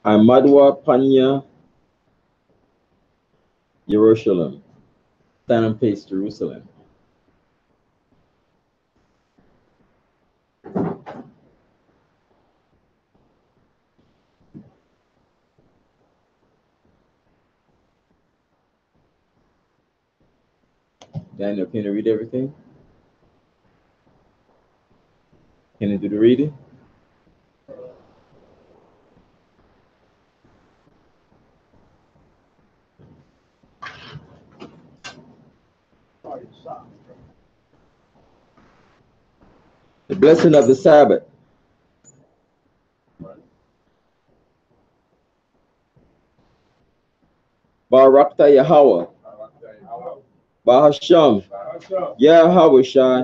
Amadwa Panya, Jerusalem. Stand and face Jerusalem. Daniel, can you read everything? Can you do the reading? The blessing of the Sabbath. Barakta Yahweh. Bahasham. Yahweh Shai.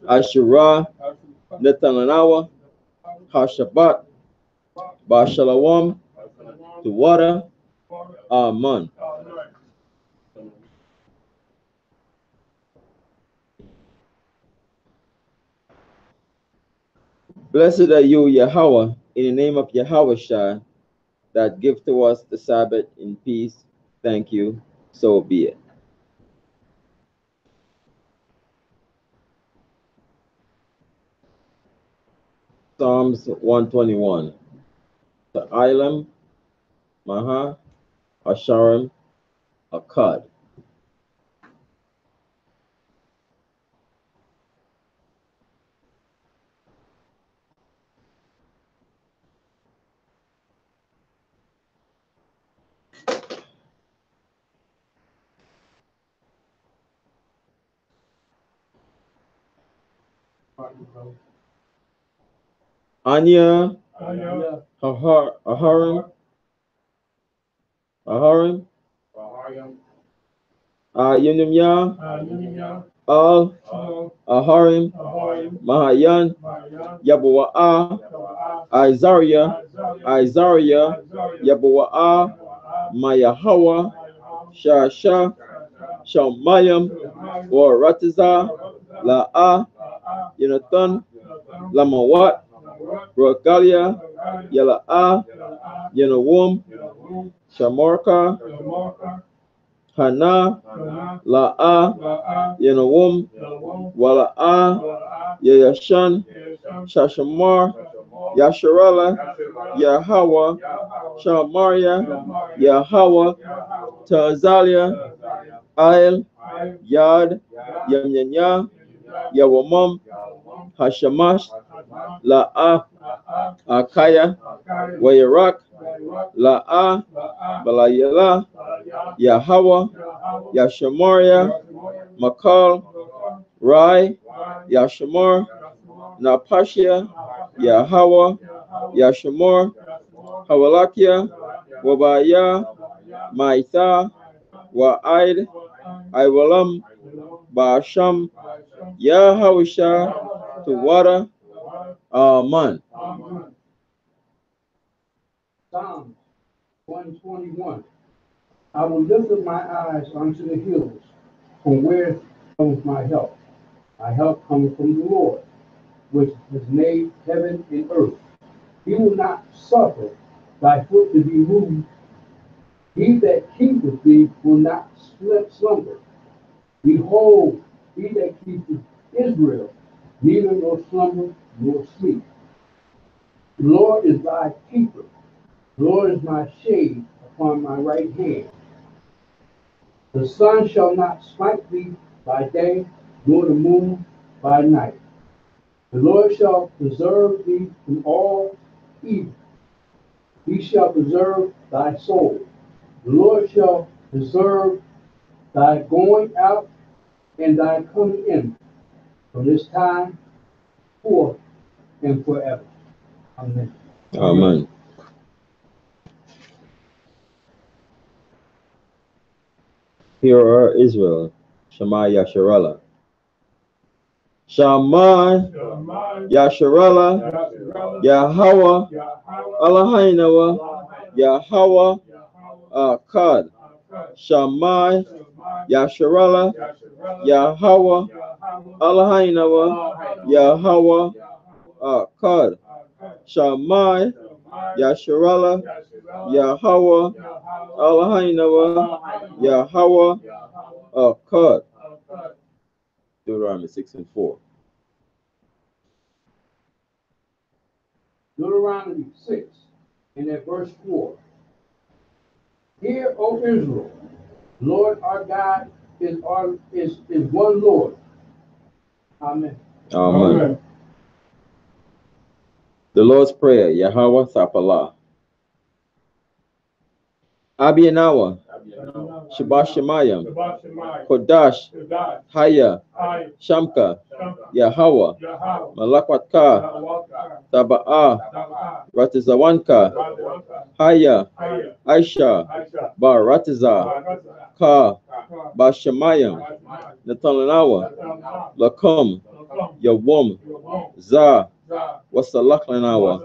Asherah. Netananawa. Hashabat. Bashalawam. The water. Amen. Blessed are you, Yahweh, in the name of Yahweh Shai, that give to us the Sabbath in peace. Thank you. So be it. Psalms 121. The Ilam, Maha, Asharim, Akkad. Anya, Aharim, Yunimya, Al, Aharim, Mahayan, Yabua'a, Isaiah, Yabua'a, Mayahawa, Shasha, Shamayam, or Ratiza, La'a, Yonathan, Lamawat, Rogalia, Yala'a, Yenawum, Shamarka, Hana, La'a, Yenawum, Wala'a, Yayashan, Shashamar, Yasharala, Yahawa, Shamaria, Yahawa, Tazalia, Ail, Yad, Yamyanya, Yawamam, Hashamash, La'a, Akaya, Wayarak, La'a, Balayala, Yahawa, Yashamaria, Makal, Rai, Yashamar, Napashia, Yahawa, Yashamar, Hawalakia, Wabaya, Maitha, Wa'id, Iwalam, Basham, Yahawisha, Tuwada, Aman. Psalm 121. I will lift up my eyes unto the hills, from where comes my help. My help comes from the Lord, which has made heaven and earth. He will not suffer thy foot to be moved. He that keepeth thee will not slumber. Behold, he that keepeth Israel, neither nor slumber nor sleep. The Lord is thy keeper. The Lord is my shade upon my right hand. The sun shall not smite thee by day, nor the moon by night. The Lord shall preserve thee from all evil. He shall preserve thy soul. The Lord shall preserve thy going out and thy coming in from this time forth and forever. Amen. Amen. Hear, O Israel, Shema Yasharallah. Shema Yasharallah, Yahweh, Eloheinu, Yahweh, Akkad. Shema Yasharallah, Yahweh, Eloheinu, Yahweh, Akkad. Shema Yasharallah, Yahweh, Eloheinu, Yahweh, Akkad. Deuteronomy 6:4. Deuteronomy 6 and at verse 4. Hear, O Israel, Lord our God is one Lord. Amen. Amen. The Lord's Prayer, Yahweh Thapalah. Abiyanawa, Shabbat Shemayim, Kodash, Haya, Shamka, Yahweh, Malakwatka, Taba'ah, Ratizawanka, Haya, Aisha, Bar Ratiza, Ka, Bashamayim, Natalanawa, Lakum, Yawum, Za, Wasalakanawa,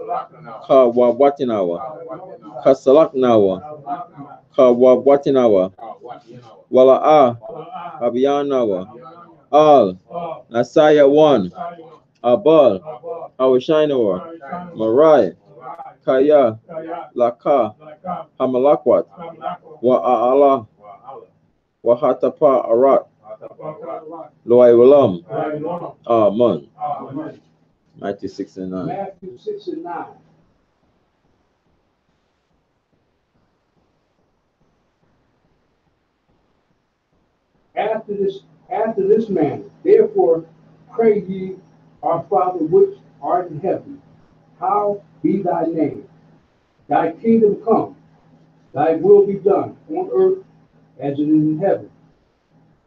Ka Wawatinawa, Kasalaknawa, Ka Wawatinawa, Wala'a, Abiyanawa, Al, Nasaya 1, Abal, Awashinawa, Marai, Kaya, Laka, Hamalakwat, Wa'ala, Wahatapa Arat, Loai Walam. Amen. Matthew 6 and 9. Matthew 6 and 9. After this manner, therefore pray ye, our Father which art in heaven, hallowed be thy name. Thy kingdom come, thy will be done on earth as it is in heaven.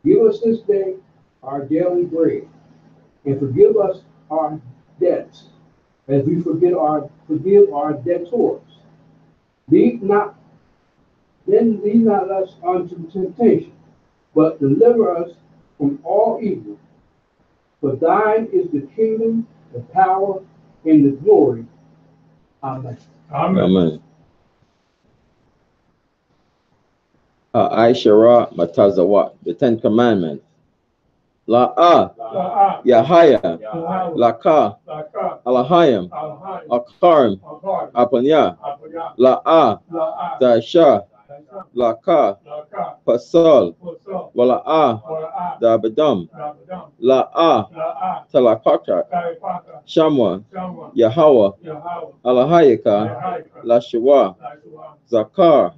Give us this day our daily bread, and forgive us our debts, as we forgive our debtors. Lead not us unto temptation, but deliver us from all evil. For thine is the kingdom, the power, and the glory. Amen. Amen. Aishara Matazawat, the Ten Commandments. La'ah, Yahaya, Laka, Alahayim, Akarim, Apanya, La'ah, Daisha, Laka, Pasal, Wala'ah, Dabadam, La'ah, Talakaka, Shamwa, Yahweh, Alahayaka, Lashawa, Zakar,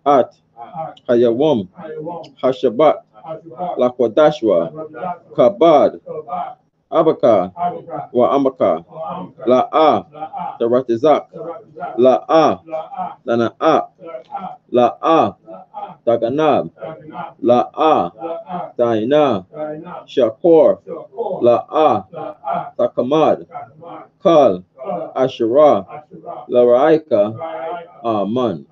At, Hayawam, Hashabat, Lakwadashwa, Kabad, Abaka, Wa Amaka, La'ah, Daratizak, La'ah, Lana'ah, La'ah, Daganab, La'ah, Daina, Shakor, La'ah, Takamad, Kal, Asherah, Laraika, Aman.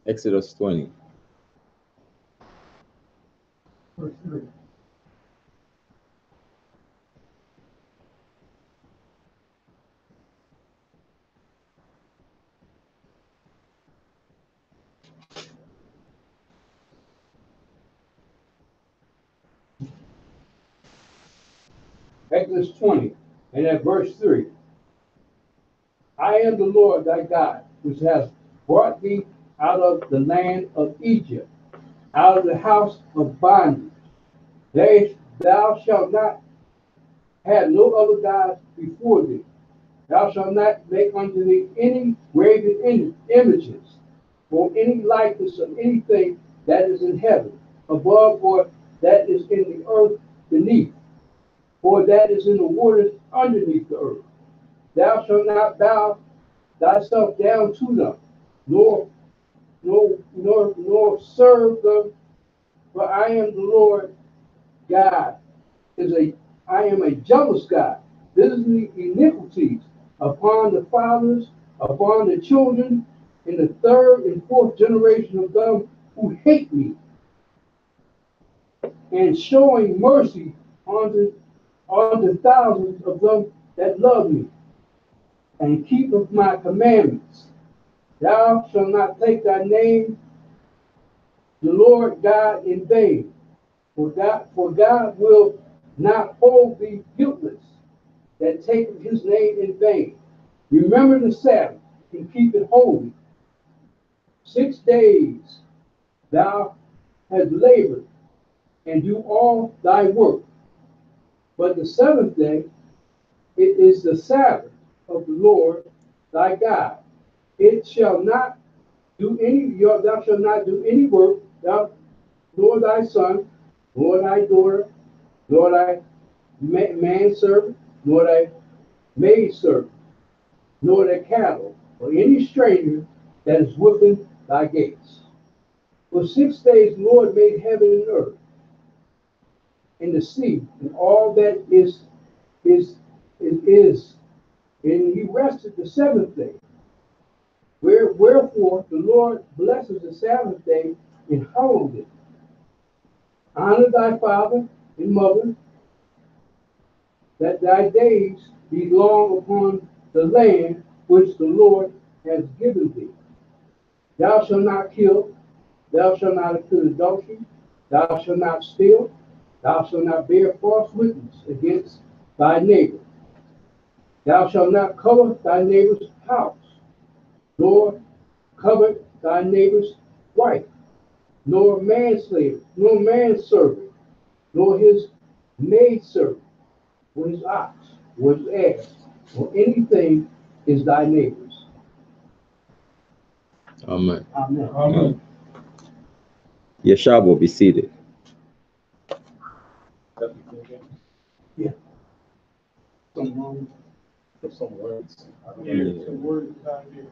Exodus 20. Verse 3. Exodus 20, and at verse 3. I am the Lord thy God, which has brought thee out of the land of Egypt, out of the house of bondage. Thou shalt not have no other gods before thee. Thou shalt not make unto thee any graven images, or any likeness of anything that is in heaven above, or that is in the earth beneath, or that is in the waters underneath the earth. Thou shalt not bow thyself down to them, nor serve them, for I am the Lord God, is I am a jealous God, visiting iniquities upon the fathers, upon the children, in the third and fourth generation of them who hate me, and showing mercy unto thousands of them that love me, and keepeth my commandments. Thou shalt not take thy name, the Lord God, in vain, for God will not hold thee guiltless that taketh his name in vain. Remember the Sabbath and keep it holy. 6 days thou hast labored and do all thy work. But the seventh day, it is the Sabbath of the Lord thy God. It shall not thou shalt not do any work, thou, nor thy son, nor thy daughter, nor thy manservant, nor thy maidservant, nor thy cattle, or any stranger that is within thy gates. For 6 days the Lord made heaven and earth, and the sea, and all that is, and he rested the seventh day. Wherefore the Lord blesses the Sabbath day and hallowed it. Honor thy father and mother, that thy days be long upon the land which the Lord has given thee. Thou shalt not kill, thou shalt not commit adultery, thou shalt not steal, thou shalt not bear false witness against thy neighbor. Thou shalt not covet thy neighbor's house, nor covet thy neighbor's wife, nor manslave, nor manservant, nor his maidservant, or his ox, or his ass, or anything is thy neighbor's. Amen. Amen. Amen. Yeshua, be seated. Yeah. Some words. Yeah. Some words out here.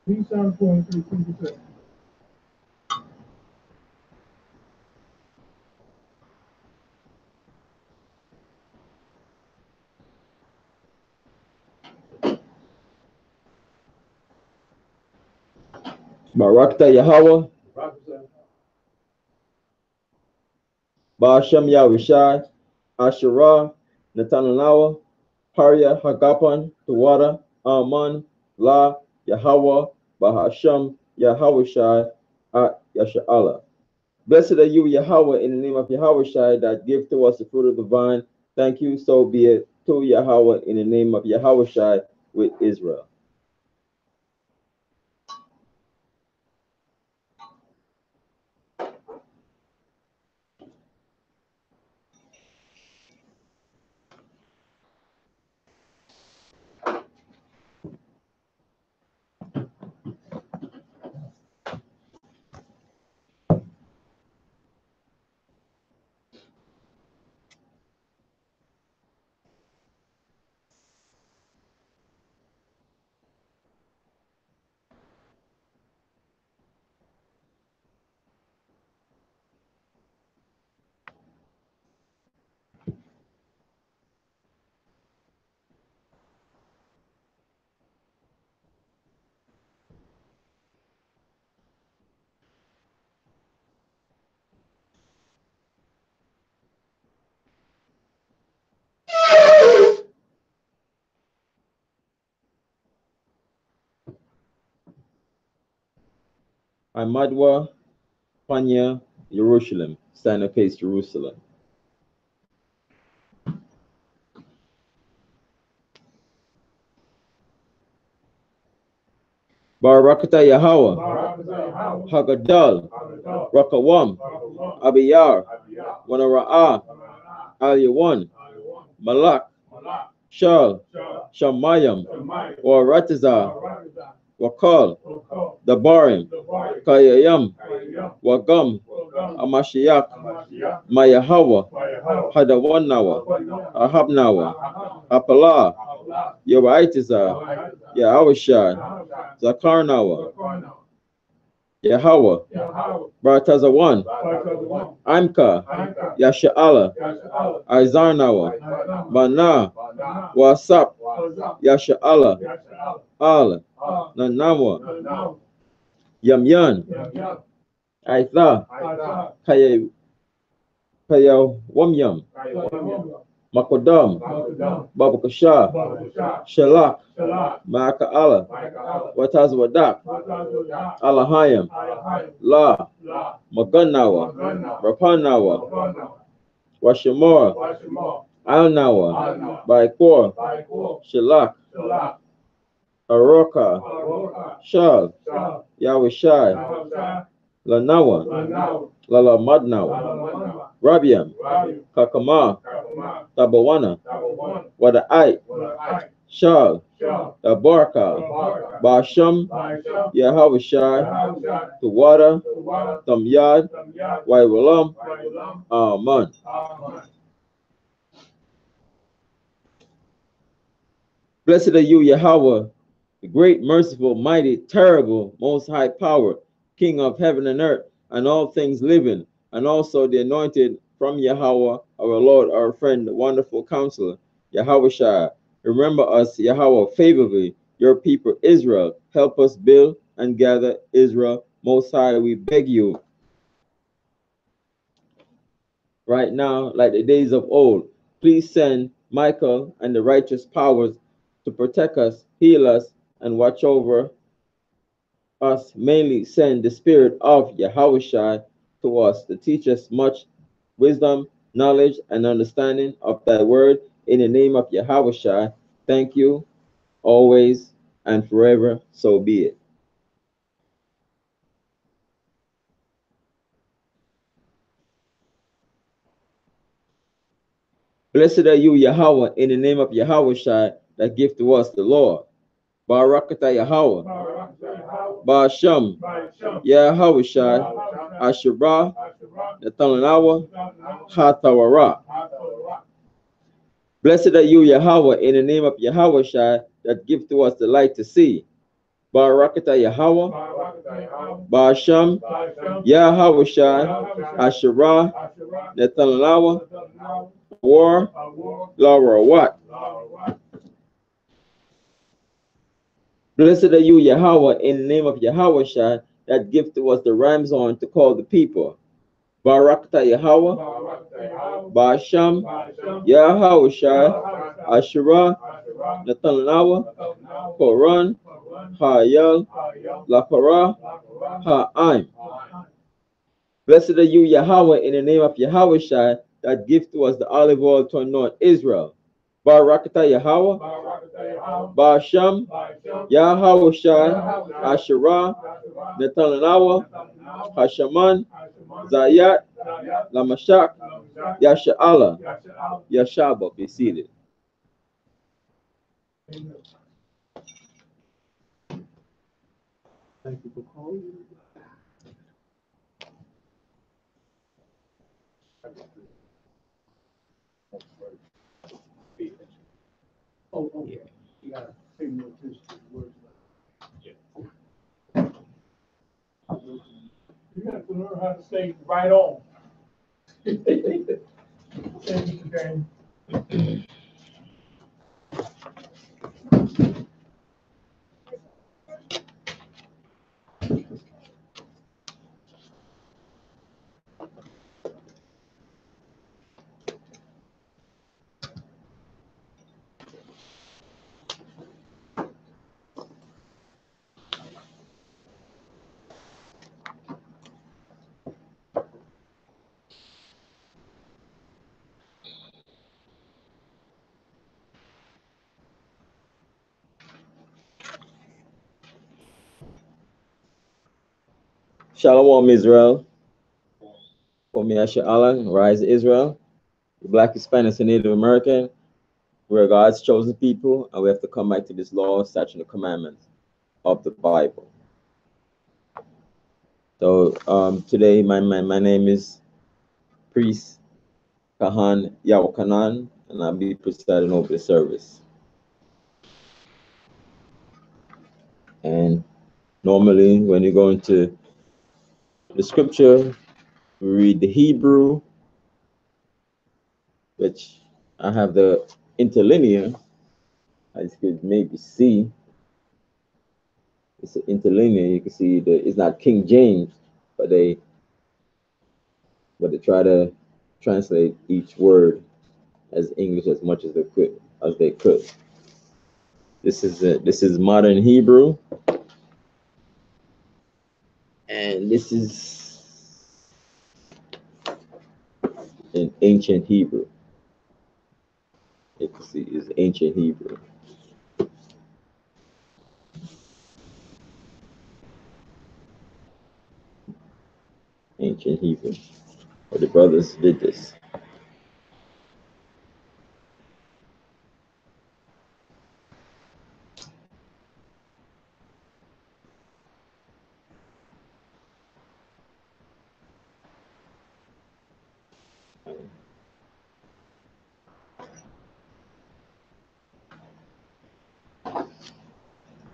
These sound 23%. Barakta Yahweh, Ba'ashem Yahushai, Asherah, Netananawa, Harya Hagapan, Tawada, Aman, La, Yahweh, Bahashem, Yahushai, Yasha'Allah. Blessed are you, Yahweh, in the name of Yahushai, that give to us the fruit of the vine. Thank you, so be it to Yahweh, in the name of Yahushai, with Israel. Amadwa, Panya, Jerusalem, stand up face Jerusalem. Barakata Yahweh, Hagadal, Rakawam, Abiyar, Wanara'ah, Al Yawan, Malak, Shal, Shamayam, or Ratizah, Wakal, Dabarim, Kayayam, Wagam, Amashiach, Mayahawa, Hadawanawa, Ahabnawa, Apalah, Yewaitiza, Yahawashai, Zakarnawa, Yahweh, Bartazawan, Imka, Yasha'ala, Izarnawa, Mana, Wasap, Yasha'ala, Al, Nanawa, Yamyan, Aitha, Kayawamyam, Makodam, Babakasha, Shalak, Ma'aka'ala, Watazwadak, Alahayam, La, Maganawa, Rapanawa, Washamora, Alnawa, Baikor, Shalak, Aroka, Shal, Yawishai, Lanawa, Lalamadnawa, Rabiam, Kakama, Tabawana, Wada'ai, Shal, Tabarka, Basham, Yahawashai, Tawada, Tamyad, Waiwalam, Aman. Blessed are you, Yahweh, the great, merciful, mighty, terrible, most high power, King of heaven and earth, and all things living, and also the anointed from Yahweh, our Lord, our friend, the wonderful counselor, Yahweh. Remember us, Yahweh, favorably, your people Israel. Help us build and gather Israel. Most high, we beg you. Right now, like the days of old, please send Michael and the righteous powers to protect us, heal us, and watch over us. Mainly send the spirit of Yahushua to us to teach us much wisdom, knowledge, and understanding of thy word. In the name of Yahushua, thank you, always and forever. So be it. Blessed are you, Yahweh, in the name of Yahushua, that give to us the Lord. Barakata Yahweh, Ba'asham, Yahushua, Asherah, Nathanawa, Hatawara. Blessed are you, Yahweh, in the name of Yahushua, that give to us the light to see. Barakata Yahweh, Ba'asham, Yahushua, Asherah, Nathanawa, War, Laura Wat. Blessed are you, Yahweh, in the name of Yahushua, that give to us the ram's horn to call the people. Barakata Yahweh, Ba'asham, Yahushua, Asherah, Nathanawa, Koran, Hayel, Lakara, Ha'aim. Blessed are you, Yahweh, in the name of Yahushua, that give to us the olive oil to anoint Israel. Barakata Yahweh, Ba'asham, Yahushua, Asherah, Nathanawa, Hashaman, Zayat, Lamashak, Yasha'ala, Yashaba. Be seated. Thank you for calling. Oh, yeah. You gotta pay more attention to the words. You have to learn how to say right on. Thank you, James. Shalom, Israel. For me, Asher Allah, Rise Israel. The Black, Hispanic, and Native American. We're God's chosen people, and we have to come back to this law, statute, and the commandments of the Bible. So today, my name is Priest Kahan Yawakanan, and I'll be presiding over the service. And normally, when you go into the scripture, we read the Hebrew, which I have the interlinear, as you could maybe see. It's an interlinear. You can see that it's not King James, but they try to translate each word as English as much as they could. This is modern Hebrew, and this is in ancient Hebrew. You can see it's ancient Hebrew. Ancient Hebrew. But the brothers did this.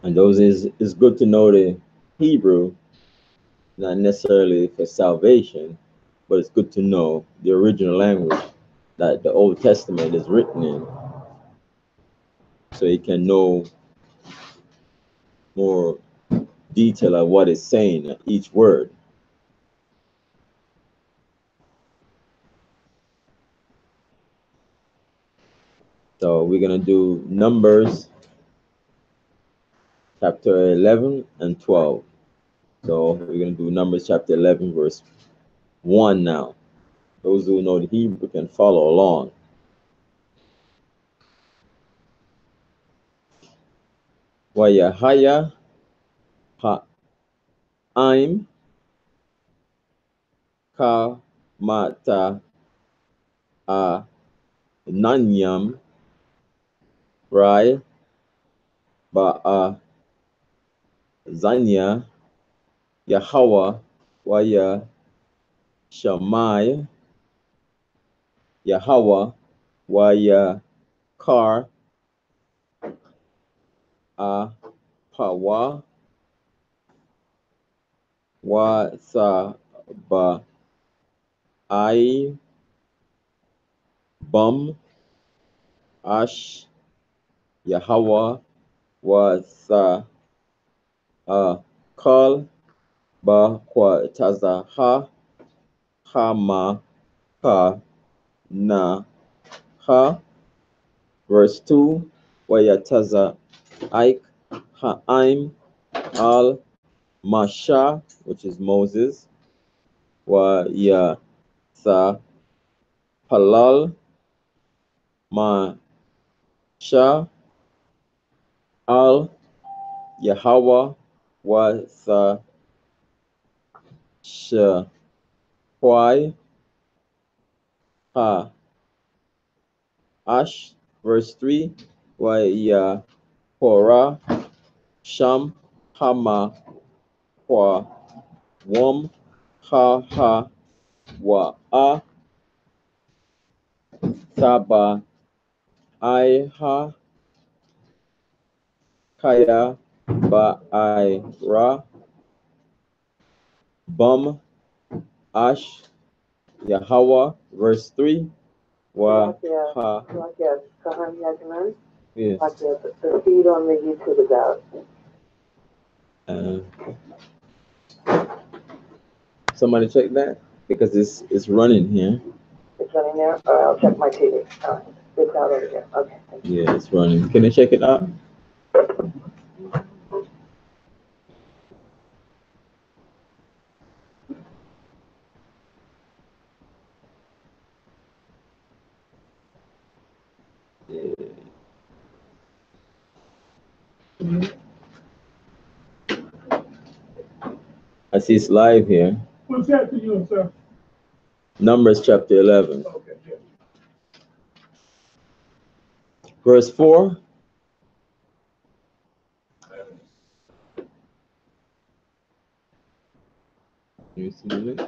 And those is good to know the Hebrew, not necessarily for salvation, but it's good to know the original language that the Old Testament is written in, so you can know more detail of what it's saying, each word. So we're gonna do Numbers chapter 11 and 12. So we're gonna do Numbers chapter 11 verse 1 now. Those who know the Hebrew can follow along. Wayahaya ha'aim ka mata a nanyam rai ba'a zanya Yahweh waya shamai Yahweh waya kar a pawa wa sa ba I bum ash Yahweh wa sa kal ba kwa taza ha ma ka na ha. Verse 2, wa yataza ik ha'aim al masha, which is Moses, wa ya sa halal ma sha al Yahweh wa sa shwai ha ash. Verse 3, wa ya pora sham hama kwa wam ha wa a saba I ha kaya ba I ra bum ash Yahweh. Verse 3, wa ha. Yes. The feed on the YouTube is out. Somebody check that, because it's running here. It's running there? All right, I'll check my TV. All right, it's out over here. Okay. Yeah, it's running. Can you check it out? Yeah. I see it's live here. What's that to you, sir? Numbers chapter 11. Okay, yeah. Verse 4. You see the link?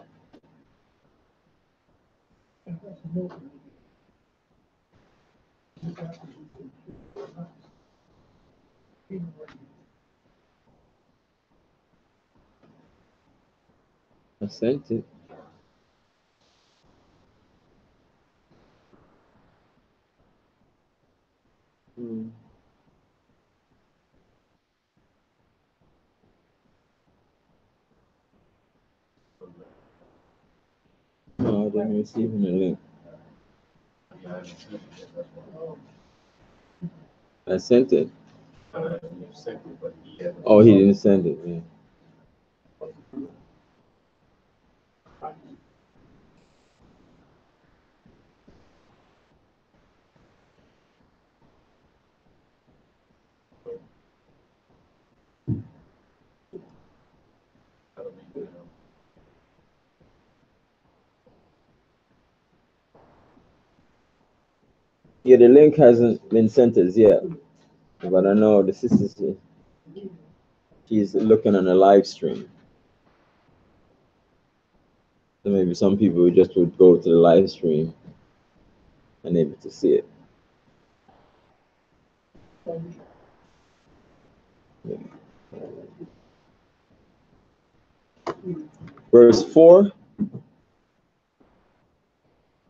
I sent it. No, I didn't receive the link. I sent it. Oh, he didn't send it. Yeah. Yeah, the link hasn't been sent as yet, but I know the sister, she's looking on a live stream. So maybe some people just would go to the live stream and able to see it. Yeah. Verse 4.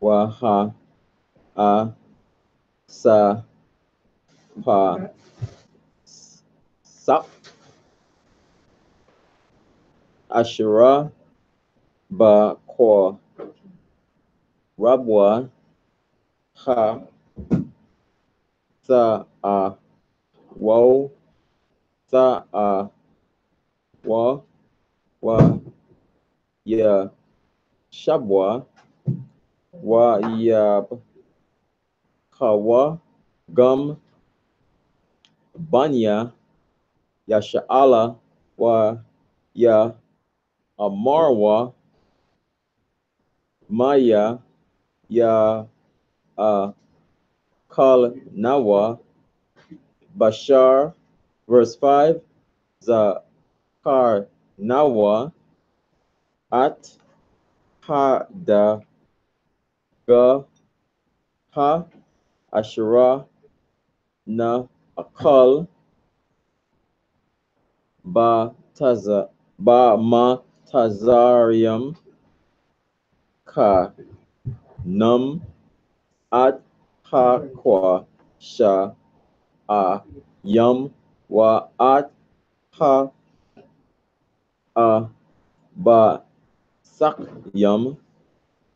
Waha a sa pa sap Asherah ba kwa rabwa ha sa a wo sa a wa wa ya shabwa wa ya kawa gum banya ya sha'ala wa ya amarwa maya ya kal nawa bashar. Verse 5. Zakar nawa at ha da ga ha Asherah na akal ba ma tazarium ka num at ha kwa sha a yum wa at ha a ba sak yum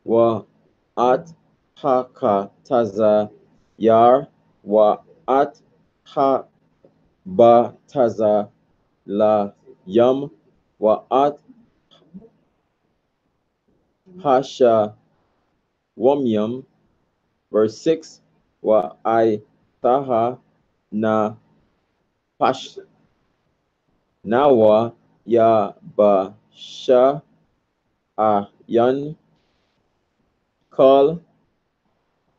wa at ha ka taza yar wa at ha ba taza la yum wa at hasha wamyum. Verse 6. Wa I taha na pash nawa ya ba sha a yan kal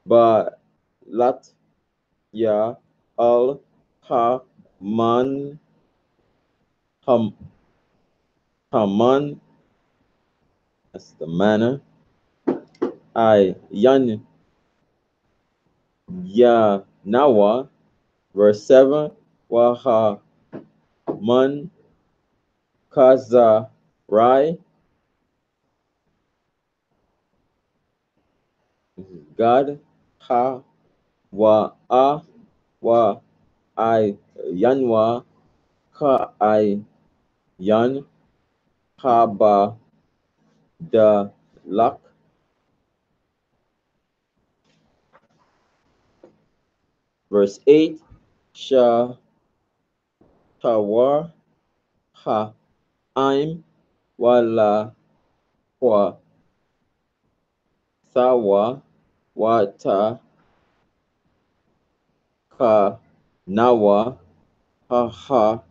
ba lat ya al ha man haman. That's the manner. I yan ya nawa. Verse 7. Wa ha man kaza rai. God ha wa a wa I yanwa ka I yan ha ba da lak. Verse 8. Sha tawar ha I'm wala kwa sawa wata ka nawa ha ha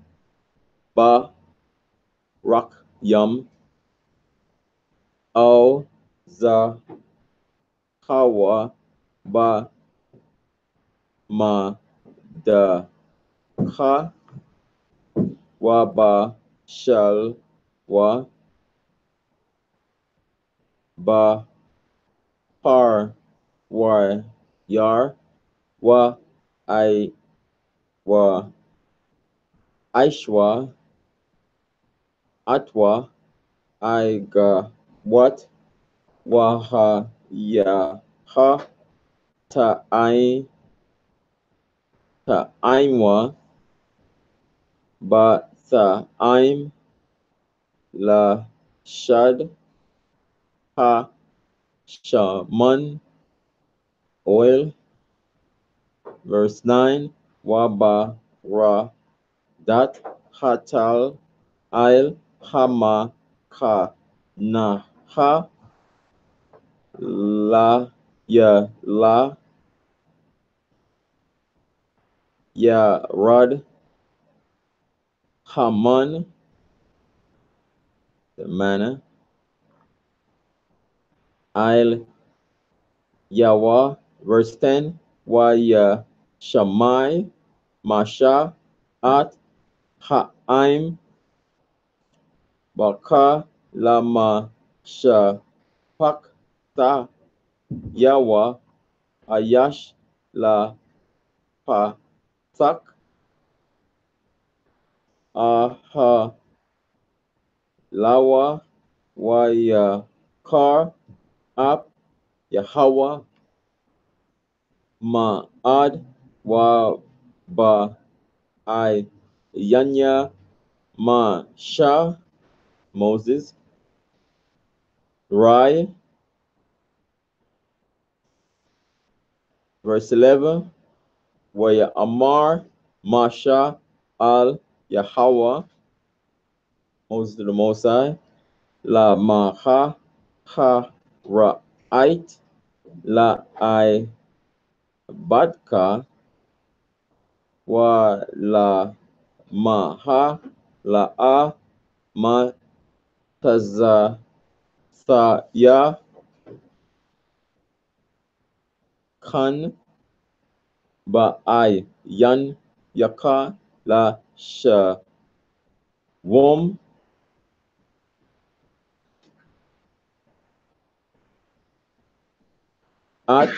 ba rak yum au za kawa ba ma da ha wa ba shal wa ba par wa yar wa I wa aishwa atwa I ga what wa ha ya ha ta aimwa ba sa aim la shad ha shaman oil. Verse 9 Waba Ra Dat Hatal Ail Hama Ka Na Ha La Ya Rad Haman, the manna, Ail Yawa. Verse 10 Wa Ya Shamai Masha At Ha'aim Baka Lama Shapak Ta Yawa Ayash La Pasak Aha Lawa Waya Kar Ap Yahweh Ma'ad Wa Ba I Yanya Ma Shah Moses Rai. Verse 11 Waya Amar Masha Al Yahweh Moses to the Most High La Maha Ha Ra'ait La I Badka wa la maha la a ma taza sa ya kan ba I yan yaka la sha wom at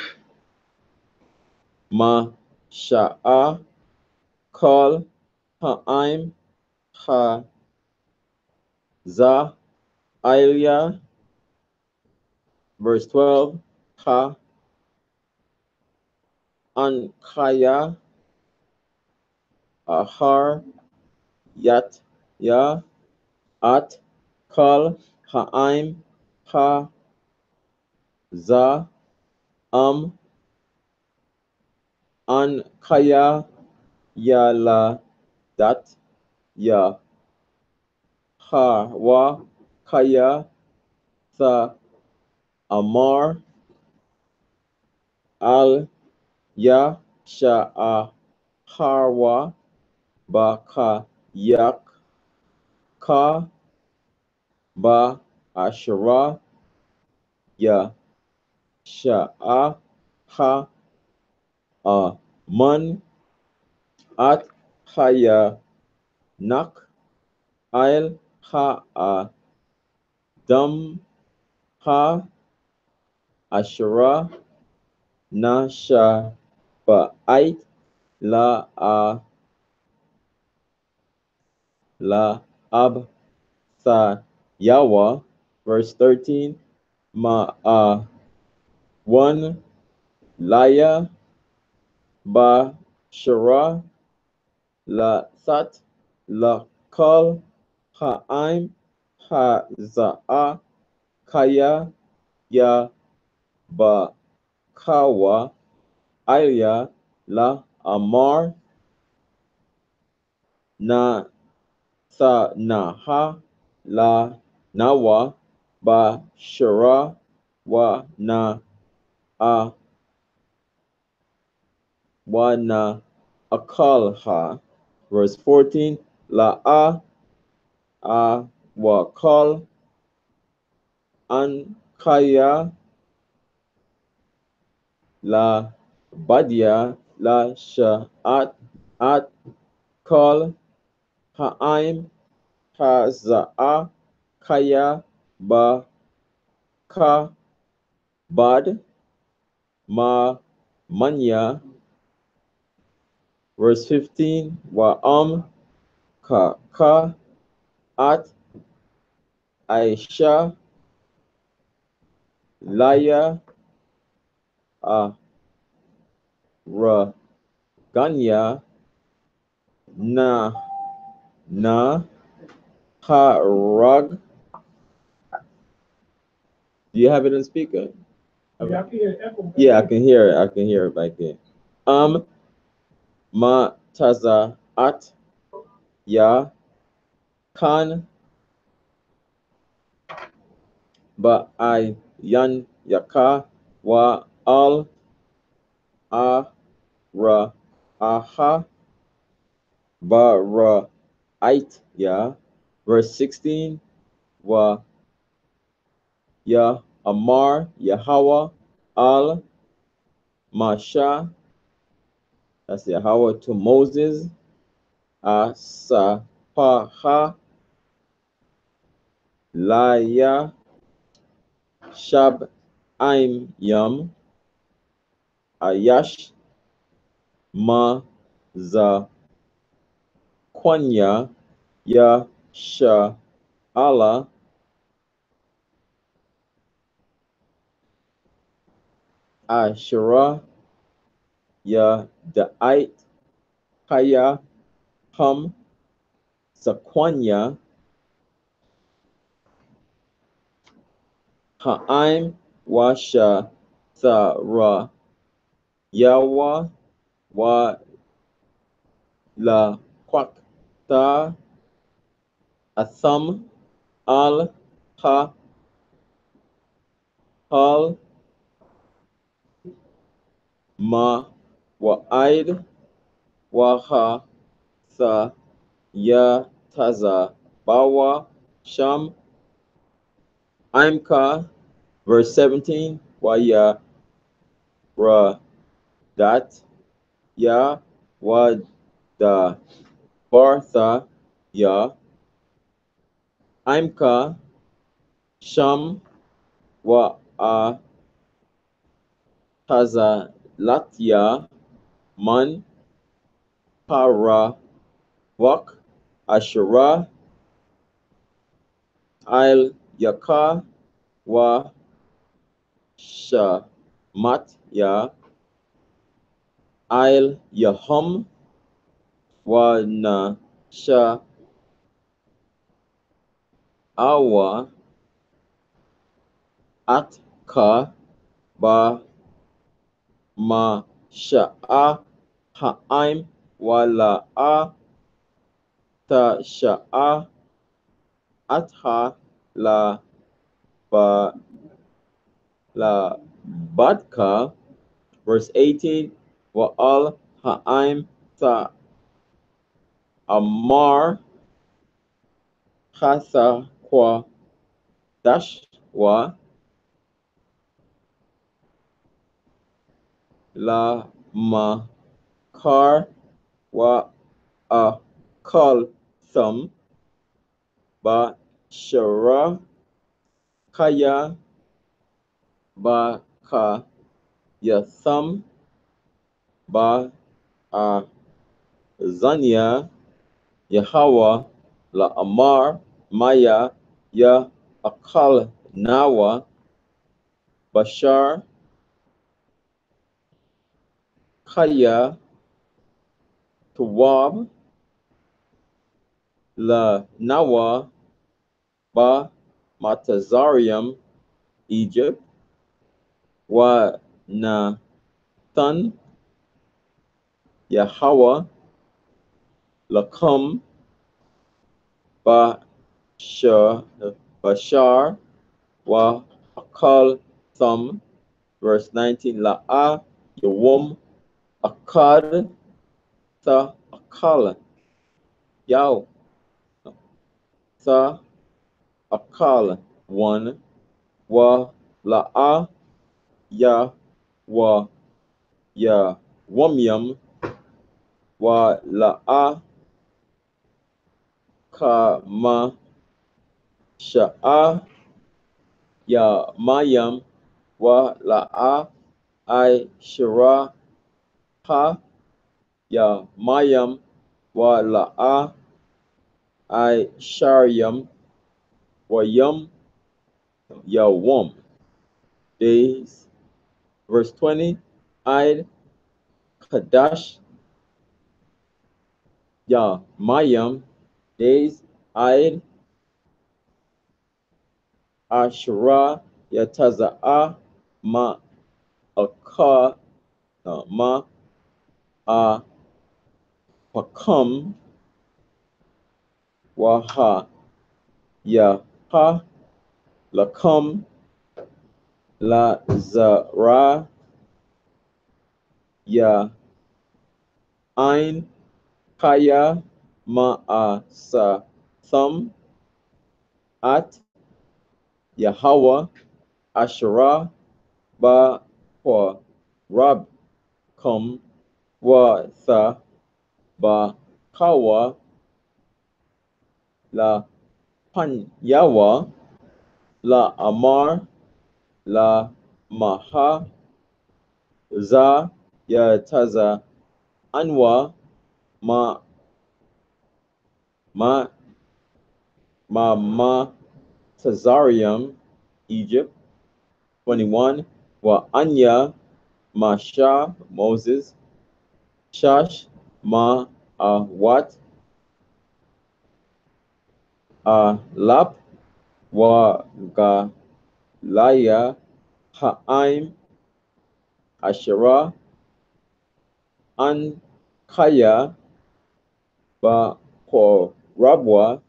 ma sha'a kal ha'im ha za Ilya. Verse 12 ha ankaya ahar yat ya at kal ha'im ha za ankaya ya la dat ya ha wa kaya sa amar al ya sha'a harwa ba ka yak ka ba ashara ya sha'a ha man at haya nak al ha dam ha ashara na sha ba ait la ab sa yawa. Verse 13 ma one laya ba shara la sat la kal ha'im ha za'a kaya ya ba kawa aya la amar na sa naha la nawa ba shara wa na a wa na akalha. Verse 14 la wa kal an kaya la badia la sha'at At Kol Ha'im Haza'a Kaya Ba Ka Bad Ma Manya. Verse 15. Wa'am Ka Ka At Aisha Laya Ganya Na Harag. Do you have it in speaker? Yeah, I can hear echo. Yeah, I can hear it. I can hear it back there. Ma Taza At Ya Kan Ba I Yan Yaka Wa Al Ara Aha Ba Ra Ait Ya. Verse 16. Wa Ya Amar Yahweh Al Masha. That's Yahweh to Moses. Asapaha Laya Shab Aim Yam Ayash Ma Za Kwanya Ya Sha Allah Ashara Ya Da'ait Kaya Hum Sakwanya Ha'im Washa Thara Yawa Wa La Kwakta Atham Al Ha Hal Ma Wa'id Waha Tha Ya Taza Bawa Sham Imka. Verse 17. Waya Ra Dat Ya Wa Da Bartha Ya Imka Sham Wa Taza Latya Man Para Wak Ashara Al Yaka Wa Shamat Ya Al Yahum Wa Na Sha Awa Atka Ba Ma Sha'a Ha'im Wala Ta Sha'a Atha La Ba La Badka. Verse 18. Wa Al Ha'im Ta Amar Hatha Kwa Dash Wa La Makar Wa Kal Thum Ba Shara Kaya Ba Ka Yatham Ba Zania Yahweh La Amar Maya Ya Akal Nawa Bashar Kaya Tuwab La Nawa Ba Matazarium Egypt Wa Nathan Yahweh Lakum Bashar Wa Akal Thum. Verse 19. La'a Yawum Akkad Tha Akal Yaw Tha Akal 1. Wa La'a Ya Wa Ya Wumyam wa la'a kama sha'a ya mayam wa la'a I shira ha ya mayam wa la'a I sharyam wa yum ya wum days. Verse 20, Id Kadash ya mayam days. Id Ashra ya taza'a ma aka ma a pakam waha ya ha lakam la zara ya ein kaya ma a sa thumb at Yahweh Asherah ba kwa rab kum wa tha ba kawa la panyawa la amar la maha za ya taza anwa ma ma ma tazarium Egypt. 21 wa anya masha Moses shash ma wat lap wa galaya ha'aim Asherah an kaya ba korabwa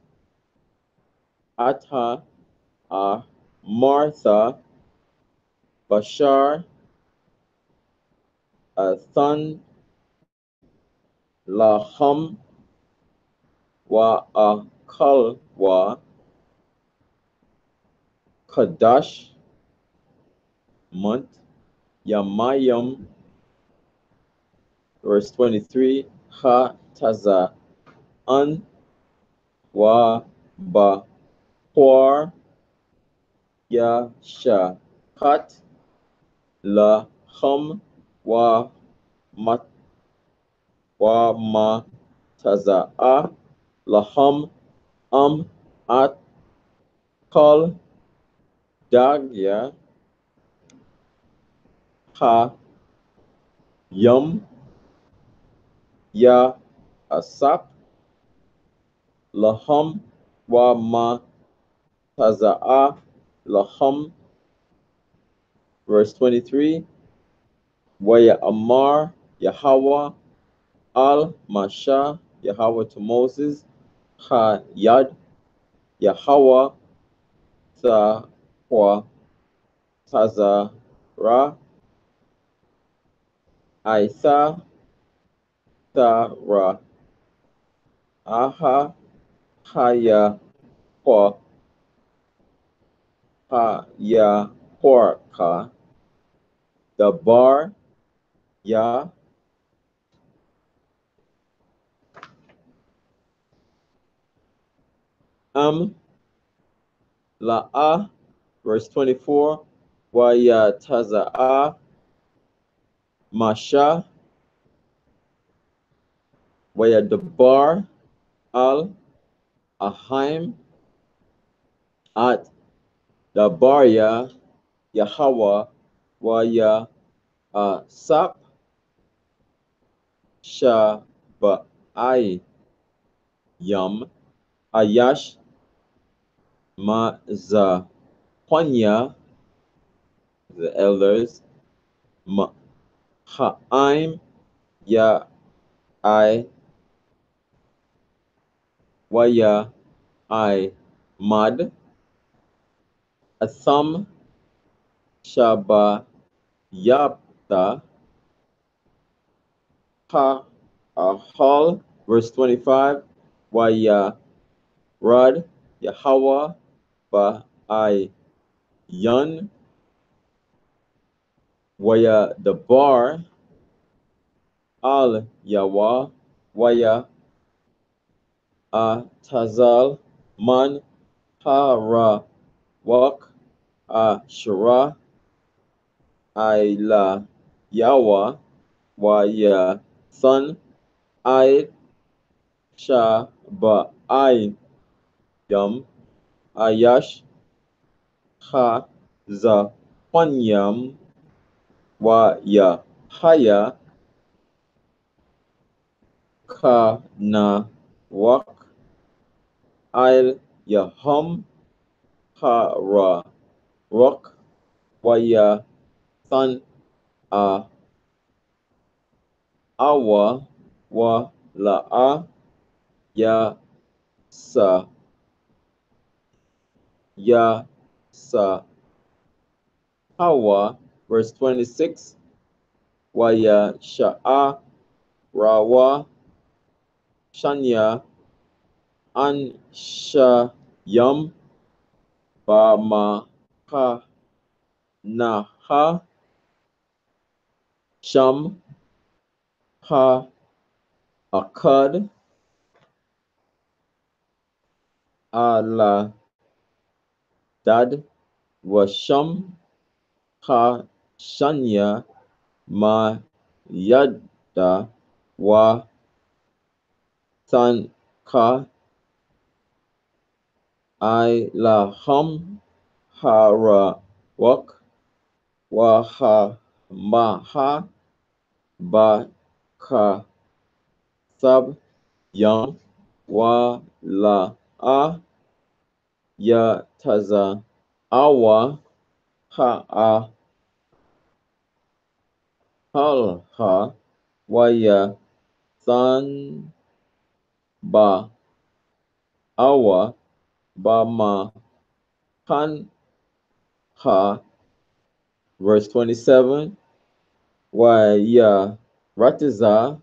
ata Martha Bashar Than Laham wa Kalwa Kadash month Yamayam. Verse 23, Ha Taza An wa Ba Por Ya Shakat La Hum wa Mat wa Ma Taza A Laham at Kal Dagya Ha Yum Ya Asap Laham wa Ma Taza'a Laham. Verse 23, Waya Amar Yahweh Al Masha Yahweh to Moses Ha Yad Yahweh Wa Tazara Aitha Thara Aha Haya Kwa Haya Porka the bar Ya La'a. Verse 24, Waya Taza'a Masha Waya Dabar Al Ahim at Dabarya Yahweh Waya Sap Shaba'ai Yum Ayash Mazapanya, the elders, Ha'im Ya I Waya I Mad Atham Shaba Yapta Ha Hal. Verse 25, Waya Rad Yahweh Ba I Yun Waya Dabar Al Yahweh waya tazal man hara wak shara ila yawa waya son I sha ba I yam ayash ha za yam wa ya haya ka na wak il yaham ha ra rock wa ya san a awa wa la ya sa ya sa hawa. Verse 26, wa ya sha'a rawa shanya an shayam ba ma ha na ha sham ha akad ala dad wa sham ha shanya ma yada wa san ka I la hum hara wak wa ha ma ha ba ka sab yam wa la ya taza awa ha hal ha wa ya san ba awa ba ma kan ha. Verse 27, wa ya ratiza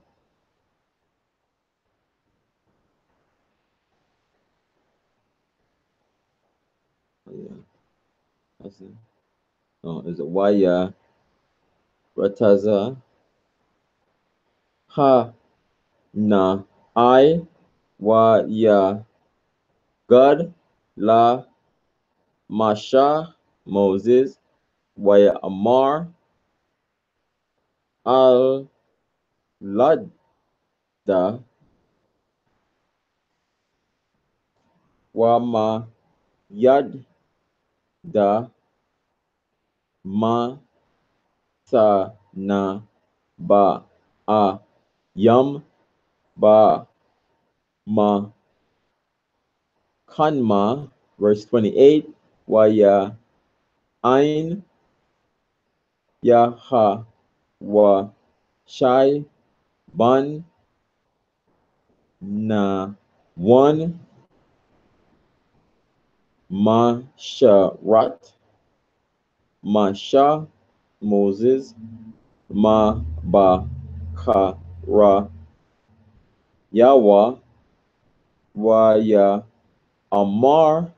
is it wa ya rataza ha na I wa ya God la masha Moses wa ya amar al ladda wa ma yad da ma sa na ba yam ba ma kanma. Verse 28, wa ya ain ya ha wa shai ban na one ma sharat ma sha Moses ma ba ka ra yawa wa ya amar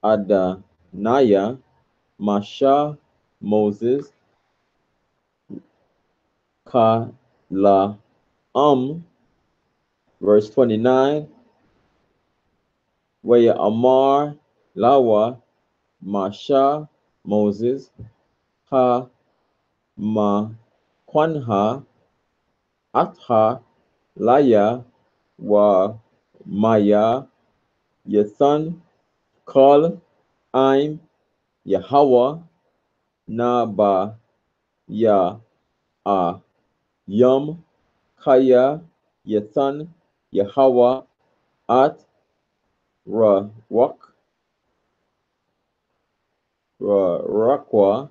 adanaya ma sha Moses ka la verse 29, wa ya amar lawa ma sha Moses ha ma kwanha atha laya wa maya yathan kol I'm Yahweh na ba ya yum kaya yathan Yahweh at ra wak ra rakwa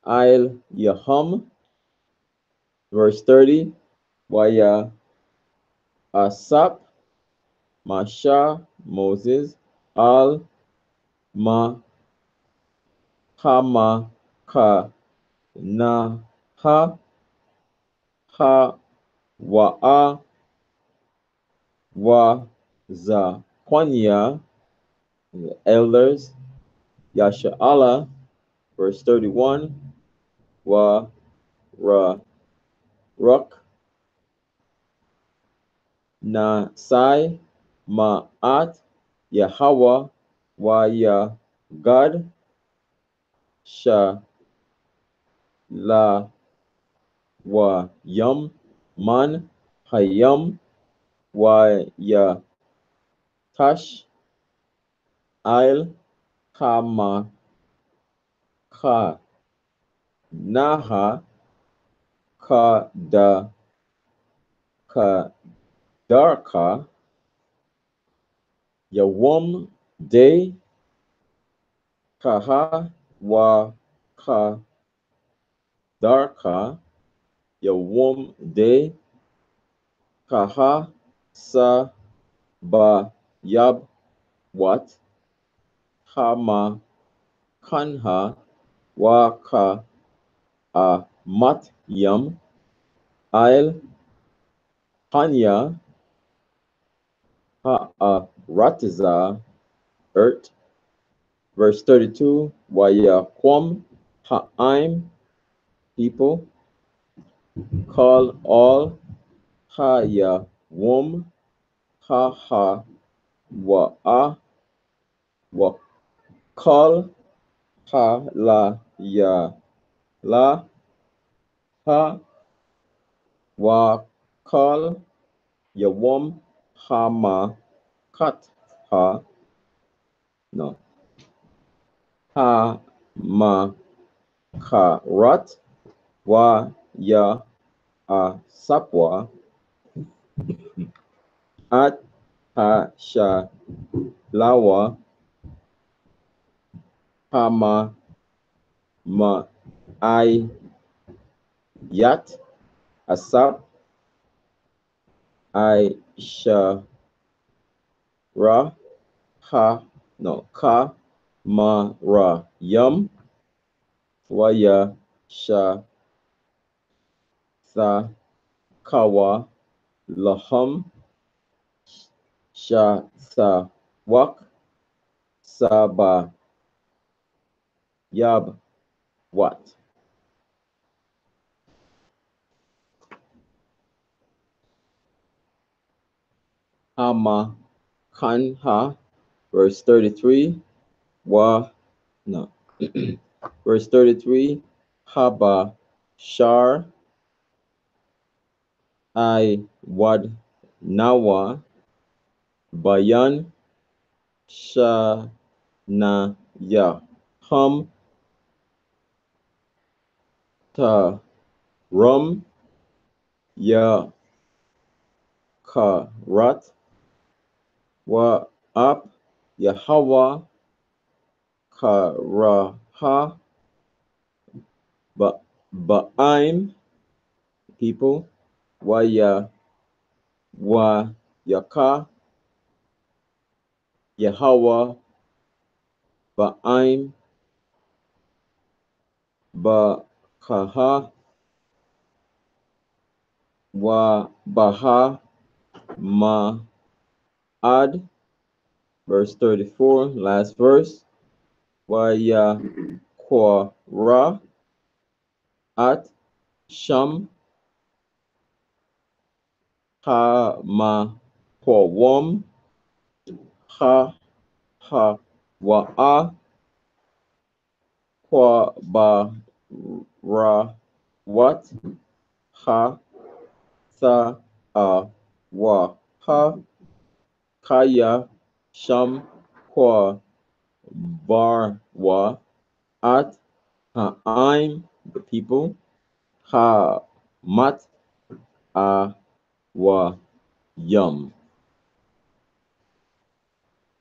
il yahum. Verse 30, waya asap masha Moses al ma hama ka na ha wa wa za kwanya, the elders Yasha Allah. Verse 31, wa ra ruk na sai ma'at Yahweh wa ya God sha la wa yum man hayam wa ya tash il kama ka naha ka da ka darka yawum de kaha wa ka darka yawum de kaha sa ba yab wat hama kanha wa ka a mat yam il hanya ha a ratiza ert. Verse 32, Waya Kwam Ha'im, people, call all Haya Wum Ha Ha Wa'a Wa call Ha La Ya La Ha Wa call Yawum Hama Kat Ha no Ha Ma Karat Wa Ya A Sapwa At Ha Sha Lawa Hama Ma I Yat Asap I Sha Ra Ha no Ka Ma Ra Yum Waya Sha Tha Kawa Lahum Sha Tha Wak Saba Yab Wat. Hama Kanha, verse 33, Wa, no, verse 33, Haba Shar, I Wad Nawa, Bayan, Sha Na Ya, Hum, Ta, Rum, Ya, Ka, Rat, Wa, Up, Yahweh, Ka, Ra, Ha, Ba'aim, people, Waya, Wa, Yaka, Yahweh, Ba'aim, Ba'kaha, Wa, Baha, Ma'ad, verse 34, last verse, Waya, Ra, At, Sham, Ha, Ma, Wam, Ha, Ha, Wa'a, Ba, Ra, Wat, Ha, Tha, Wa, Ha, Kaya, Sham, Bar, Wa, At, Ha'im, the people, Ha, Mat, Wa, Yum.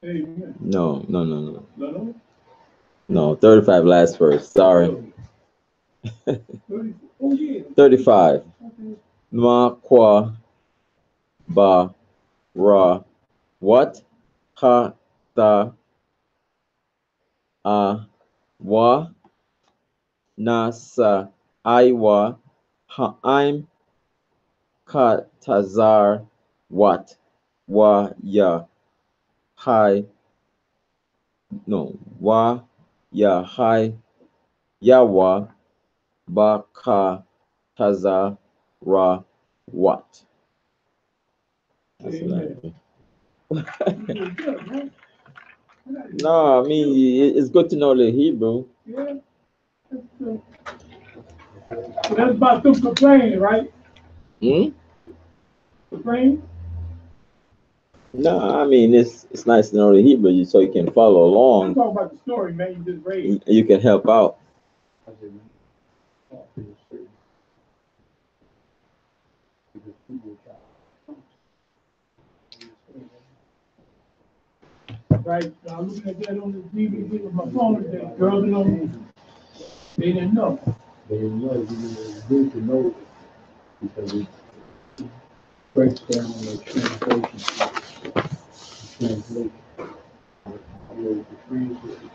Amen. No, no, no, no. No, no. No, 35 last verse. Sorry. 30. Oh, yeah. 35. Okay. Ma, Kwa, Ba, Ra, Wat, Ha, Tha, Wa, Na, Sa, Iwa, Ha'im, Ka, Tazar, Wat, Wa, Ya, Hai, no, Wa, Ya, Hai, Yawa, Ba, Ka, Taza, Ra, Wat. That's Amen. nice. You did good, man. No, I mean it's good to know the Hebrew. Yeah. That's good. So that's about them complaining, right? Hmm? Complaining? No, I mean it's nice to know the Hebrew so you can follow I'm along. talking about the story, man. You just read. You can help out. Right? I was looking at that on the DVD with my phone today. Girls and all, they didn't know. They didn't know. It's good to know it because it breaks down the translation. Translation. The translation.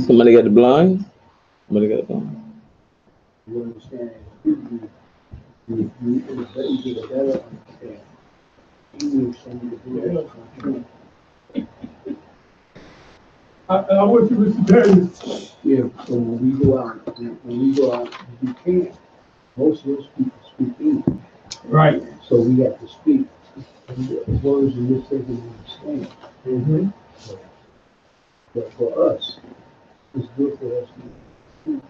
Somebody got the blind? Somebody got the blind? You understand? You get a better understanding. English and the I wish you was serious. yeah, so when we go out, we can't. Most of those people speak English. Right. So we have to speak words in which they can understand. Mm-hmm. But for us, it's good for us to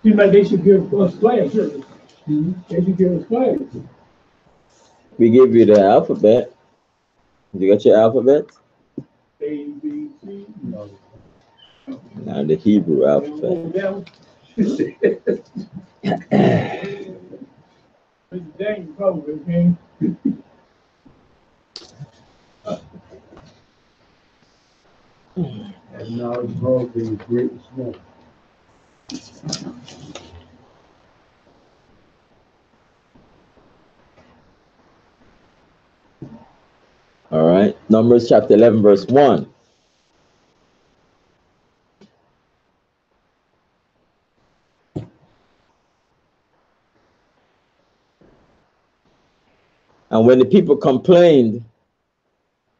Seems like they should give us class. They should give us class. We give you the alphabet. You got your alphabet? A, B, C. know. Now the Hebrew alphabet. Mr. Daniel probably came. And knowledge of all things great and small. All right. Numbers chapter 11, verse 1. And when the people complained,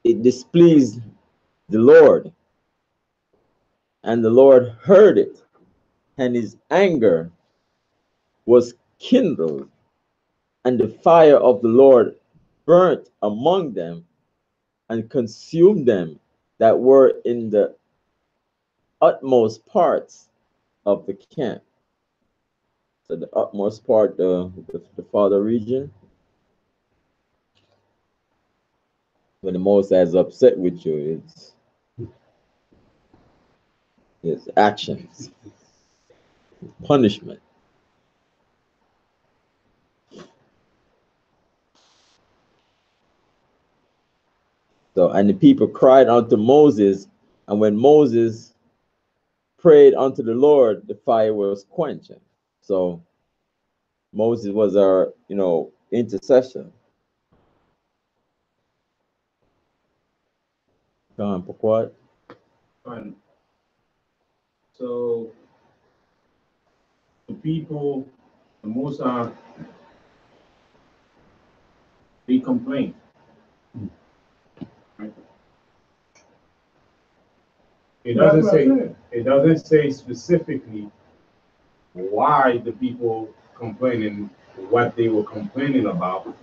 it displeased the Lord. And the Lord heard it, and his anger was kindled, and the fire of the Lord burnt among them and consumed them that were in the utmost parts of the camp. So the utmost part, the farther region, when the Most High is upset with you, it's actions, punishment. So, and the people cried unto Moses, and when Moses prayed unto the Lord, the fire was quenched. So Moses was our, intercessor. Gone, pourquoi? Fine. So the people, the Musa, they complain. Right? It doesn't say specifically why the people complaining, what they were complaining about.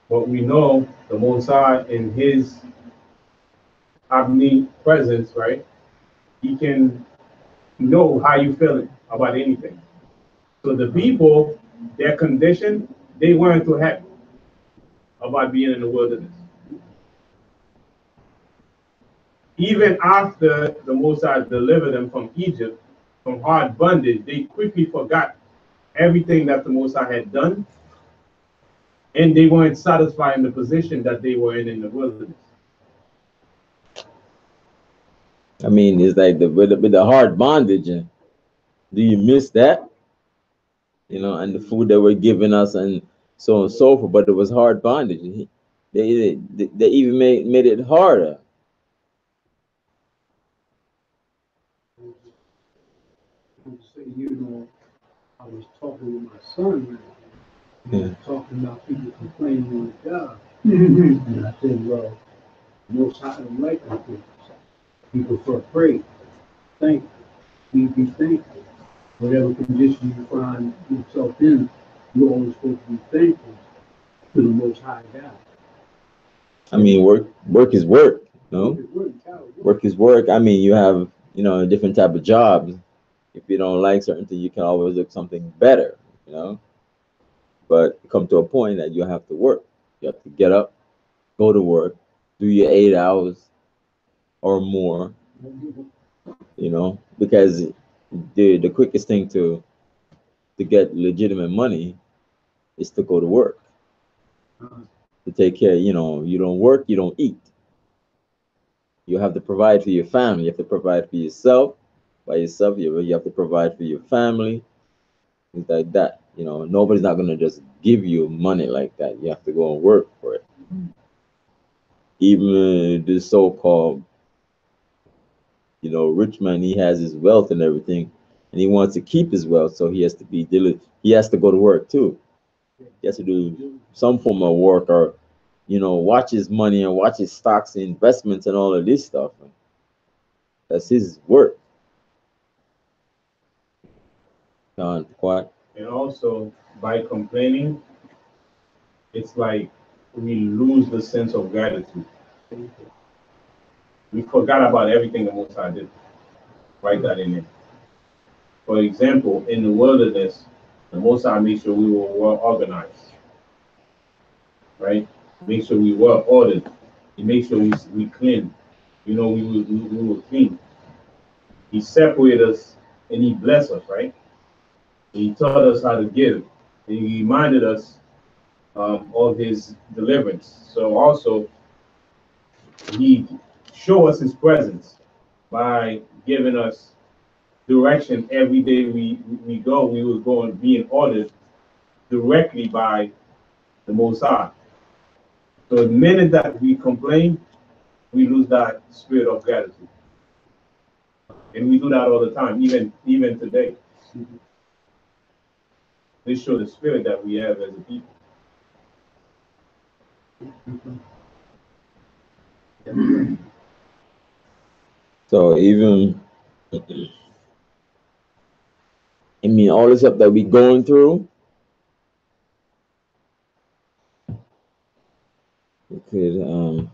But we know the Musa in his omnipresence, right? He can know how you feeling about anything. So the people, their condition, they weren't too happy about being in the wilderness. Even after the Mosai delivered them from Egypt, from hard bondage, they quickly forgot everything that the Mosai had done, and they weren't satisfied in the position that they were in the wilderness. I mean, it's like with the hard bondage. Do you miss that? And the food that were giving us and so on and so forth, but it was hard bondage. They even made it harder. I was talking with my son, talking about people complaining on the job. And I said, well, most I don't like that people. People for praise. Thank you. Be thankful. Whatever condition you find yourself in, you're always supposed to be thankful. to the Most High God. I mean, work is work, you know? Work is work. I mean, you have, you know, different type of jobs. If you don't like certain things, you can always look something better, you know? But you come to a point that you have to work. You have to get up, go to work, do your 8 hours or more, you know, because the quickest thing to get legitimate money is to go to work, to take care. You know, you don't work, you don't eat. You have to provide for your family. You have to provide for yourself. By yourself, you have to provide for your family, things like that. You know, nobody's not gonna just give you money like that. You have to go and work for it. Even the so-called, you know, rich man, he has his wealth and everything, and he wants to keep his wealth, so he has to be diligent. He has to go to work too. He has to do some form of work, or, you know, watch his money and watch his stocks and investments and all of this stuff. That's his work. Quiet. And also, by complaining, it's like we lose the sense of gratitude. We forgot about everything the Most High did. Write that in there. For example, in the wilderness, the Most High made sure we were well organized, right? Make sure we were ordered. He made sure we clean. You know, we were clean. He separated us and he blessed us, right? He taught us how to give. And he reminded us of his deliverance. So also, he showed us his presence by giving us direction every day we go. We were going being ordered directly by the Most High. So the minute that we complain, we lose that spirit of gratitude, and we do that all the time, even today. This shows the spirit that we have as a people. So even, I mean, all the stuff that we going through, we could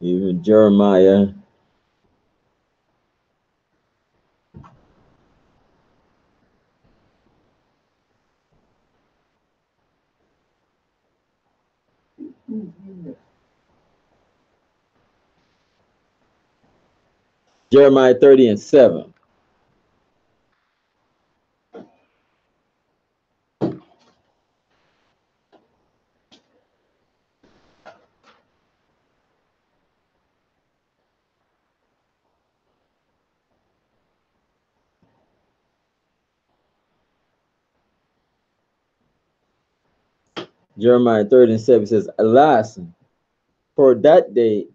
even Jeremiah. Jeremiah 30:7. Jeremiah 30:7 says, "Alas, for that day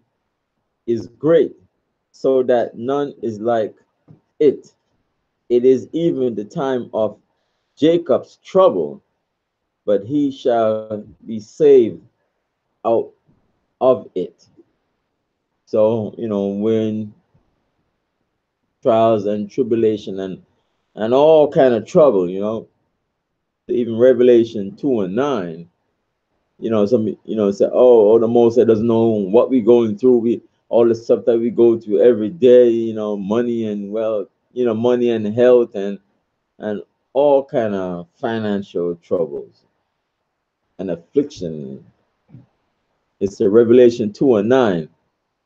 is great, so that none is like it. It is even the time of Jacob's trouble, but he shall be saved out of it." So, you know, when trials and tribulation and all kind of trouble, you know, even Revelation 2:9, you know, some, you know, say, oh, the Most High doesn't know what we're going through. We all the stuff that we go through every day, you know, money and wealth, you know, money and health and all kind of financial troubles and affliction. It's a Revelation 2:9.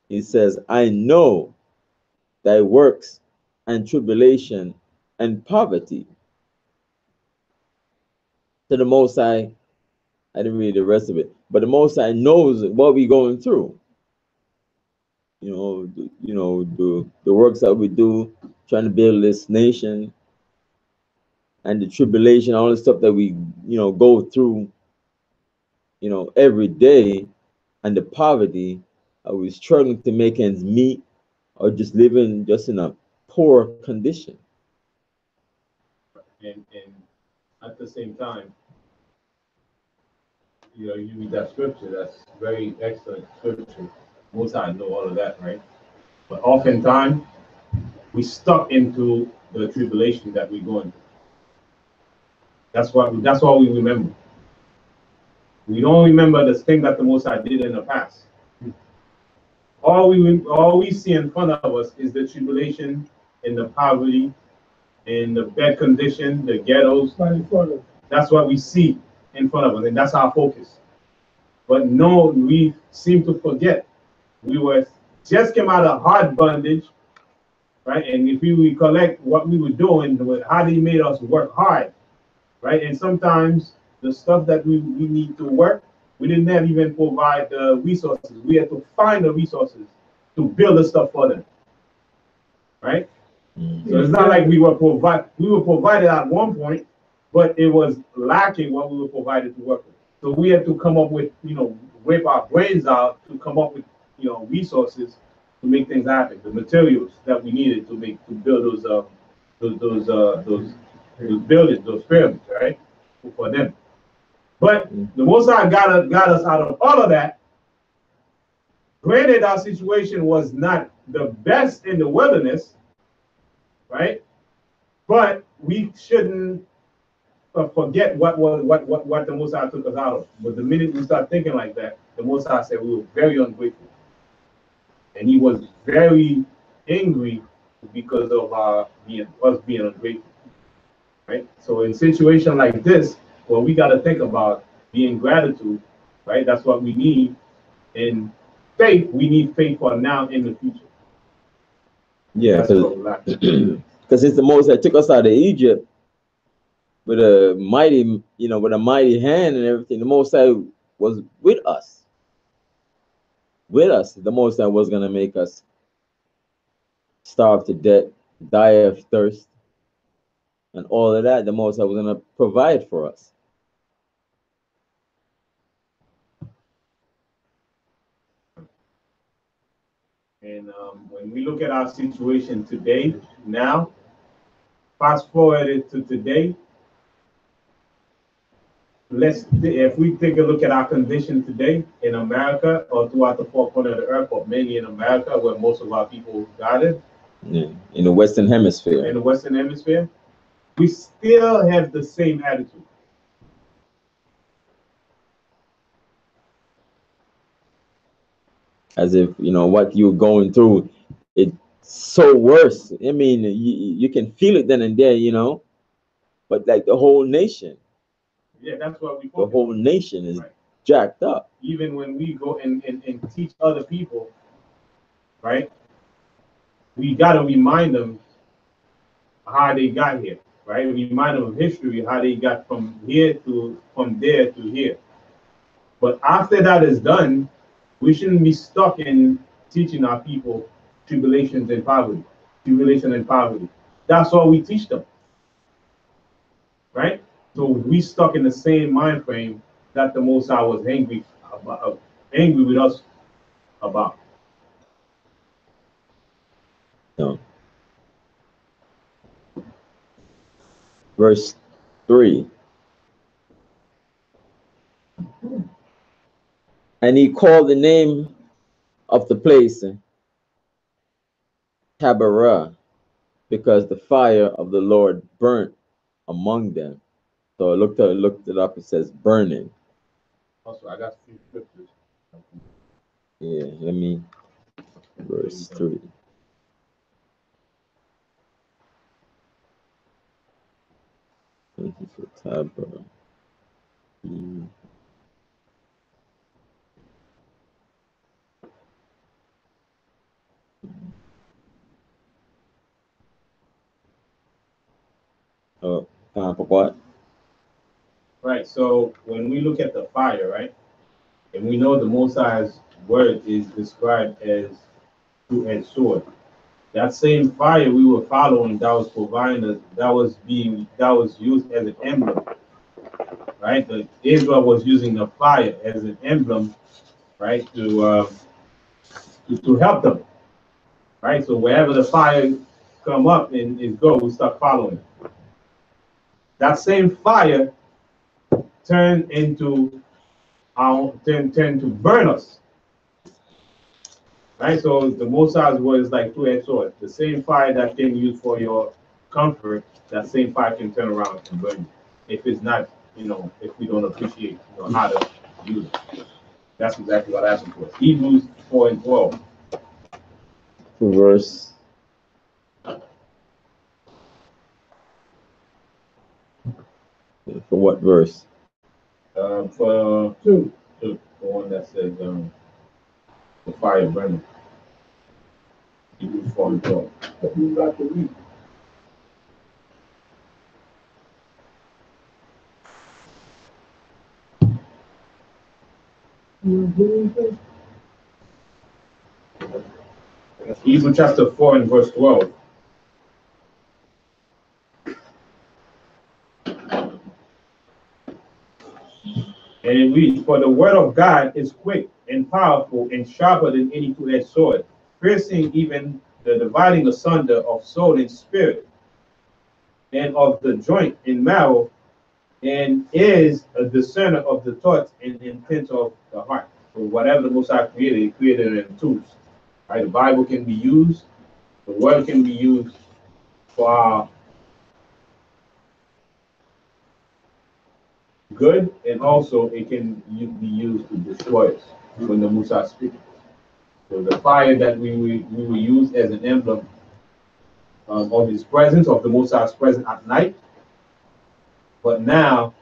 He says, I know thy works and tribulation and poverty. To the Most High, I didn't read the rest of it, but the Most High knows what we're going through. You know, the works that we do, trying to build this nation, and the tribulation, all the stuff that we, you know, go through, you know, every day, and the poverty, are we struggling to make ends meet, or just living just in a poor condition? And at the same time, you know, you read that scripture, that's very excellent scripture. Most I know all of that, right? But oftentimes we stuck into the tribulation that we're going through. That's what we remember. We don't remember the thing that the Most High did in the past. All we see in front of us is the tribulation and the poverty and the bad condition, the ghettos. That's what we see in front of us, and that's our focus. But no, we seem to forget. We were just came out of hard bondage, right? And if we recollect what we were doing, how they made us work hard, right? And sometimes the stuff that we need to work, we didn't have even provide the resources. We had to find the resources to build the stuff for them, right? So it's not like we were provided at one point, but it was lacking what we were provided to work with. So we had to come up with, you know, whip our brains out to come up with, you know, resources to make things happen, the materials that we needed to build those buildings, those pyramids, right, for them. But the Most High got us out of all of that. Granted, our situation was not the best in the wilderness, right? But we shouldn't forget what the Most High took us out of. But the minute we start thinking like that, the Most High said we were very ungrateful, and He was very angry because of us being ungrateful, right? So in a situation like this, well, we got to think about being gratitude, right? That's what we need. And faith, we need faith for now in the future. Yeah, because it's the Most that took us out of Egypt with a mighty, you know, with a mighty hand and everything. The Most High was with us. With us, the Most High was gonna make us starve to death, die of thirst, and all of that. The Most High was gonna provide for us. And when we look at our situation today, now, fast forward it to today, if we take a look at our condition today in America or throughout the four corners of the earth, but mainly in America, where most of our people gathered. Yeah. In the Western Hemisphere. In the Western Hemisphere, we still have the same attitude. As if, you know, what you're going through, it's so worse. I mean, you can feel it then and there, you know, but like the whole nation. Yeah, that's what we focus. The whole nation is jacked up. Even when we go and teach other people, right, we got to remind them how they got here, right? Remind them of history, how they got from there to here. But after that is done, we shouldn't be stuck in teaching our people tribulation and poverty. That's all we teach them, right? So we stuck in the same mind frame that the Most High was angry with us about. No. Verse 3. And he called the name of the place Taberah, because the fire of the Lord burnt among them. So I looked it up. It says burning. Also, I got few scriptures. Yeah, let me. Verse 3. Thank you for Taberah. Oh, time for what? Right. So when we look at the fire, right, and we know the Most High's word is described as two-edged sword. That same fire we were following, that was providing us, that was used as an emblem, right? Israel was using the fire as an emblem, right, to help them, right? So wherever the fire come up and go, we start following. that same fire turned into tend to burn us. Right? So the Most High's word is like two-edged sword. The same fire that can use for your comfort, that same fire can turn around and burn you. If it's not, if we don't appreciate, how to use it. That's exactly what happened to us. Hebrews 4 and 12. Verse. For what verse? For two. The one that says the fire burning. Hebrews 4 and 12. You got to read. Hebrews chapter 4 and verse 12. And it reads, "For the word of God is quick and powerful and sharper than any two-edged sword, piercing even the dividing asunder of soul and spirit, and of the joint and marrow, and is a discerner of the thoughts and intents of the heart." So whatever the Most High created, He created it in tools. Right? The Bible can be used, the word can be used for our good, and also it can be used to destroy us when the Musa speaks. So the fire that we will use as an emblem of His presence, of the Musa's presence at night. But now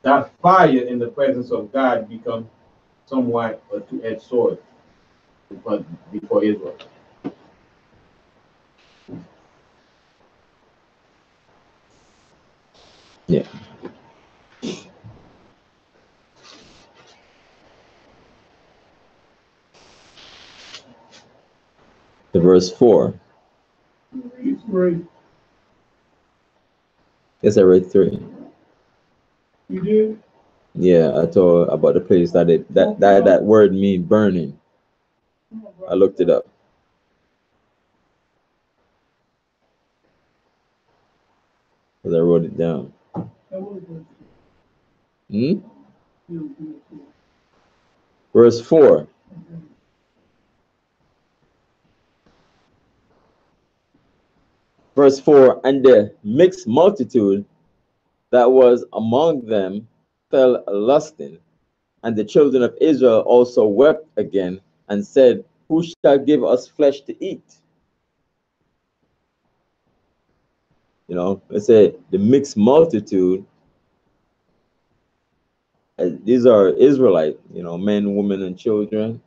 that fire in the presence of God becomes somewhat a two-edged sword before Israel. Yeah. The verse 4. Read 3. Yes, I read 3. You did? Yeah, I told about the place that word mean burning. I looked it up. Because I wrote it down. Verse 4. Verse 4, and the mixed multitude that was among them fell lusting, and the children of Israel also wept again, and said, who shall give us flesh to eat? Let's say the mixed multitude, these are Israelite, men, women, and children.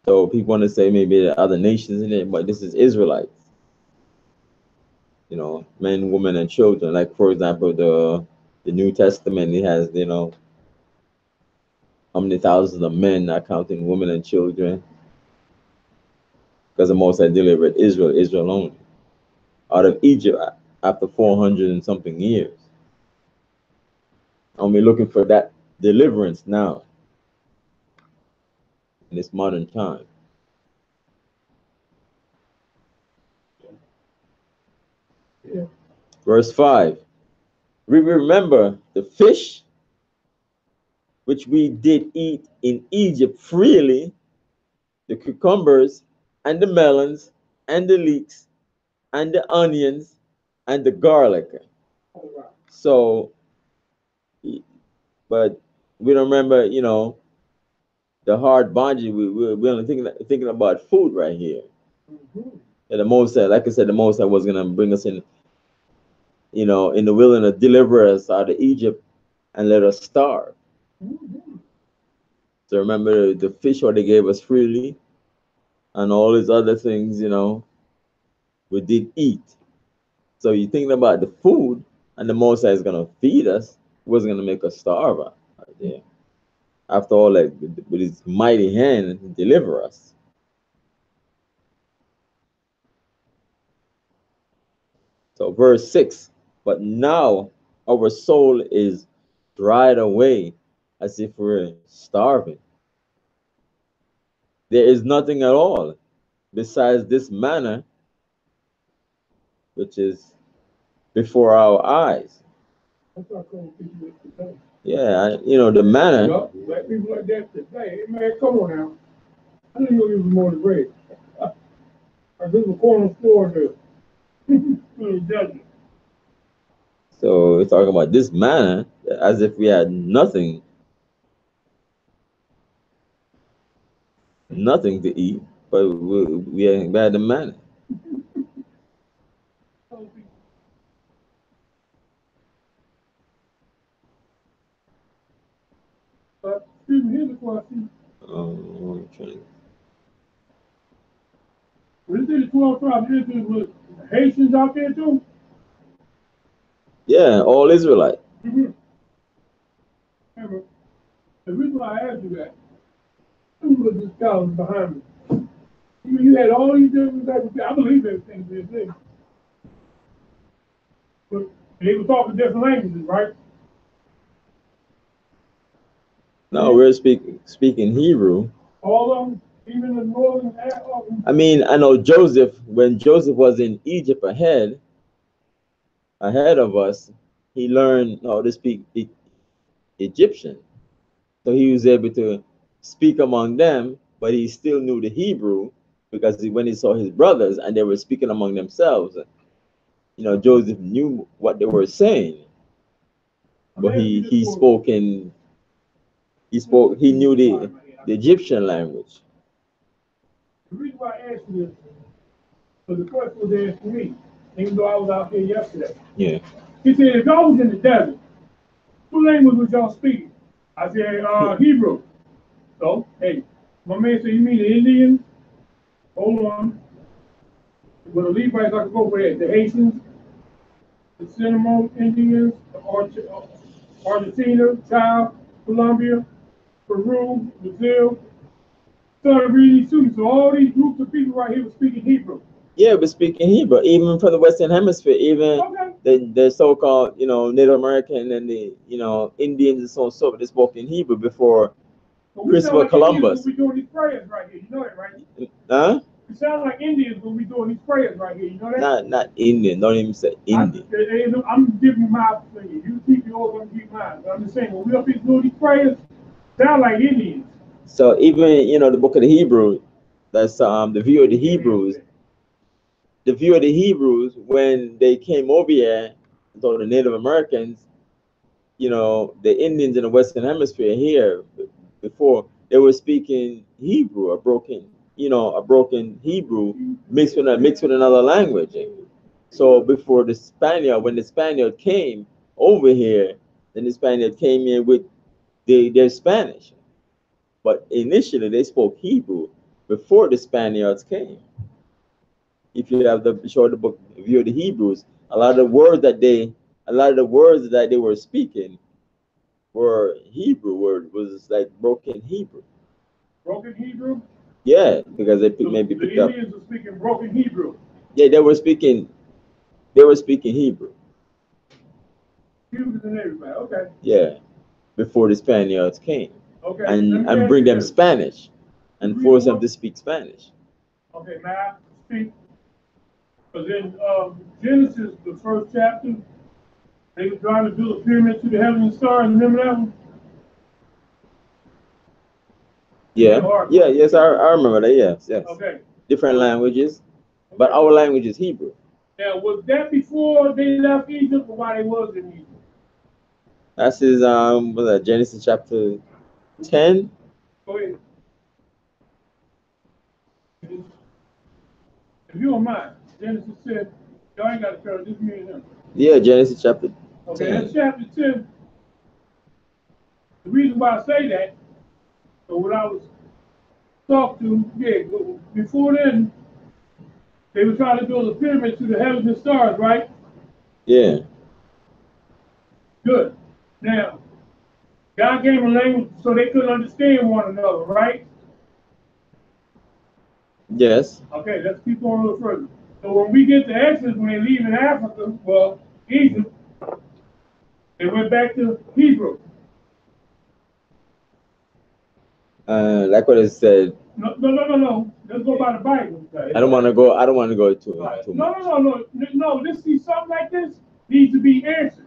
So people want to say maybe there are other nations in it, but this is Israelites. Men, women, and children. Like, for example, the New Testament, it has, how many thousands of men, not counting women and children. Because the Most High delivered Israel only, out of Egypt after 400 and something years. And we're looking for that deliverance now, in this modern time. Yeah. Verse 5. We remember the fish which we did eat in Egypt freely, the cucumbers and the melons and the leeks and the onions and the garlic. So, but we don't remember, the hard bondage. We're only thinking about food right here. And the Most High, like I said, the Most High was gonna bring us in, in the wilderness, deliver us out of Egypt, and let us starve. So remember the fish what they gave us freely, and all these other things, we did eat. So you thinking about the food, and the Most High is gonna feed us. He wasn't gonna make us starve out there. After all, like with His mighty hand, deliver us. So verse 6. But now our soul is dried away, as if we're starving. There is nothing at all besides this manna, which is before our eyes. That's our cold people today. Yeah, the manna. Yup, black people like that today. Hey, man, come on now. I didn't know you was more than bread. I just a corner store there. In the desert. So we're talking about this manna as if we had nothing to eat, but we had the manna. But excuse me, here's a question. I'm trying. When you say the 12 tribes of Israel, was Haitians out there too? Yeah, all Israelite. Mm-hmm. Remember, the reason why I asked you that, who was this guy behind me? You had all these different types of people. I believe everything they say. But they were talking different languages, right? No, we're speaking Hebrew. All of them, even the northern I mean, I know Joseph, when Joseph was in Egypt ahead of us, he learned how to speak Egyptian. So he was able to speak among them, but he still knew the Hebrew because when he saw his brothers and they were speaking among themselves, Joseph knew what they were saying, but he knew the Egyptian language. The reason why I asked you this, because the question was asked to me, even though I was out there yesterday. Yeah. He said, if y'all was in the desert, what language was y'all speaking? I said, Hebrew. So, hey, my man said, you mean the Indians? Hold on. With the Levites, I could go for that. The Haitians, the Seminole Indians, the Argentina, Chile, Colombia, Peru, Brazil. Started reading these too. So all these groups of people right here were speaking Hebrew. Yeah, we're speaking Hebrew, even from the Western Hemisphere, even the so-called, Native American and the, Indians and so on and so forth, they spoke in Hebrew before Christopher Columbus. We're doing these prayers right here. You know that, right? Huh? You sound like Indians when we doing these prayers right here. You know that? Not Indian. Don't even say Indian. I'm giving you my opinion. You keep yours, I'm keep mine. But I'm just saying, when we up here doing these prayers, sound like Indians. So even the book of the Hebrew, that's the view of the Hebrews. The view of the Hebrews when they came over here, so the Native Americans, the Indians in the Western Hemisphere here before they were speaking Hebrew, a broken Hebrew mixed with another language. So before when the Spaniard came over here, then the Spaniard came in with their Spanish. But initially they spoke Hebrew before the Spaniards came. If you have the book view of the Hebrews, a lot of the words that they were speaking were Hebrew was like broken Hebrew. Broken Hebrew? Yeah, because they maybe picked up. The Indians were speaking broken Hebrew. Yeah, they were speaking Hebrew. Hebrews and everybody, okay. Yeah, before the Spaniards came. Okay. And bring them Spanish and force them to speak Spanish. Okay, may I speak? Because in Genesis, the first chapter, they were trying to build a pyramid to the heaven and stars. Remember that one? Yeah. Yes, I remember that. Yes. Okay. Different languages, but our language is Hebrew. Now, was that before they left Egypt or while they was in Egypt? That's his Genesis chapter 10. Go ahead. If you don't mind, Genesis said, y'all ain't got to turn this me and him. Yeah, Genesis chapter 10. Okay, that's chapter 10. The reason why I say that, so when I was talking to, before then, they were trying to build a pyramid to the heavens and stars, right? Yeah. Good. Now, God gave them a language so they could understand one another, right? Yes. Okay, let's keep going a little further. So when we get to Exodus, when they leave in Africa, well, Egypt, they went back to Hebrew. Like what it said. No. Let's go by the Bible. I don't want to go too much. No. This see something like this. needs to be answered.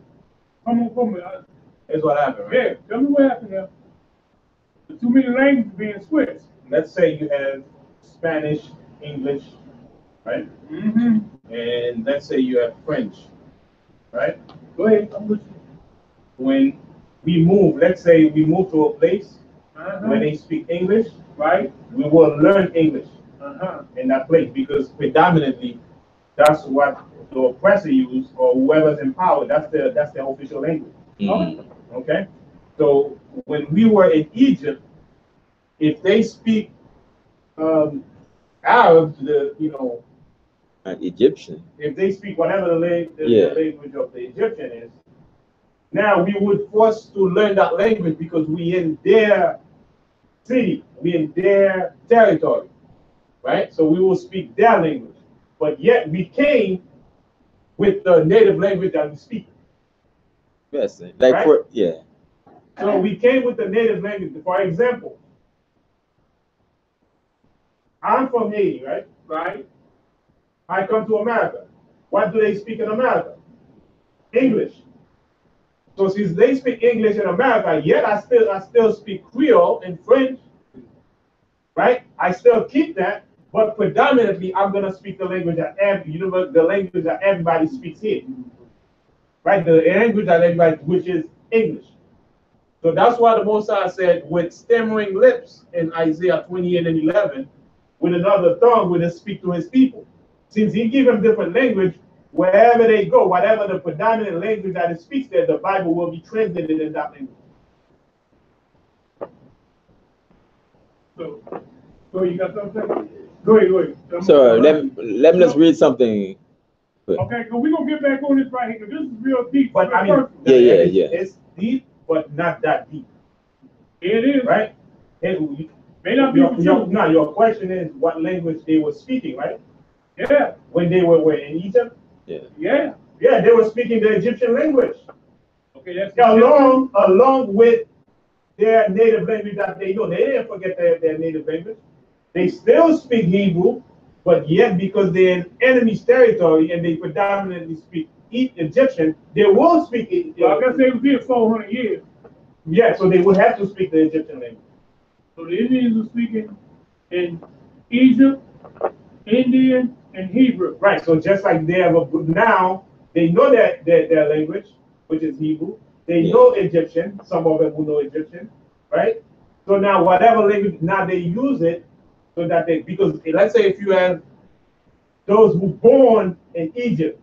Come on. Here's what happened, right? Yeah, tell me what happened there. The too many languages being switched. Let's say you have Spanish, English, right? Mm-hmm. And let's say you have French, right? Go ahead. I'm listening. When we move, let's say we move to a place where they speak English, right? We will learn English in that place because predominantly that's what the oppressor use or whoever's in power. That's their official language. Okay. So when we were in Egypt, if they speak Arab, Egyptian. if they speak whatever the language of the Egyptian is, now we would force to learn that language because we in their city, we in their territory, right? So we will speak their language, but yet we came with the native language that we speak. Yes, like right? So we came with the native language. For example, I'm from Haiti, right? Right. I come to America. What do they speak in America? English. So since they speak English in America, yet I still speak Creole and French, right? I still keep that, but predominantly I'm gonna speak the language that the language that everybody speaks here, right? The language that everybody, which is English. So that's why the Most High said, with stammering lips in Isaiah 28:11, with another tongue will he speak to his people. Since he gave them different language, wherever they go, whatever the predominant language that it speaks there, the Bible will be translated in that language. So you got something? Go ahead. So let me just read something. Okay, so we're gonna get back on this right here, because this is real deep. But I mean, it's deep, but not that deep. It is. Right? May not be your question is what language they were speaking, right? Yeah. When they were in Egypt? Yeah. Yeah, they were speaking the Egyptian language. Okay, that's along with their native language that they know. They didn't forget their native language. They still speak Hebrew, but yet because they're in enemy's territory and they predominantly speak Egyptian, they will speak it. Like I said, it was here 400 years. Yeah, so they would have to speak the Egyptian language. So the Indians were speaking in Egypt, Indian, and Hebrew. Right. So just like they have now, they know their language, which is Hebrew. They know Egyptian. Some of them who know Egyptian, right? So now whatever language now they use it so that because let's say if you have those who born in Egypt,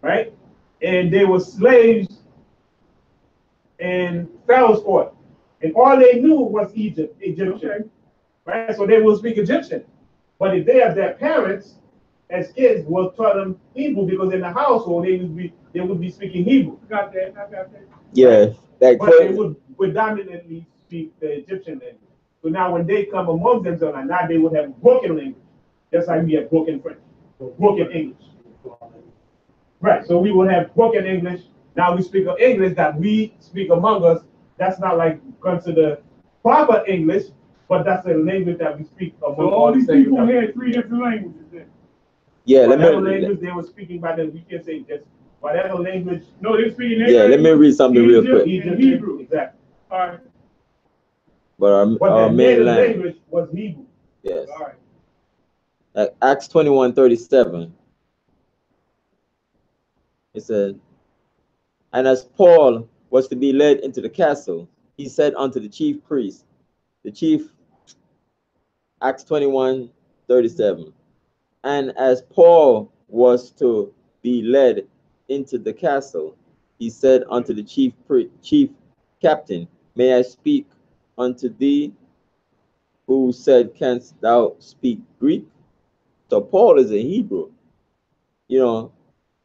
right, and they were slaves in Pharaoh's court, and all they knew was Egyptian, right? So they will speak Egyptian. But if they have their parents as kids, will taught them Hebrew because in the household they would be speaking Hebrew. I got that. Yeah, but they would predominantly speak the Egyptian language. So now when they come among themselves, now they would have broken language, just like we have broken French, broken English. Right. So we would have broken English. Now we speak of English that we speak among us. That's not like considered proper English, but that's the language that we speak among so all these people had 3 different languages then. Yeah, whatever language they were speaking by them, we can say just whatever language. No, they're speaking. Let me read something real quick. Hebrew. Exactly. All right. But our main language was Hebrew. Yes. All right. Acts 21:37. It said, and as Paul was to be led into the castle, he said unto the chief priest, Acts 21:37. And as Paul was to be led into the castle, he said unto the chief captain, may I speak unto thee? Who said, canst thou speak Greek? So Paul is a Hebrew.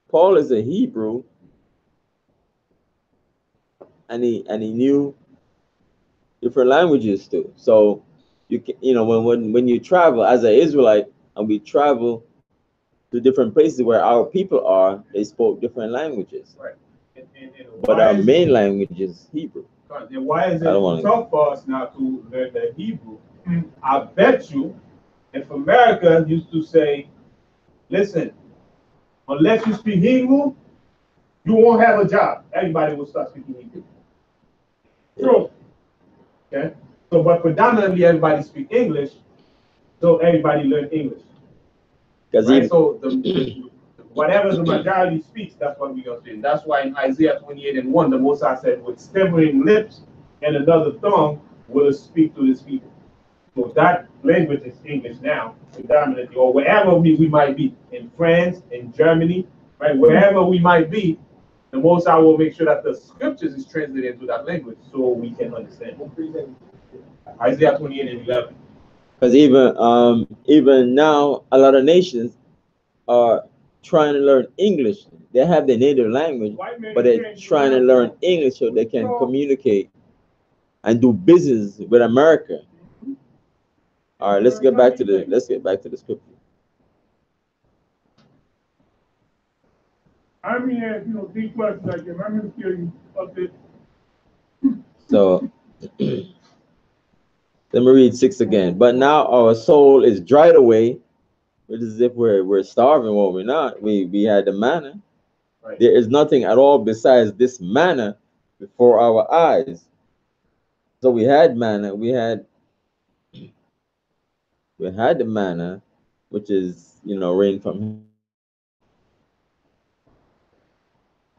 Paul is a Hebrew, and he knew different languages too. So when you travel as an Israelite, and we travel to different places where our people are, they spoke different languages. Right. But our main language is Hebrew. And why is it tough for us now to learn the Hebrew? I bet you if America used to say, listen, Unless you speak Hebrew, you won't have a job. Everybody will start speaking Hebrew. True. Okay. So, but predominantly everybody speak English, so everybody learn English. Right? So whatever the majority speaks, that's what we are saying. That's why in Isaiah 28:1, the Most High said, with stammering lips and another tongue will speak to this people. So that language is English now, predominantly, or wherever we might be, in France, in Germany, right? Wherever we might be, the Most High will make sure that the scriptures is translated into that language so we can understand. Isaiah 28:11. Because even now, a lot of nations are trying to learn English. They have their native language, but they're trying to learn English so they can communicate and do business with America. All right, let's get back to the scripture. I mean, deep questions like that. I'm going to kill you up there. So let me read 6 again. But now our soul is dried away. It is as if we're starving. Well, we're not. We had the manna. Right. There is nothing at all besides this manna before our eyes. So we had manna. We had the manna, which is rain from heaven.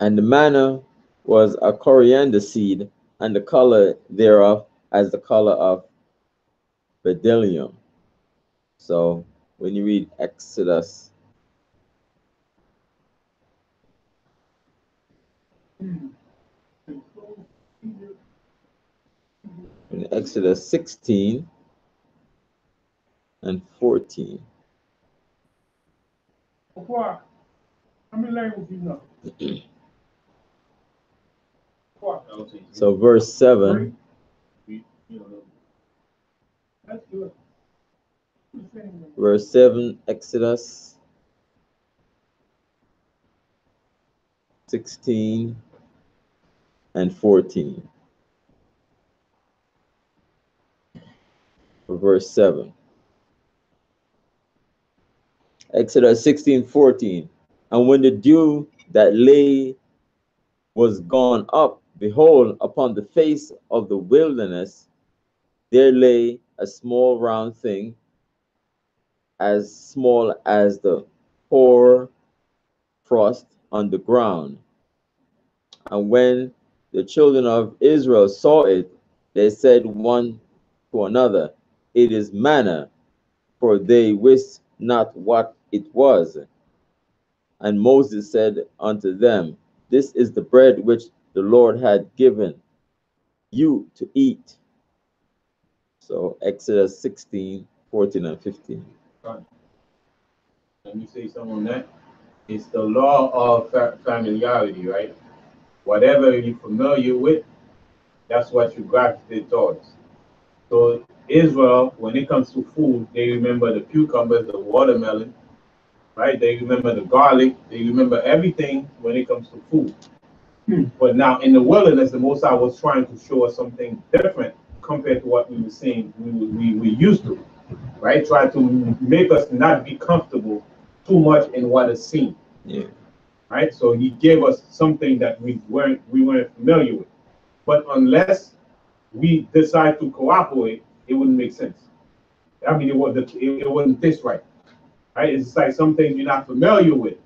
And the manna was a coriander seed, and the color thereof as the color of bdellium. So when you read Exodus, in Exodus 16 and 14. How many languages you know? So verse 7. That's good. Verse 7, Exodus 16 and 14. Verse 7. Exodus 16:14. And when the dew that lay was gone up, behold, upon the face of the wilderness there lay a small round thing, as small as the hoar frost on the ground. And when the children of Israel saw it, they said one to another, it is manna, for they wist not what it was. And Moses said unto them, this is the bread which the Lord had given you to eat. So Exodus 16:14 and 15. Let me say something on that. It's the law of familiarity, right? Whatever you're familiar with, that's what you gravitate towards. So Israel, when it comes to food, they remember the cucumbers, the watermelon, right? They remember the garlic. They remember everything when it comes to food. But now in the wilderness, the Most High was trying to show us something different compared to what we were seeing, we used to, right? Try to make us not be comfortable too much in what is seen. Yeah. Right? So he gave us something that we weren't familiar with. But unless we decide to cooperate, it wouldn't make sense. I mean, it wouldn't taste right. Right? It's like some things you're not familiar with.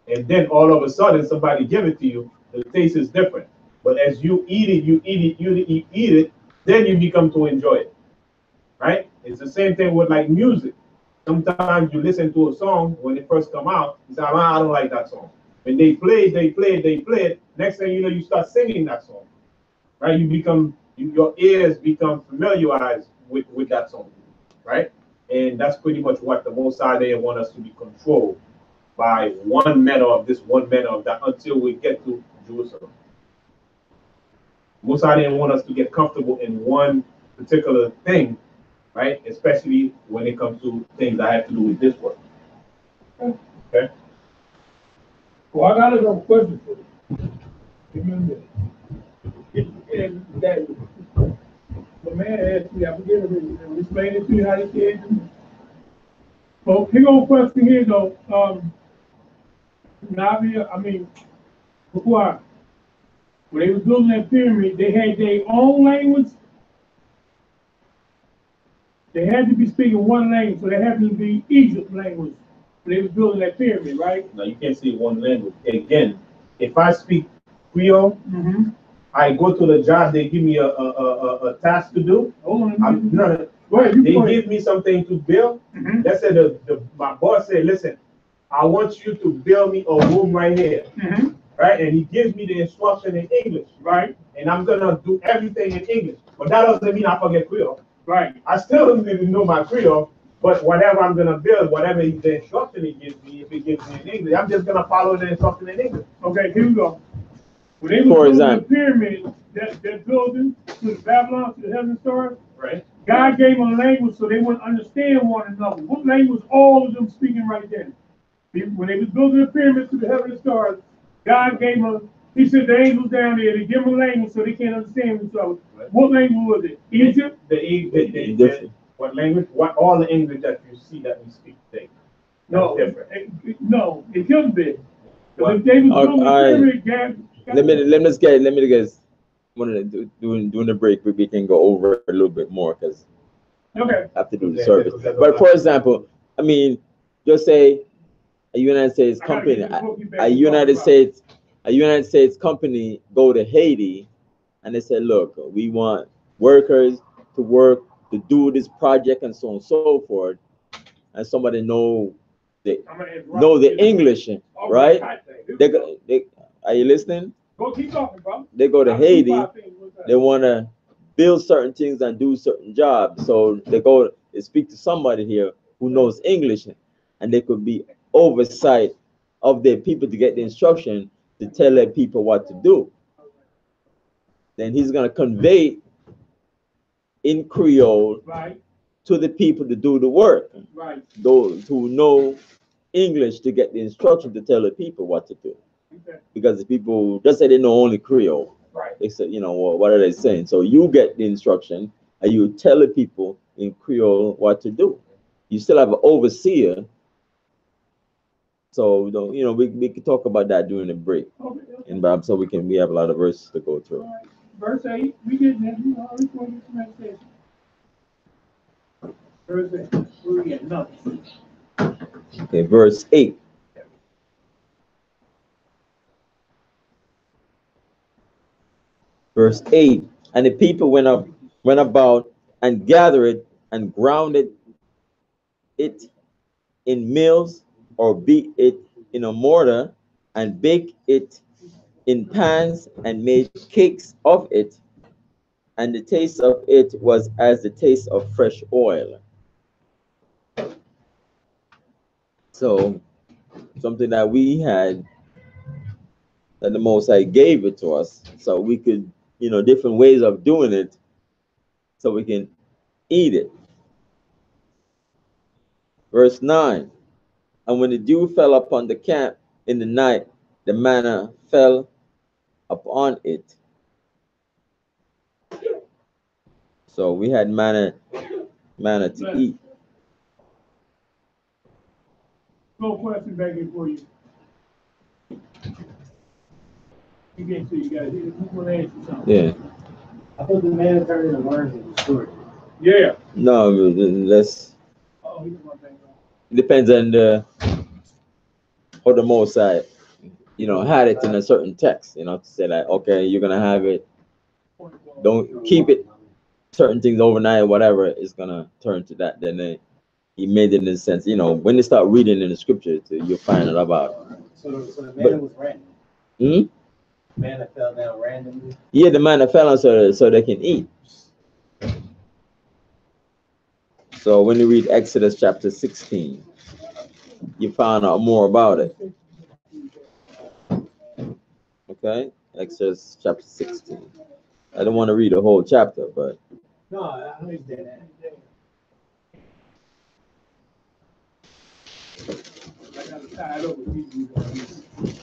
And then all of a sudden somebody give it to you, the taste is different. But as you eat it, then you become to enjoy it. Right? It's the same thing with like music. Sometimes you listen to a song when it first come out, you say, I don't like that song. When they play it, next thing you know, you start singing that song. Right? Your ears become familiarized with that song. Right? And that's pretty much what the Most High they want us to be controlled by one manner of this, one manner of that, until we get to Jerusalem. Most High didn't want us to get comfortable in one particular thing, right? Especially when it comes to things that have to do with this work. Okay? Well, I got a little question for you. Remember, that the man asked me, I forget it, and explain it to you how he said it. So, here goes a question here, though. Now, I mean, before when they was building that pyramid, they had their own language. They had to be speaking one language, so they had to be Egypt language when they was building that pyramid, right? No, you can't say one language. Again, if I speak Creole, I go to the job, they give me a task to do. They give me something to build. Let's say my boss said, listen, I want you to build me a room right here. Right? And he gives me the instruction in English. Right? And I'm gonna do everything in English. But that doesn't mean I forget Creole. Right. I still don't even know my Creole, but whatever I'm gonna build, whatever the instruction he gives me, if he gives me in English, I'm just gonna follow the instruction in English. Okay, here we go. When they were building the pyramid, that building to the Babylon, to the heaven stars, right? God gave them a language so they wouldn't understand one another. What language all of them speaking right then? When they was building the pyramid to the heaven stars, God gave them, he sent the angels down there to give them a language so they can't understand each other. Right. What language was it? Egypt? What language? What all the English that you see that we speak today? No, no, it couldn't be. If they was building the pyramid, let me guess. During the break, we can go over a little bit more because I have to do the service. But for example, I mean, just say a United States company, a United States company go to Haiti, and they say, look, we want workers to work to do this project and so on and so forth, and somebody know the English, right? Are you listening? Go keep talking, bro. They go to Haiti. They want to build certain things and do certain jobs. So they speak to somebody here who knows English, and they could be oversight of their people to get the instruction to tell their people what to do. Then he's going to convey in Creole to the people to do the work. Right. Those who know English to get the instruction to tell the people what to do. Because the people just say they know only Creole. Right. They say, what are they saying? So you get the instruction and you tell the people in Creole what to do. You still have an overseer. So we can talk about that during the break. Okay. And Bob, so we have a lot of verses to go through. Right. Verse 8, we get that. We already going to get some meditation. Verse 8. Where we at? No. Okay, verse 8. Verse 8, and the people went about and gathered and grounded it in mills, or beat it in a mortar, and baked it in pans, and made cakes of it. And the taste of it was as the taste of fresh oil. So something that we had, that the Most High gave it to us, so we could, different ways of doing it, so we can eat it. Verse 9, and when the dew fell upon the camp in the night, the manna fell upon it. So we had manna to eat. No question back here for you. You get to you guys. Who's going to answer something? Yeah. I thought the man turned into worms in the story. Yeah. No, let's. Oh, he my thing. It depends on how the Most High, had it in a certain text, to say like, okay, you're gonna have it. Don't keep it. Certain things overnight, whatever, is gonna turn to that. Then he made it in a sense, when you start reading in the scripture, you'll find it about. So the manna was random. Manna fell down randomly. Yeah, the manna fell on so they can eat. So when you read Exodus chapter 16, you find out more about it. Okay, Exodus chapter 16. I don't want to read the whole chapter, but. No, I understand that.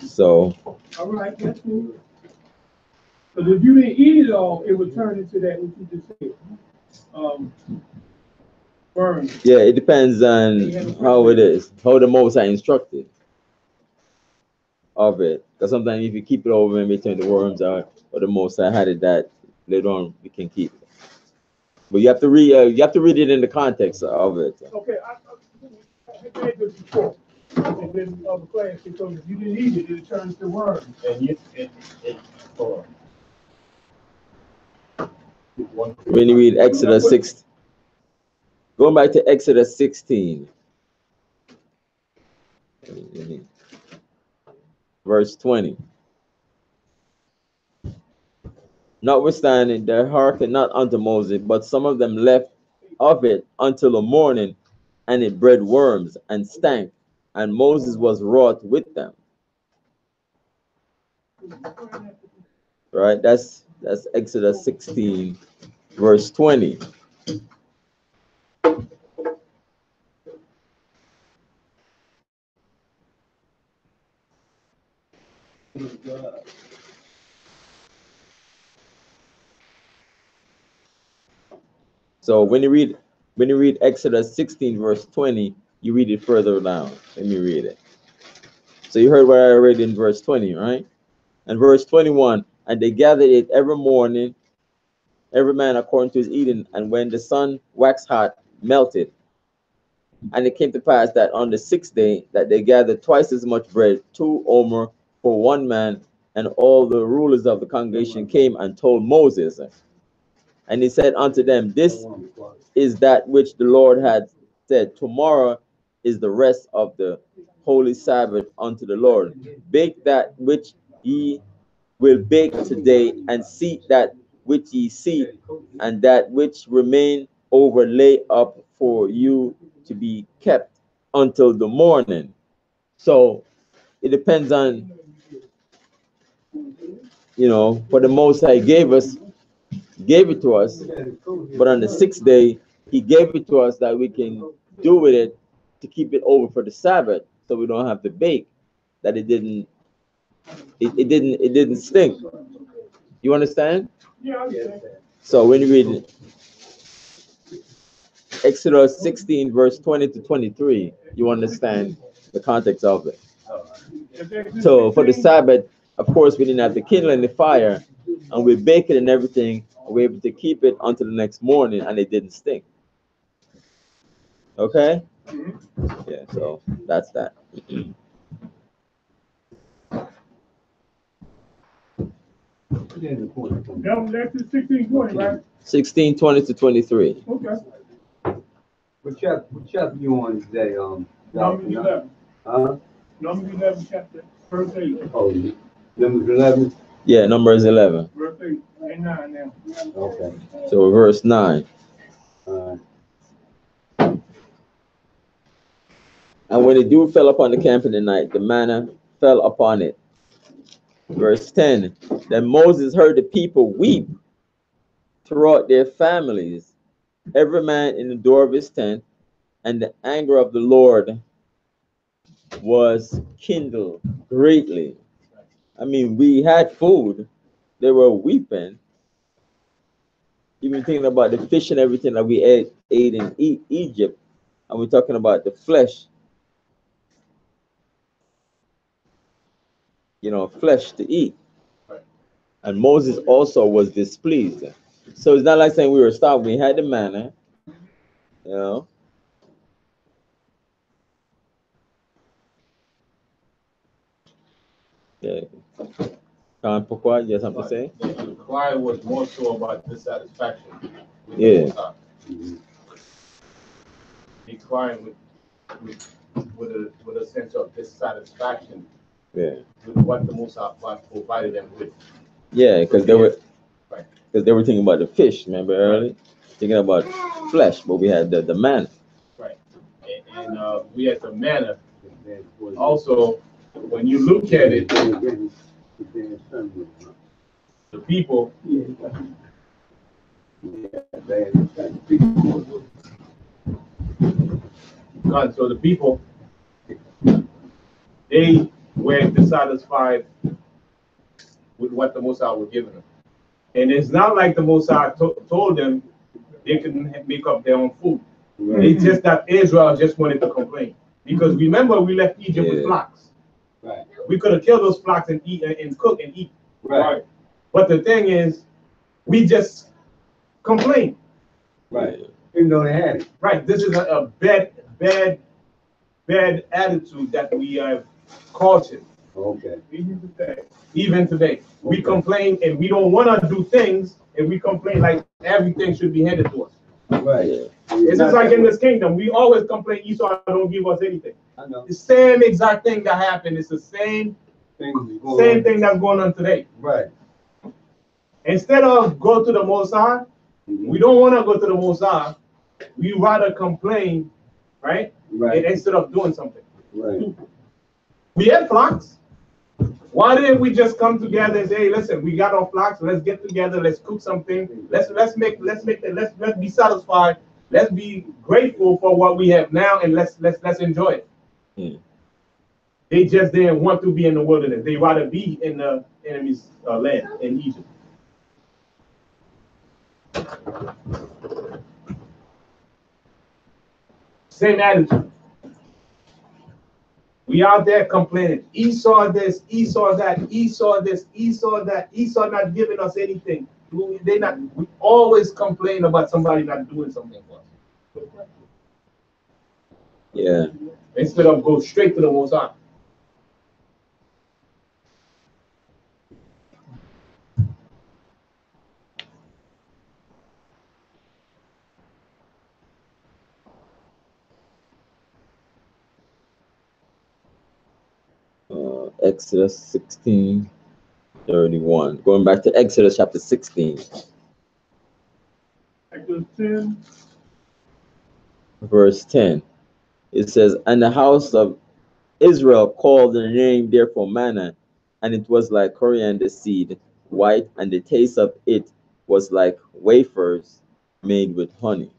So. All right, that's cool. But if you didn't eat it all, it would turn into that what you just said. Burn. Yeah, it depends on how it is, how the Most High instructed. of it. Because sometimes if you keep it over and turn the worms out, or the Most High had it that later on we can keep it. But you have to read. You have to read it in the context of it. Okay, I read this before. And then other class, because if you didn't eat it, it turns to worms. And you, hold on. When you read Exodus 6, going back to Exodus 16, verse 20. Notwithstanding, they hearkened not unto Moses, but some of them left of it until the morning, and it bred worms and stank, and Moses was wroth with them. Right? That's Exodus 16, verse 20. So when you read Exodus 16, verse 20, you read it further down. Let me read it. So you heard what I read in verse 20, right? And verse 21, and they gathered it every morning, every man according to his eating, and when the sun waxed hot, melted. And it came to pass that on the 6th day that they gathered twice as much bread, 2 omer for one man, and all the rulers of the congregation came and told Moses. And he said unto them, this is that which the Lord had said, tomorrow is the rest of the holy Sabbath unto the Lord. Bake that which ye will bake today, and seek that which ye seek, and that which remain over lay up for you to be kept until the morning. So it depends on, for the Most High gave it to us, but on the 6th day he gave it to us that we can do with it to keep it over for the Sabbath, so we don't have to bake, that it didn't stink. You understand? Yeah, I understand. So when you read Exodus 16, verse 20 to 23, you understand the context of it. So for the Sabbath, of course, we didn't have the kindle and the fire, and we bake it and everything, and we're able to keep it until the next morning, and it didn't stink. Okay? Yeah, so that's that. That's 16:20, right? 16, 20 to 23. Okay. What chapter you on today? Numbers 11. Huh? Numbers 11, chapter, verse 8. Oh, Numbers 11? Yeah, Numbers 11. Verse 8 and 9 now. Okay. So verse 9. And when the dew fell upon the camp in the night, the manna fell upon it. Verse 10. Then Moses heard the people weep throughout their families, every man in the door of his tent, and the anger of the Lord was kindled greatly. I mean, we had food. They were weeping. Even thinking about the fish and everything that we ate in Egypt, and we're talking about the flesh. Flesh to eat. And Moses also was displeased. So it's not like saying we were starving. We had the manna, Yeah. Pourquoi? You have something to say? The cry was more so about dissatisfaction. Yeah. He cried with a sense of dissatisfaction. Yeah. With what the Most High provided them with. Yeah, because they were thinking about the fish. Remember earlier, thinking about flesh, but we had the manna. Right, and we had the manna. Also, when you look at it, the people. God, so the people, they were dissatisfied with what the Most High was giving them. And it's not like the Most High told them they couldn't make up their own food. It's just that Israel just wanted to complain. Because remember, we left Egypt with flocks. Right. We could have killed those flocks and eat and cook and eat. Right. But the thing is, we just complain. Right. Even though they had it. Right. This is a bad attitude that we have cultured. Okay. Even today. We complain and we don't want to do things, and we complain like everything should be handed to us. Right. It's just like in this kingdom, we always complain Esau don't give us anything. I know. The same exact thing that happened. It's the same thing that's going on today. Right. Instead of go to the Most High, we don't want to go to the Most High. We rather complain, right? Right. Instead of doing something. Right. We had flocks. Why didn't we just come together and say, hey, listen, we got our flocks, let's get together, let's cook something, let's be satisfied, let's be grateful for what we have now, and let's enjoy it. They just didn't want to be in the wilderness. They rather be in the enemy's land in Egypt. Same attitude. We out there complaining. Esau this, Esau that, Esau this, Esau that, Esau not giving us anything. We always complain about somebody not doing something for us. Yeah. Instead of go straight to the Most High. Exodus 16:31. Going back to Exodus chapter 16. Exodus 10. Verse 10. It says, and the house of Israel called the name therefore manna, and it was like coriander seed, white, and the taste of it was like wafers made with honey.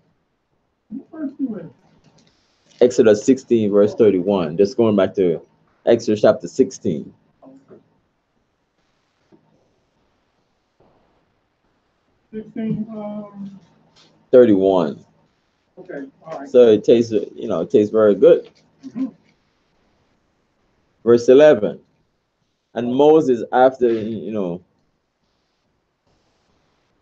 Exodus 16, verse 31. Just going back to Exodus chapter 16. 31. Okay, all right. So it tastes, it tastes very good. Verse 11. And Moses, after, and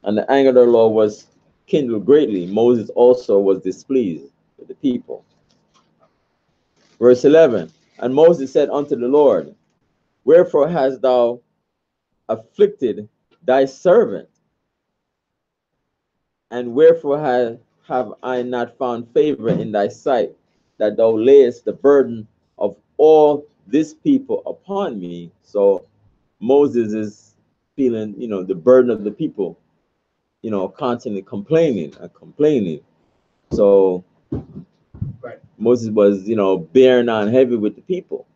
the anger of the Lord was kindled greatly, Moses also was displeased with the people. Verse 11. And Moses said unto the Lord, wherefore hast thou afflicted thy servant? And wherefore have I not found favor in thy sight, that thou layest the burden of all this people upon me? So Moses is feeling, the burden of the people, constantly complaining. So right. Moses was, bearing on heavy with the people.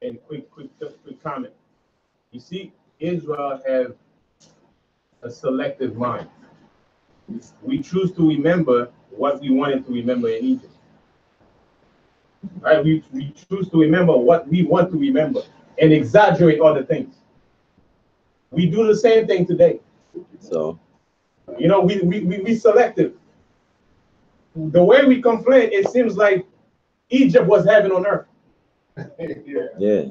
And quick comment. You see, Israel have a selective mind. We choose to remember what we wanted to remember in Egypt. Right? We choose to remember what we want to remember and exaggerate other things. We do the same thing today. So, we selective. The way we complain, it seems like Egypt was heaven on earth. yeah.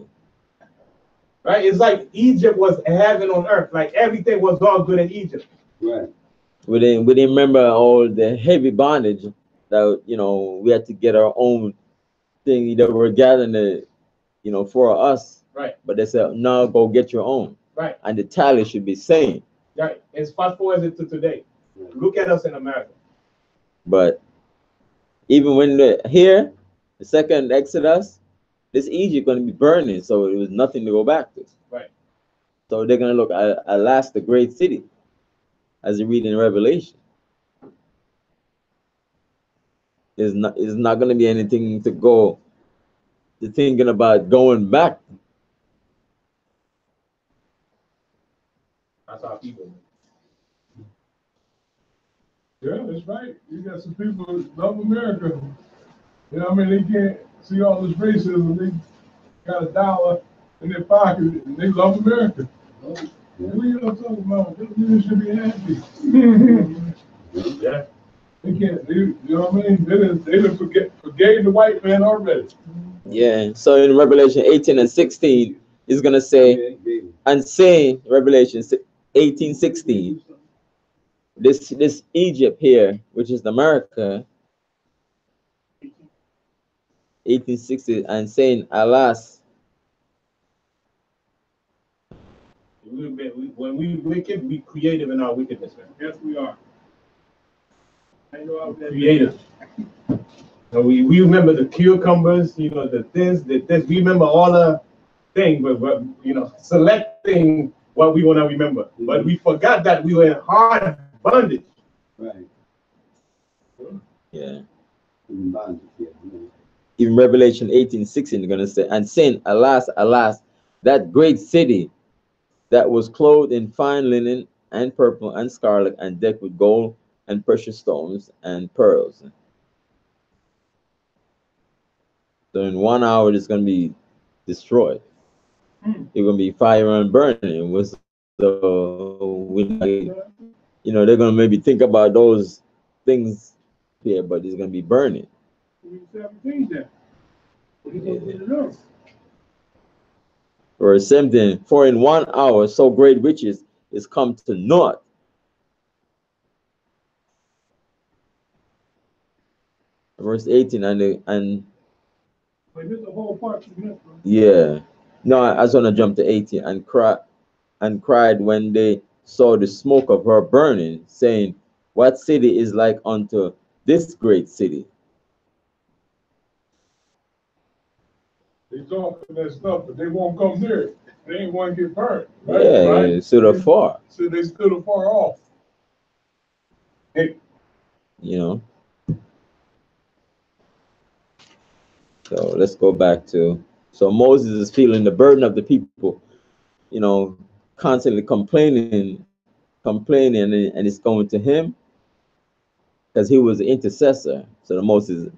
Right? It's like Egypt was heaven on earth. Like everything was all good in Egypt. Right. We didn't remember all the heavy bondage that, we had to get our own thing that we're gathering for us. Right. But they said, no, go get your own. Right. And the tally should be same. Right. It's fast forward to today. Look at us in America. But even when the second Exodus, this Egypt going to be burning, so it was nothing to go back to. Right. So they're going to look at last the great city, as you read in Revelation. It's not going to be anything to go to thinking about going back. That's our people. Yeah, that's right. You got some people that love America. They can't see all this racism. They got $1 in their pocket and they love America. What are you talking about? They should be happy. Yeah. They can't, they done forgave the white man already. Yeah. So in Revelation 18 and 16, it's gonna say, and say Revelation 18:16. This Egypt here, which is America, 1860, and saying, alas, When we wicked, we creative in our wickedness, man. Yes, we are. I know I was Creative. So we remember the cucumbers, you know, the this. We remember all the things, but you know, selecting what we want to remember. But we forgot that we were in hard bondage. Right. yeah. In bondage, yeah. In Revelation 18:16, they're gonna say, and saying, alas, alas, that great city that was clothed in fine linen and purple and scarlet and decked with gold and precious stones and pearls. So in 1 hour, it's going to be destroyed. It's going to be fire and burning. So you know, they're going to maybe think about those things here, but it's going to be burning. Yeah. Verse 17, for in 1 hour so great riches is come to naught. Verse 18, and But here's the whole part. yeah. No, I just want to jump to 18, and cried when they saw the smoke of her burning, saying, what city is like unto this great city? They talking that stuff, but they won't come near it. They ain't want to get burned. Right? Yeah, right? Stood afar. So they stood afar off. Hey. You know. So let's go back to, so Moses is feeling the burden of the people, you know, constantly complaining, and it's going to him because he was the intercessor. So Moses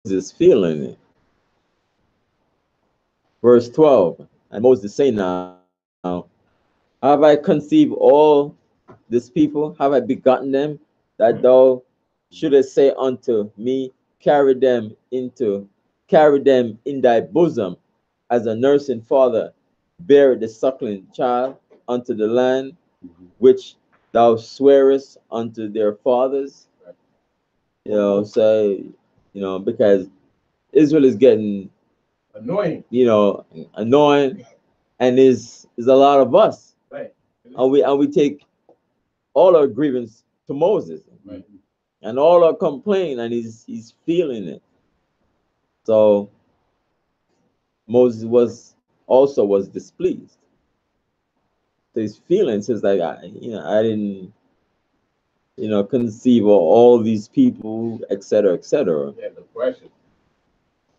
is feeling it. Verse 12, and Moses say now, have I conceived all this people? Have I begotten them, that thou shouldest say unto me, carry them in thy bosom, as a nursing father beareth the suckling child unto the land which thou swearest unto their fathers. You know, so because Israel is getting annoying, and is a lot of us, right? And we take all our grievance to Moses, right, and all our complaint, and he's feeling it. So Moses was displeased. So his feelings is like, I didn't conceive of all these people, etc., etc. Yeah, the pressure.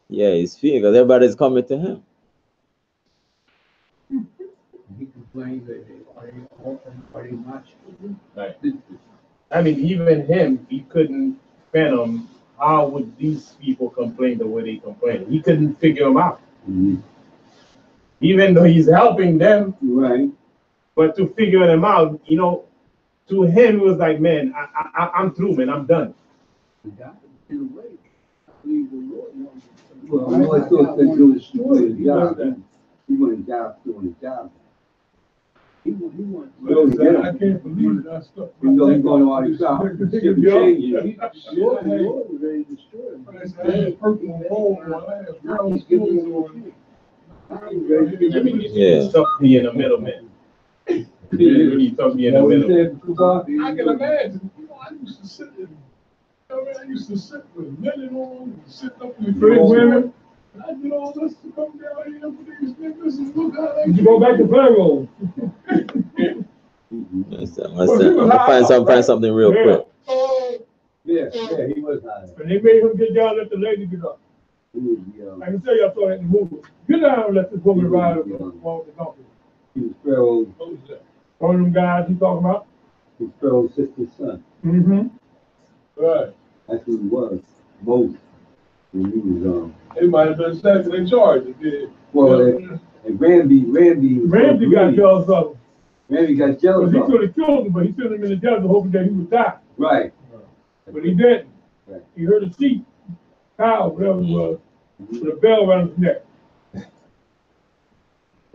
Yeah, he's feeling because everybody's coming to him. He complained that they not children. Right. I mean, even him, he couldn't fathom how would these people complain the way they complain. He couldn't figure them out. Mm-hmm. Even though he's helping them, right? But to figure them out, to him it was like, man, I'm through, man, I'm done. Well, I know it's so doing his job. He wanted job doing his job. I can't believe that stuff. You know he's going on his job. It's tough being a middleman. Really tough being a middleman. I can imagine. I used to sit in. I used to sit with men on, sit up with great women. I did all this to come down here for these niggas and look how they. You go back to Pharaoh. Find something real quick. Yeah, he was high. And they made him get down, let the lady get up. I can tell you I saw that in the movie. Get down and let this woman ride on the donkey. He was Pharaoh's. One of them guys he talking about? He was Pharaoh's sister's son. Mm-hmm. Right. That's who he was. Moses. When he was He might have been second in charge. Well, and Ramsey got jealous of him. Ramsey got jealous of him. He could have killed him, but he sent him in the desert hoping that he would die. Right. But he didn't. Right. He heard a sheep, cow, whatever it was, with a bell around his neck.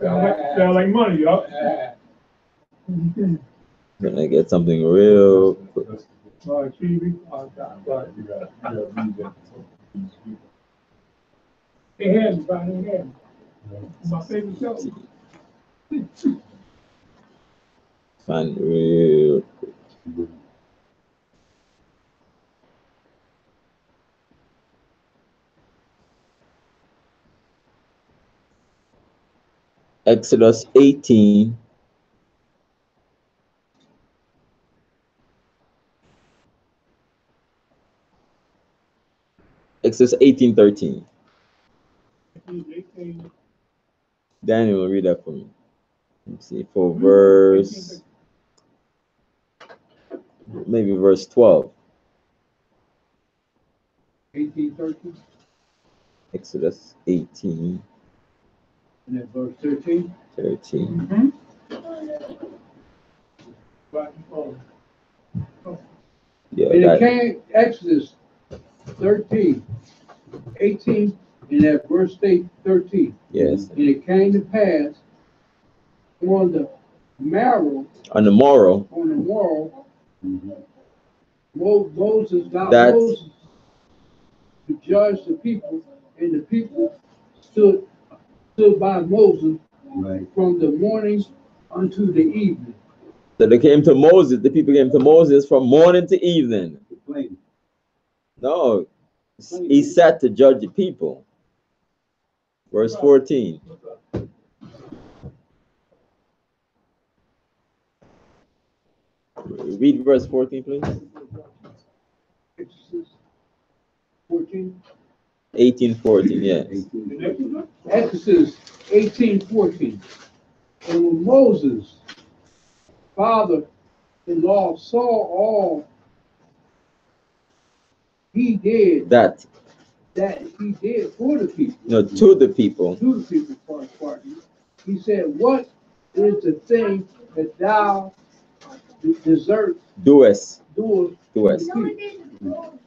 Sound like money, y'all. Gonna get something real quick. All right, TV. They had me, Brian. They had me. My favorite show. Find it real quick. Exodus 18. Exodus 18:13. Daniel will read that for me. Let's see, for verse, maybe verse 12. 18:13, Exodus 18:13. and then verse 13. Yeah, And it that, came, Exodus 13, 18, and at verse 13. yes. And it came to pass on the morrow, On the morrow, Moses, God That- Moses, to judge the people, and the people stood by Moses Right. from the morning unto the evening. so they came to Moses, the people came to Moses from morning to evening. Complain. No, he sat to judge the people. Verse 14. Read verse 14, please. Exodus 14. 18:14, yes. Exodus 18:14. And when Moses, father-in-law, saw all he did, That, he did for the people, no, to the people. pardon, he said, what is the thing that thou doest Doest. to Doest. the people?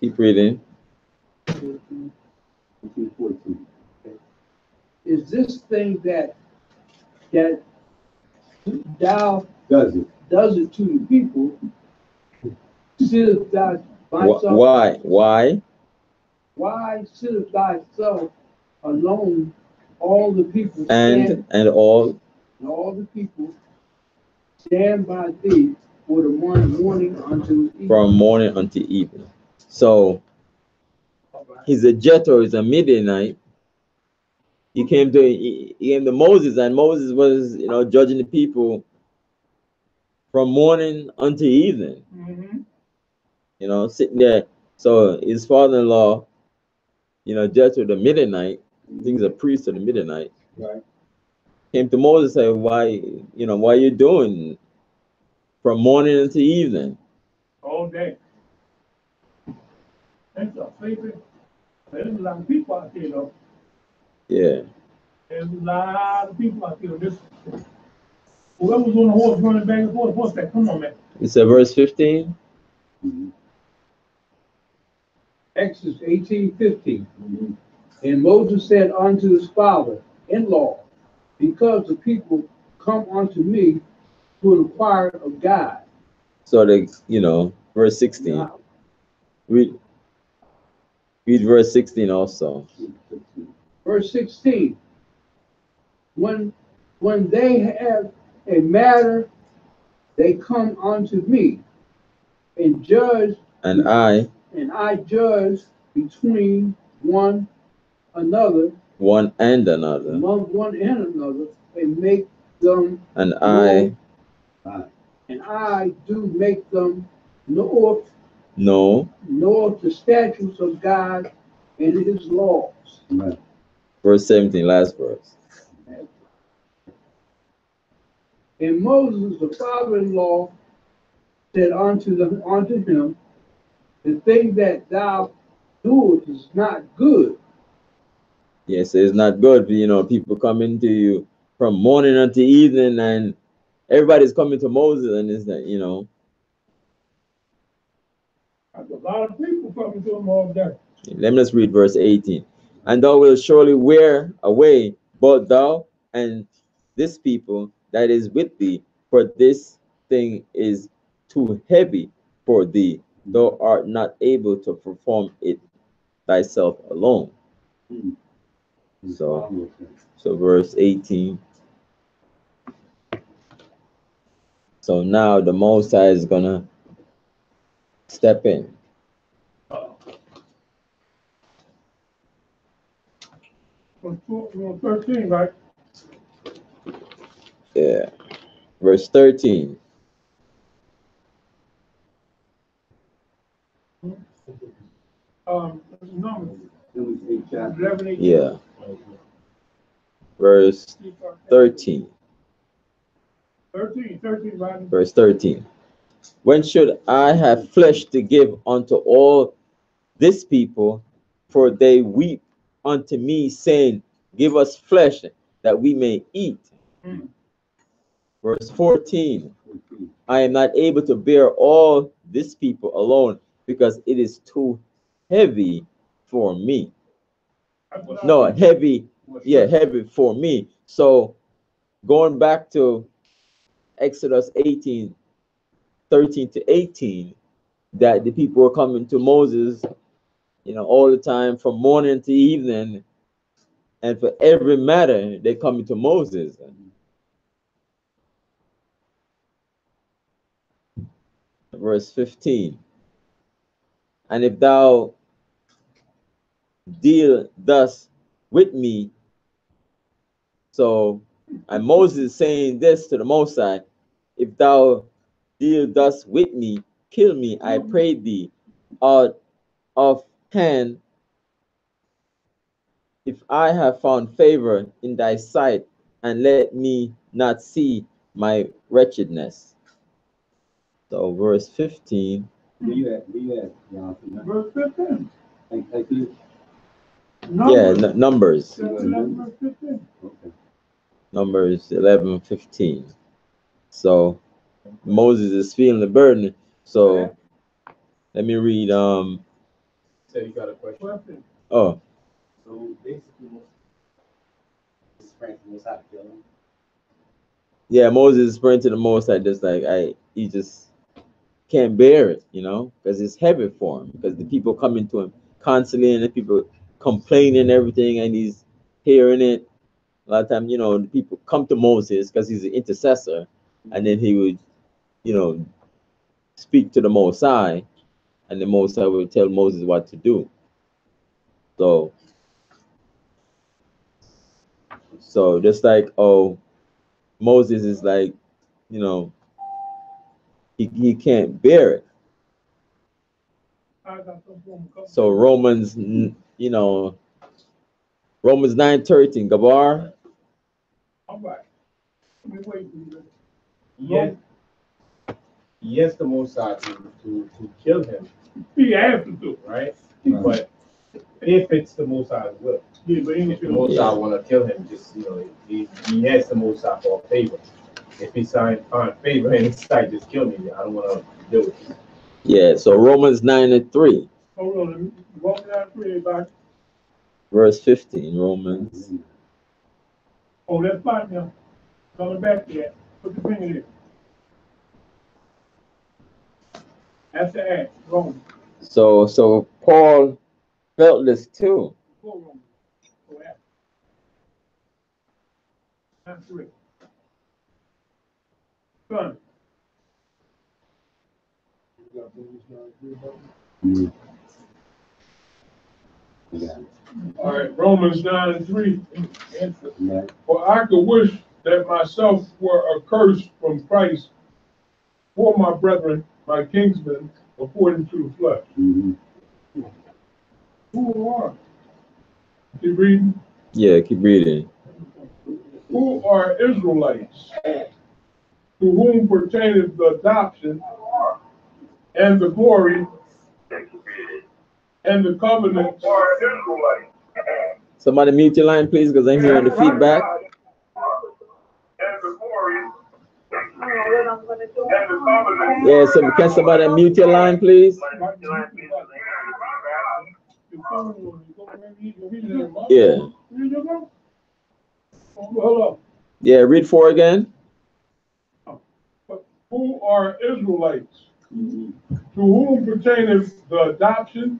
Keep reading. 14. Is this thing that thou Does it? does it to the people? Sittest thou thyself? Why? Why sittest thyself alone? All the people And all all the people stand by thee for the morning unto evening. from morning until evening. So he's a Jethro, he's a Midianite. He came to Moses, and Moses was, judging the people from morning until evening. Sitting there. So his father-in-law, Jethro the Midianite, I think he's a priest of the Midianite, Right. came to Moses and said, why you doing from morning until evening? All day. That's a favorite. There's a lot of people out there, though. Yeah. There's a lot of people out there. Whoever's on the horse running back and forth, what's that? Come on, man. It's a verse 15. Mm-hmm. Exodus 18:15. And Moses said unto his father-in-law, because the people come unto me to inquire of God. So verse 16. Read verse 16 also. Verse 16. When they have a matter, they come unto me and judge. And I judge between one and another, and make them and know, I and I do make them know the statutes of God and his laws. Right. Verse 17, last verse. And Moses, the father-in-law, said unto him, the thing that thou doest is not good. Yes, it's not good. People coming to you from morning until evening, and everybody's coming to Moses, and it's that, That's a lot of people coming to him all day. Let me just read verse 18. And thou wilt surely wear away both thou and this people that is with thee, for this thing is too heavy for thee. Thou art not able to perform it thyself alone. So verse 18. So now the Most High is gonna step in. From 13, right? Yeah. Verse 13. Numbers. 11, 18. Yeah. Verse 13. 13, right? Verse 13. When should I have flesh to give unto all this people? For they weep unto me, saying, give us flesh that we may eat. Verse 14. I am not able to bear all this people alone, because it is too heavy for me. No, heavy, yeah, heavy for me. So going back to Exodus 18, 13 to 18, that the people were coming to Moses, all the time from morning to evening, and for every matter they coming to Moses. Verse 15. And if thou deal thus with me, and Moses is saying this to the Most High, if thou deal thus with me, kill me, I pray thee, out of hand, if I have found favor in thy sight, and let me not see my wretchedness. So verse 15. Where you at, Jonathan? Verse 15. Thank you. Numbers. 11, verse 15. Okay. Numbers 11, 15. So Moses is feeling the burden. So let me read. Said you got a question. Oh. So basically, Moses praying for Most High to kill him. Yeah, Moses is praying to the Most High, just like he just can't bear it, because it's heavy for him. Because the people coming to him constantly, and the people complaining and everything, and he's hearing it. A lot of times, the people come to Moses because he's an intercessor, and then he would, speak to the Most High, and the Most High would tell Moses what to do. So just like, Moses is like, he can't bear it. So Romans 9:13, Gabar. All right. Let me wait for you. Yes, the Most High to kill him. He asked him to. Right? But if it's the Most High's will. Yeah, but If the Most High want to kill him, just, he has the Most High for a favor. If he find favor in his sight, just kill me. I don't want to deal with it. Yeah, so Romans 9:3. Hold on, Romans 9:3, everybody. Verse 15, Romans. Oh, that's fine now. Coming back to that. Put the finger there. That's the act. Romans. So Paul felt this too. Before Romans. Go ahead. 9:3. Son. All right, Romans 9:3. For I could wish that myself were accursed from Christ for my brethren, my kinsmen, according to the flesh. Who are? Keep reading. Yeah, keep reading. Who are Israelites, to whom pertaineth the adoption and the glory and the covenant. Somebody mute your line, please, because I'm hearing the feedback. I'm gonna do. Yeah, so can somebody mute your line, please? Yeah. Hold up. Yeah, read 4 again. Who are Israelites? To whom pertaineth the adoption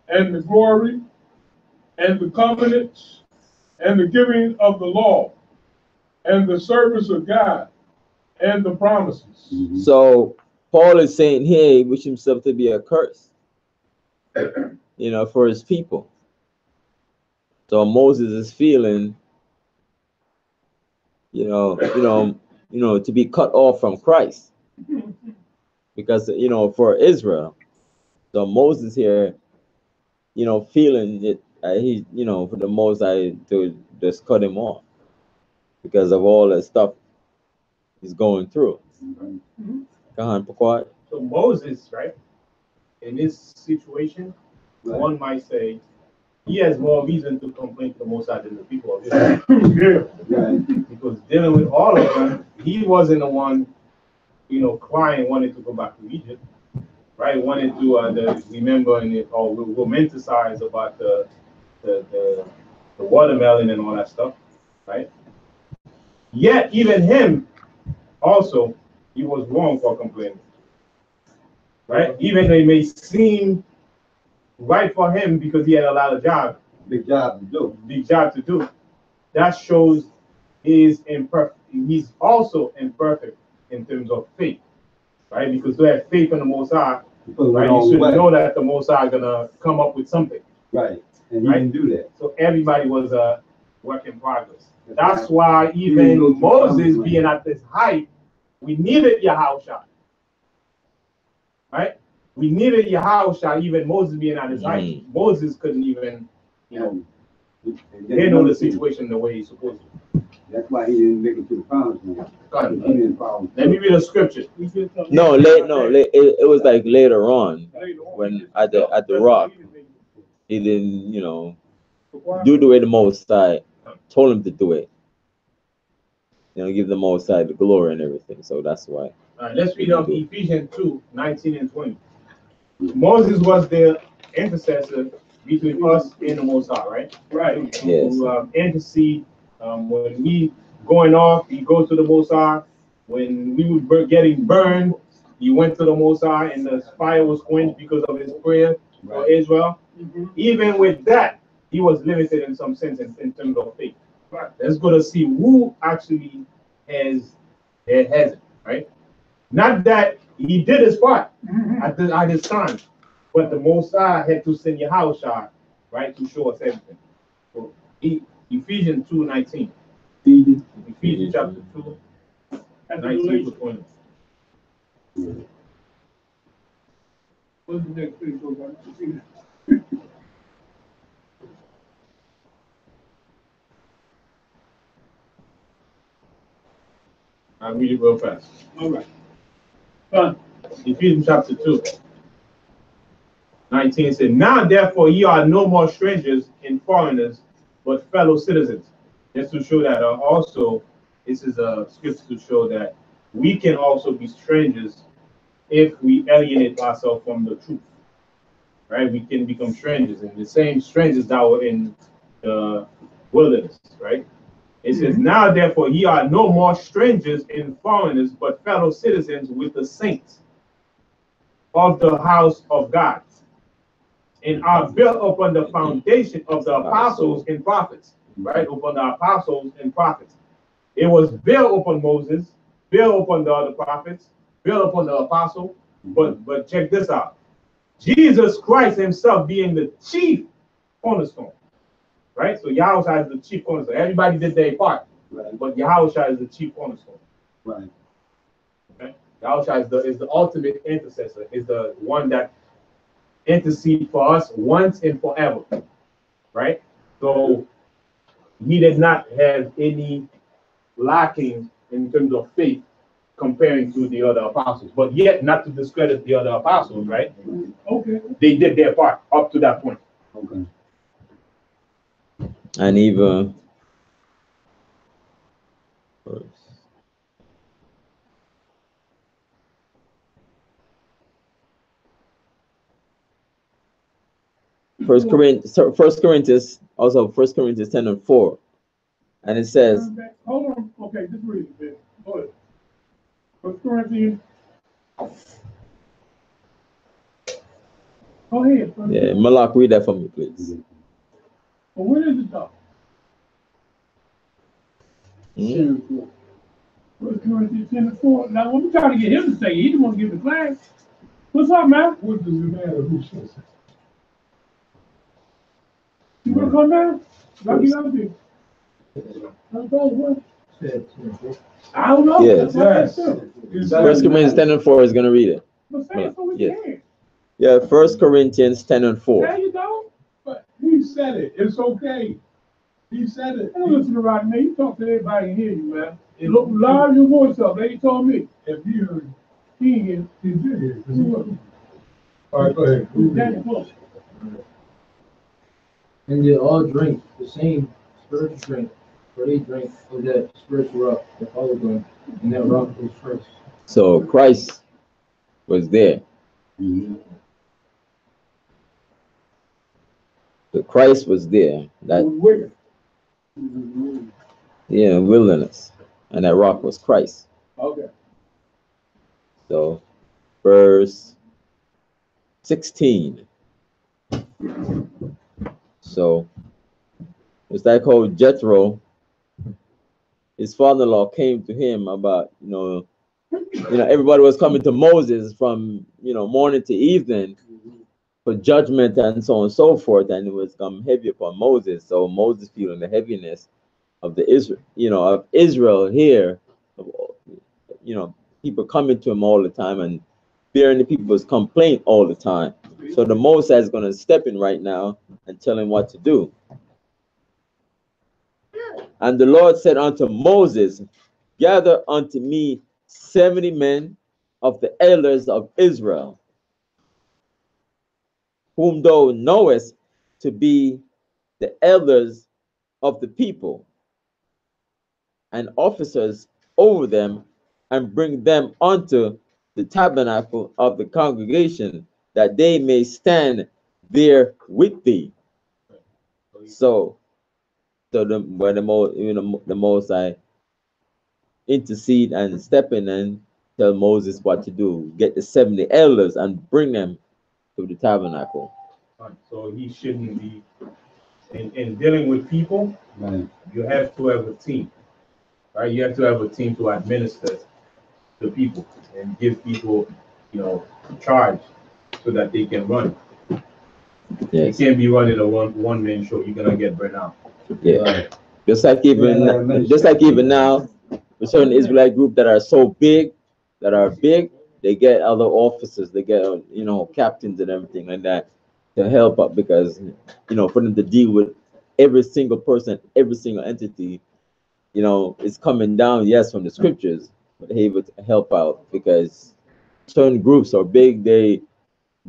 and the glory and the covenants and the giving of the law and the service of God and the promises. So Paul is saying here he wished himself to be a curse, for his people. So Moses is feeling, to be cut off from Christ, because for Israel. So Moses here, feeling it, for the Most High to just cut him off because of all the stuff he's going through. Go on, Paqad. So Moses, right, in this situation, one might say he has more reason to complain to the Most High than the people of Israel. Because dealing with all of them, he wasn't the one, crying, wanting to go back to Egypt, right? Wanted to remember or romanticize about the watermelon and all that stuff, right? Yet even him also, he was wrong for complaining, right? Even though it may seem right for him because he had a lot of big job to do. That shows he's imperfect. He's also imperfect in terms of faith, right? Because to have faith in the Most High, right, you should know that the Most High gonna come up with something, right? And he didn't do that. So everybody was a work in progress. That's why even Moses being at this height, we needed Yahushua, right? We needed Yahushua, even Moses being at his height. Moses couldn't even, handle the situation the way he's supposed to. That's why he didn't make it to the promised land. Let me read a scripture. No, it was like later on when at the rock, he didn't, do the way the Most High told him to do it. Give the Most High the glory and everything. So that's why. All right, let's read up Ephesians 2:19 and 20. Moses was the intercessor between us and the Most High, right? Right. Yes. To intercede. When we going off, he goes to the Most High. When we were getting burned, he went to the Most High, and the fire was quenched because of his prayer for Israel. Even with that, he was limited in some sense in terms of faith. Right. Let's go to see who actually has it, right? Not that he did his part at his time, but the Most High had to send Yahushua, right, to show us everything. So Ephesians 2:19. Ephesians chapter 2, 19 to 20. What's the next page? I'll read it real fast. All right. Ephesians chapter 2, 19 said, now therefore ye are no more strangers and foreigners, but fellow citizens. Just to show that also, this is a scripture to show that we can also be strangers if we alienate ourselves from the truth. Right? We can become strangers, and the same strangers that were in the wilderness, right? It says, now therefore ye are no more strangers and foreigners, but fellow citizens with the saints of the house of God, and are built upon the foundation of the apostles and prophets, right? Upon the apostles and prophets. It was built upon Moses, built upon the other prophets, built upon the apostle, but check this out. Jesus Christ himself being the chief cornerstone, right? So Yahushua is the chief cornerstone. Everybody did their part, right? But Yahushua is the chief cornerstone. Right. Okay? Yahushua is the ultimate intercessor, is the one that intercede for us once and forever, right? So he did not have any lacking in terms of faith comparing to the other apostles, but yet not to discredit the other apostles, right? Okay. They did their part up to that point. Okay. And even First Corinthians, also First Corinthians 10:4, and it says, hold on, okay, just read it, man. Go ahead. First Corinthians. Go ahead. yeah, Malak, read that for me, please. Well, where is it though? First Corinthians 10:4. Now, I'm trying to get him to say, he didn't want to give the class. What's up, man? What does it matter who says it? You want to come down? I'll get out there. I don't know. Yes. That's First Corinthians 10:4 is gonna read it. But say it so we Yes. can. Yeah, First Corinthians 10:4. There you go. But he said it. It's okay. He said it. I don't listen to right now. You talk to everybody and hear you, man. Look, loud your voice up. They told me. If he heard, He ain't here. he did hear. All right, go ahead. Danny, close. And they all drink the same spiritual drink, for they drink of that spiritual rock that followed them, and that rock was Christ. So Christ was there. So Christ was there. That Where? yeah, wilderness, and that rock was Christ. Okay. So verse 16. So it's that called Jethro. His father-in-law came to him about, everybody was coming to Moses from, morning to evening for judgment and so on and so forth, and it was come heavy upon Moses. So Moses feeling the heaviness of the Israel here, people coming to him all the time and bearing the people's complaint all the time. So the Moses is going to step in right now and tell him what to do. And the Lord said unto Moses, gather unto me 70 men of the elders of Israel, whom thou knowest to be the elders of the people, and officers over them, and bring them unto the tabernacle of the congregation, that they may stand there with thee. So the Most High intercede and step in and tell Moses what to do. Get the 70 elders and bring them to the tabernacle. So he shouldn't be in dealing with people. Right. You have to have a team, right? You have to have a team to administer the people and give people, charge so that they can run. Yes. You can't be running a one man show. You're gonna get burnt out. Yeah. Right. Just like even now, with certain Israelite group that are so big, they get other officers, they get captains and everything like that to help up, because for them to deal with every single person, every single entity, it's coming down, yes, from the scriptures, but they able to help out, because certain groups are big, they're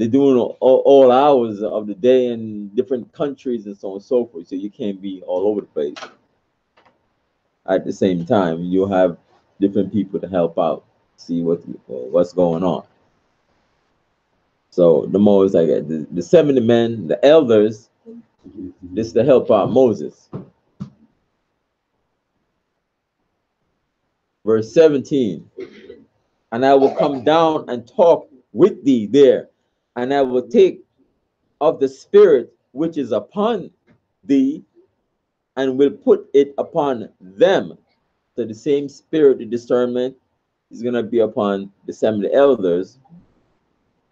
doing all hours of the day in different countries and so on and so forth, so you can't be all over the place. At the same time, you'll have different people to help out, see what's going on. So the Moses, the 70 men, the elders, this to help out Moses. Verse 17, and I will come down and talk with thee there, and I will take of the spirit which is upon thee, and will put it upon them. So the same spirit of discernment is going to be upon the 70 elders,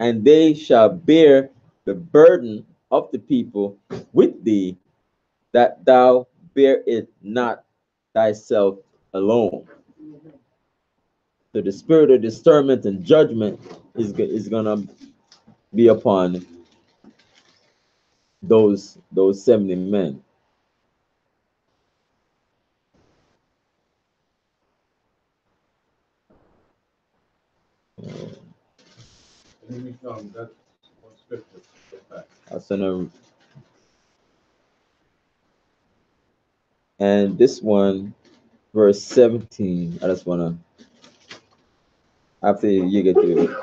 and they shall bear the burden of the people with thee, that thou bear it not thyself alone. So the spirit of discernment and judgment is going to be upon those 70 men. That's one scripture. That's and this one, verse 17. I just want to, after you get to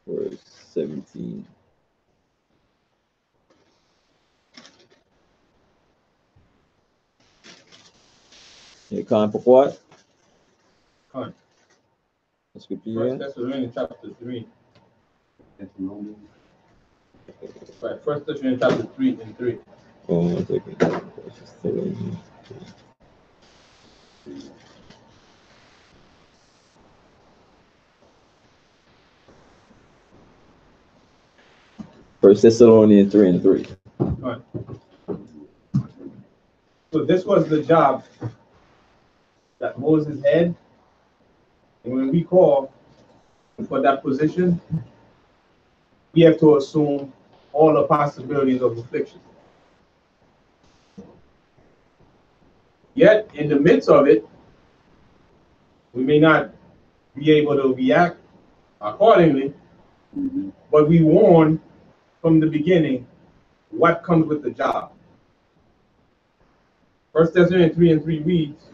verse 17. You can't for what? Con. Scripture First here. Thessalonians chapter 3. Thessalonians. Right, First Thessalonians chapter 3 and 3. Oh, 1 second. First Thessalonians 3 and 3. Con. So this was the job that Moses had. And when we call for that position, we have to assume all the possibilities of affliction. Yet, in the midst of it, we may not be able to react accordingly, but we warn from the beginning what comes with the job. First Thessalonians 3 and 3 reads,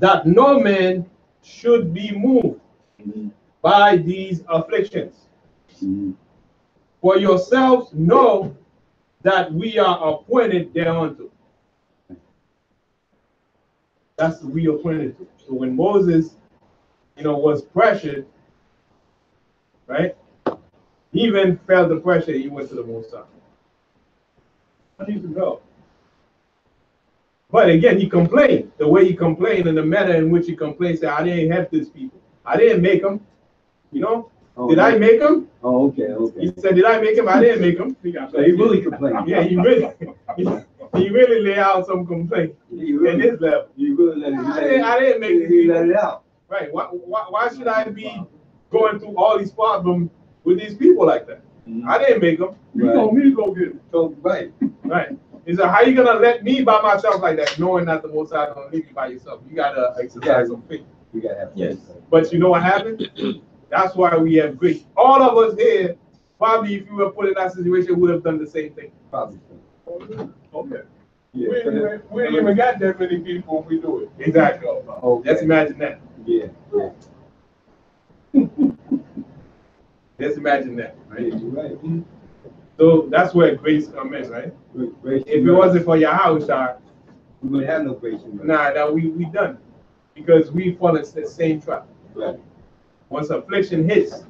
that no man should be moved by these afflictions. For yourselves know that we are appointed thereunto. That's what we appointed to. So when Moses, was pressured, right? He even felt the pressure. He went to the Most High. I need to go. But again, he complained. The way he complained and the manner in which he complained, said, I didn't have these people. I didn't make them. Oh, did I make them? Oh, okay. He said, did I make him? I didn't make them. So he really complained. Yeah, he really lay out some complaint in his level. You really let it I didn't make it. He let it out. Right. Why should I be going through all these problems with these people like that? I didn't make them. You told me to go get it. So, right. Right. He said, how you gonna let me by myself like that, knowing that the Most High gonna leave you by yourself? You gotta exercise some faith. You gotta have Yes. But you know what happened? That's why we have grace. All of us here, probably if you were put in that situation, would have done the same thing. Probably. Okay. Yeah. We ain't even got that many people when we do it. Exactly. Okay. Let's imagine that. Yeah. Let's imagine that. Right? Yeah, you're right. So that's where grace comes in, right? Grace If it wasn't for Yahweh, we wouldn't have no grace. we done. Because we fall into the same trap. Right. Once affliction hits,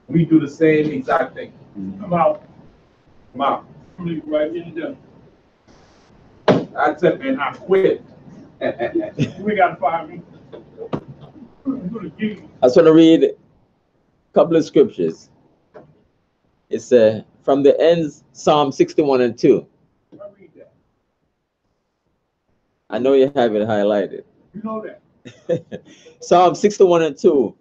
we do the same exact thing. I'm out. Wow. Please, right in there. I said, and I quit. We got to fire me. I just want to read a couple of scriptures. It's from the ends, Psalm 61 and 2. I know you have it highlighted. You know that. Psalm 61 and 2.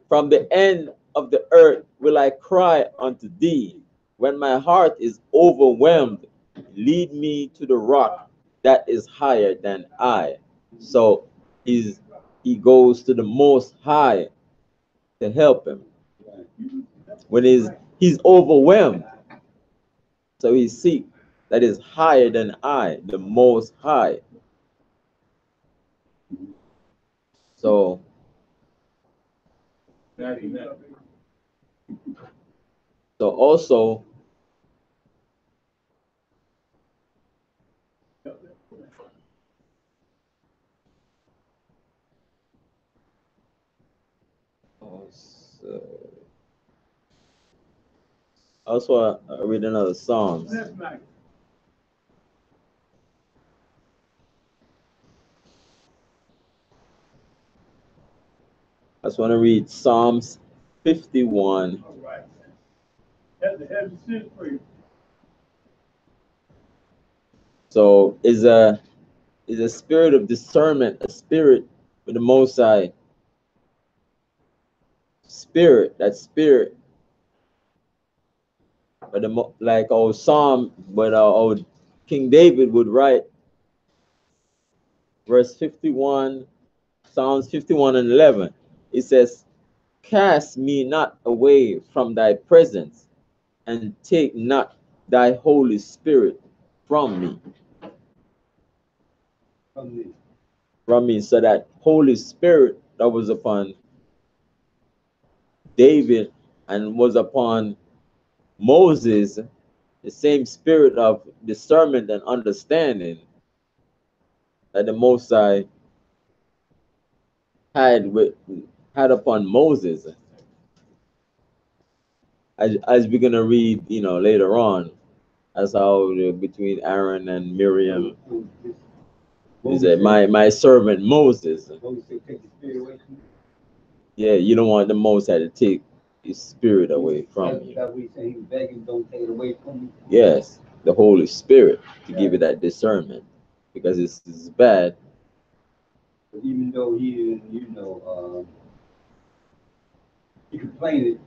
From the end of the earth will I cry unto thee. When my heart is overwhelmed, lead me to the rock that is higher than I. So he goes to the Most High to help him when he's overwhelmed. So he seeks that is higher than I, the Most High. So also I read another Psalms. I just want to read Psalms 51. All right. That's the sin for you. So is a spirit of discernment, a spirit with the Most High. Spirit, that spirit. But like our Psalm, but our King David would write, verse 51, Psalms 51 and 11. It says, cast me not away from thy presence, and take not thy Holy Spirit from me. From me. So that Holy Spirit that was upon David and was upon Moses the same spirit of discernment and understanding that the Most High had had upon Moses, as we're gonna read, later on, as how between Aaron and Miriam, he said, my servant Moses. Yeah, you don't want the Most High to take his spirit away from you. That we say he's begging, don't take it away from you. Yes, the Holy Spirit to give you that discernment, because it's bad. Even though he, he complained,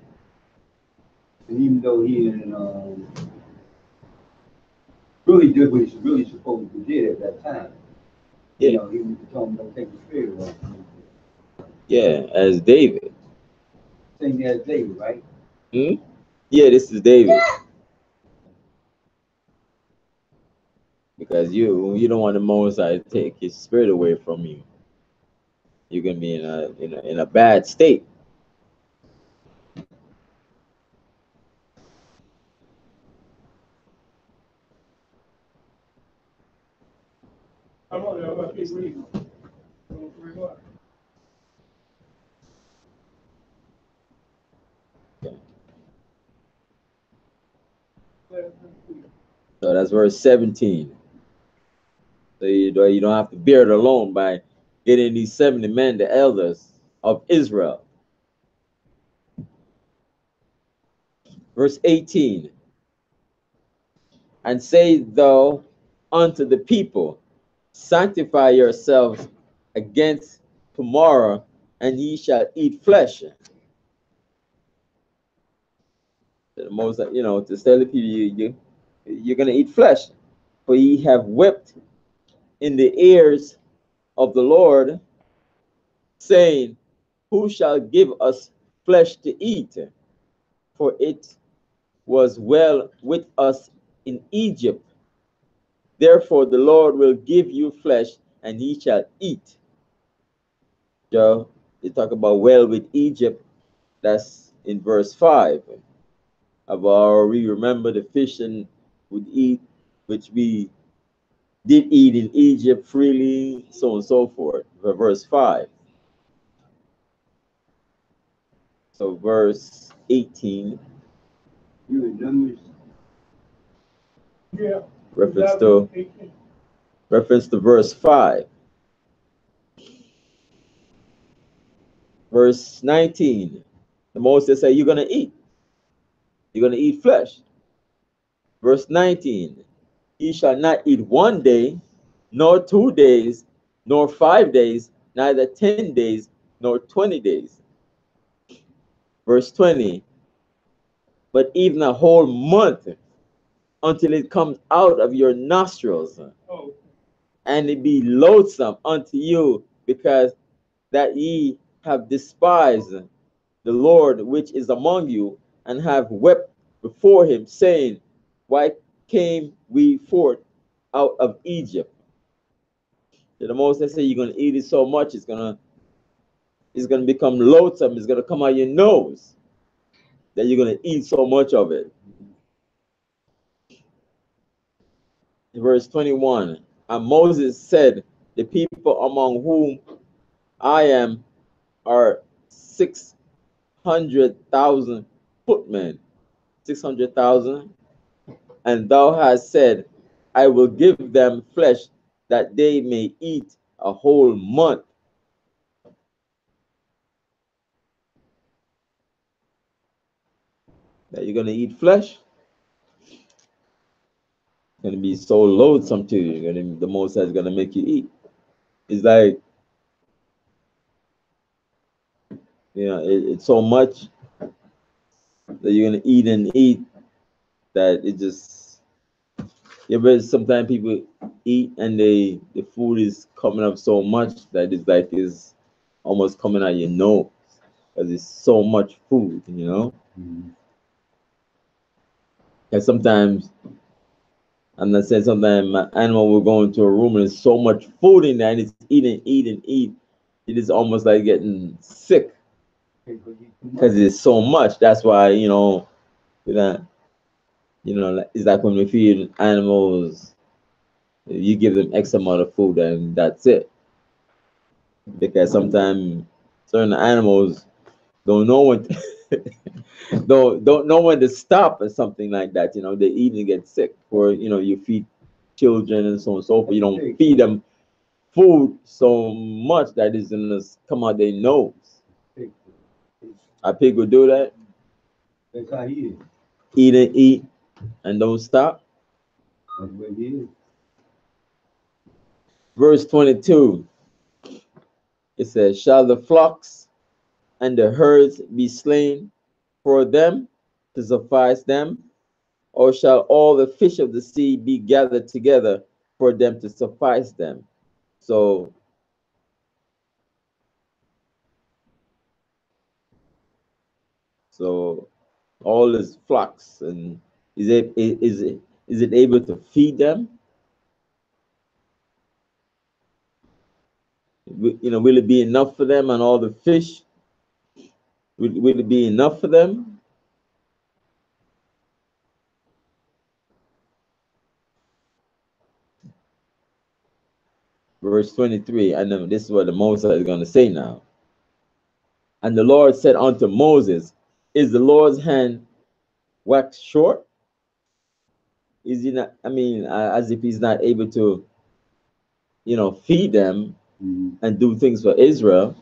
and even though he didn't really did what he's really supposed to do at that time, Yeah. He told him don't take the spirit away from him. Yeah, as David. Same as David, right? Yeah, this is David. Because you don't want the Most High to take his spirit away from you. You're gonna be in a bad state. I'm on there. Let's keep reading. So that's verse 17. So you don't have to bear it alone by getting these 70 men, the elders of Israel. Verse 18. And say thou unto the people, sanctify yourselves against tomorrow, and ye shall eat flesh. The most, to tell the people, you're going to eat flesh, for ye have wept in the ears of the Lord, saying, who shall give us flesh to eat? For it was well with us in Egypt. Therefore the Lord will give you flesh, and ye shall eat. Joe, they talk about well with Egypt. That's in verse 5. About we remember the fish and would eat, which we did eat in Egypt freely, so on and so forth. Verse 5. So verse 18. You remember? Yeah. Reference to verse 5. Verse 19. The Moses say, you're going to eat. You're going to eat flesh. Verse 19. Ye shall not eat 1 day, nor 2 days, nor 5 days, neither 10 days, nor 20 days. Verse 20. But even a whole month, until it comes out of your nostrils, and it be loathsome unto you, because that ye have despised the Lord which is among you, and have wept before him, saying, why came we forth out of Egypt? The Most High say you're gonna eat it so much it's gonna become loathsome. It's gonna come out your nose that you're gonna eat so much of it. Verse 21. And Moses said, the people among whom I am are 600,000 footmen. 600,000. And thou hast said, I will give them flesh that they may eat a whole month. That you're gonna eat flesh? It's gonna be so loathsome to you. The Most High is gonna make you eat. It's like, it's so much that you're gonna eat and eat that it just. But sometimes people eat and the food is coming up so much that it's like it's almost coming out your nose because it's so much food, Mm-hmm. And sometimes, I'm not saying sometimes my animal will go into a room and there's so much food in there and it's eat and eat and eat. It is almost like getting sick. because it's so much. That's why, you know, that, you know, it's like when we feed animals, you give them X amount of food and that's it. Because sometimes certain animals don't know when don't know when to stop or something like that. You know, they eat and get sick. Or, you know, you feed children and so on and so forth. You don't feed them food so much that it's gonna come out their nose. A pig will do that. That's how he is. Eat and eat and don't stop. That's what he is. Verse 22, it says, shall the flocks and the herds be slain for them to suffice them? Or shall all the fish of the sea be gathered together for them to suffice them? So, all his flocks, and is it able to feed them? You know, will it be enough for them and all the fish? Will it be enough for them? Verse 23, and then this is what the Moses is going to say now. And the Lord said unto Moses, is the Lord's hand waxed short? Is he not, I mean, as if he's not able to, you know, feed them and do things for Israel.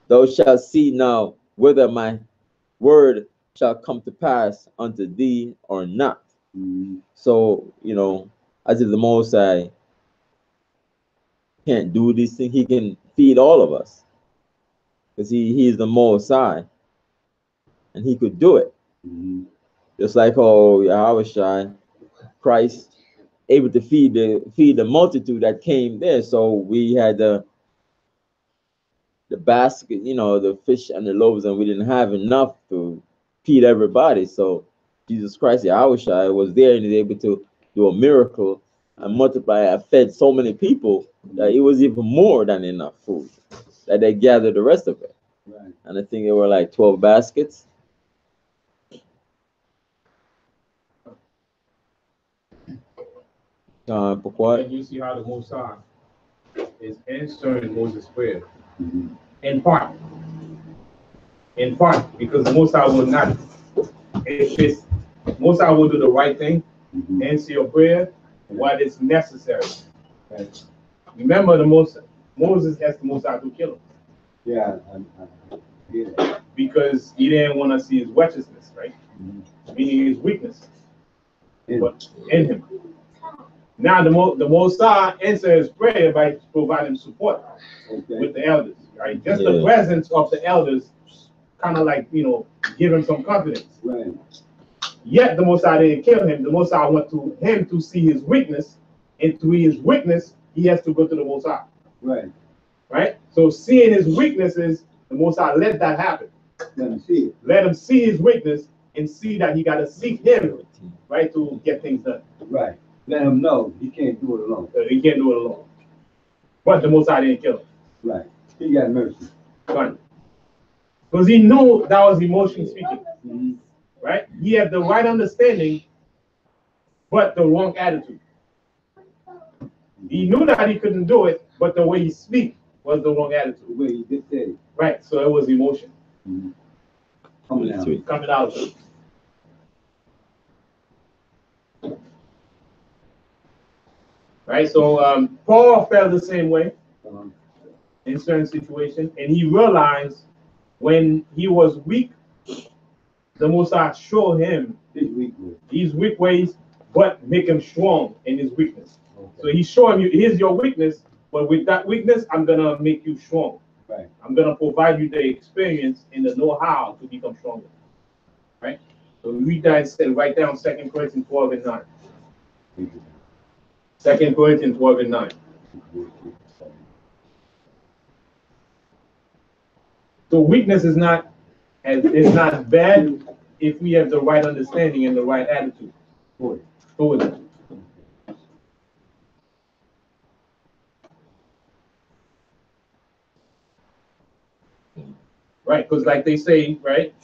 Thou shalt see now whether my word shall come to pass unto thee or not. So, you know, as if the Most High can't do these things, he can feed all of us. Because he is the Most High. And he could do it. Just like Yahweh Christ, able to feed the multitude that came there. So we had the basket, you know, the fish and the loaves, and we didn't have enough to feed everybody. So Jesus Christ, Yahweh was there and he's able to do a miracle and multiply and fed so many people that it was even more than enough food that they gathered the rest of it. Right. And I think it were like 12 baskets. And you see how the Most High is answering Moses' prayer. In part, because the Most High will not, if it's, Most High will do the right thing, answer your prayer, what is necessary. Right. Remember, Moses asked the Most High to kill him. Yeah, yeah. Because he didn't want to see his righteousness, right? Meaning his weakness, but in him. Now the Most High answered his prayer by providing support with the elders, right? Just the presence of the elders, kind of like, you know, give him some confidence. Right. Yet the Most High didn't kill him. The Most High went to him to see his weakness, and through his weakness, he has to go to the Most High. Right. Right. So seeing his weaknesses, the Most High let that happen. Let him see it. Let him see his weakness and see that he got to seek him, right, to get things done. Right. Let him know he can't do it alone. He can't do it alone. But the Most High didn't kill him. Right. He got mercy. Right. Because he knew that was emotion speaking. Right? He had the right understanding, but the wrong attitude. He knew that he couldn't do it, but the way he speak was the wrong attitude. The way he did it. Right. So it was emotion. Coming out. Coming out. Right. So Paul felt the same way in certain situations, and he realized when he was weak, the Most High showed him his weak ways, but make him strong in his weakness. Okay. So he's showing you, here's your weakness, but with that weakness, I'm gonna make you strong. Right. I'm gonna provide you the experience and the know-how to become stronger. Right. So we read that instead. Write down 2 Corinthians 12 and 9. 2 Corinthians 12 and 9. So weakness is not bad if we have the right understanding and the right attitude towards it. Right, because like they say, right,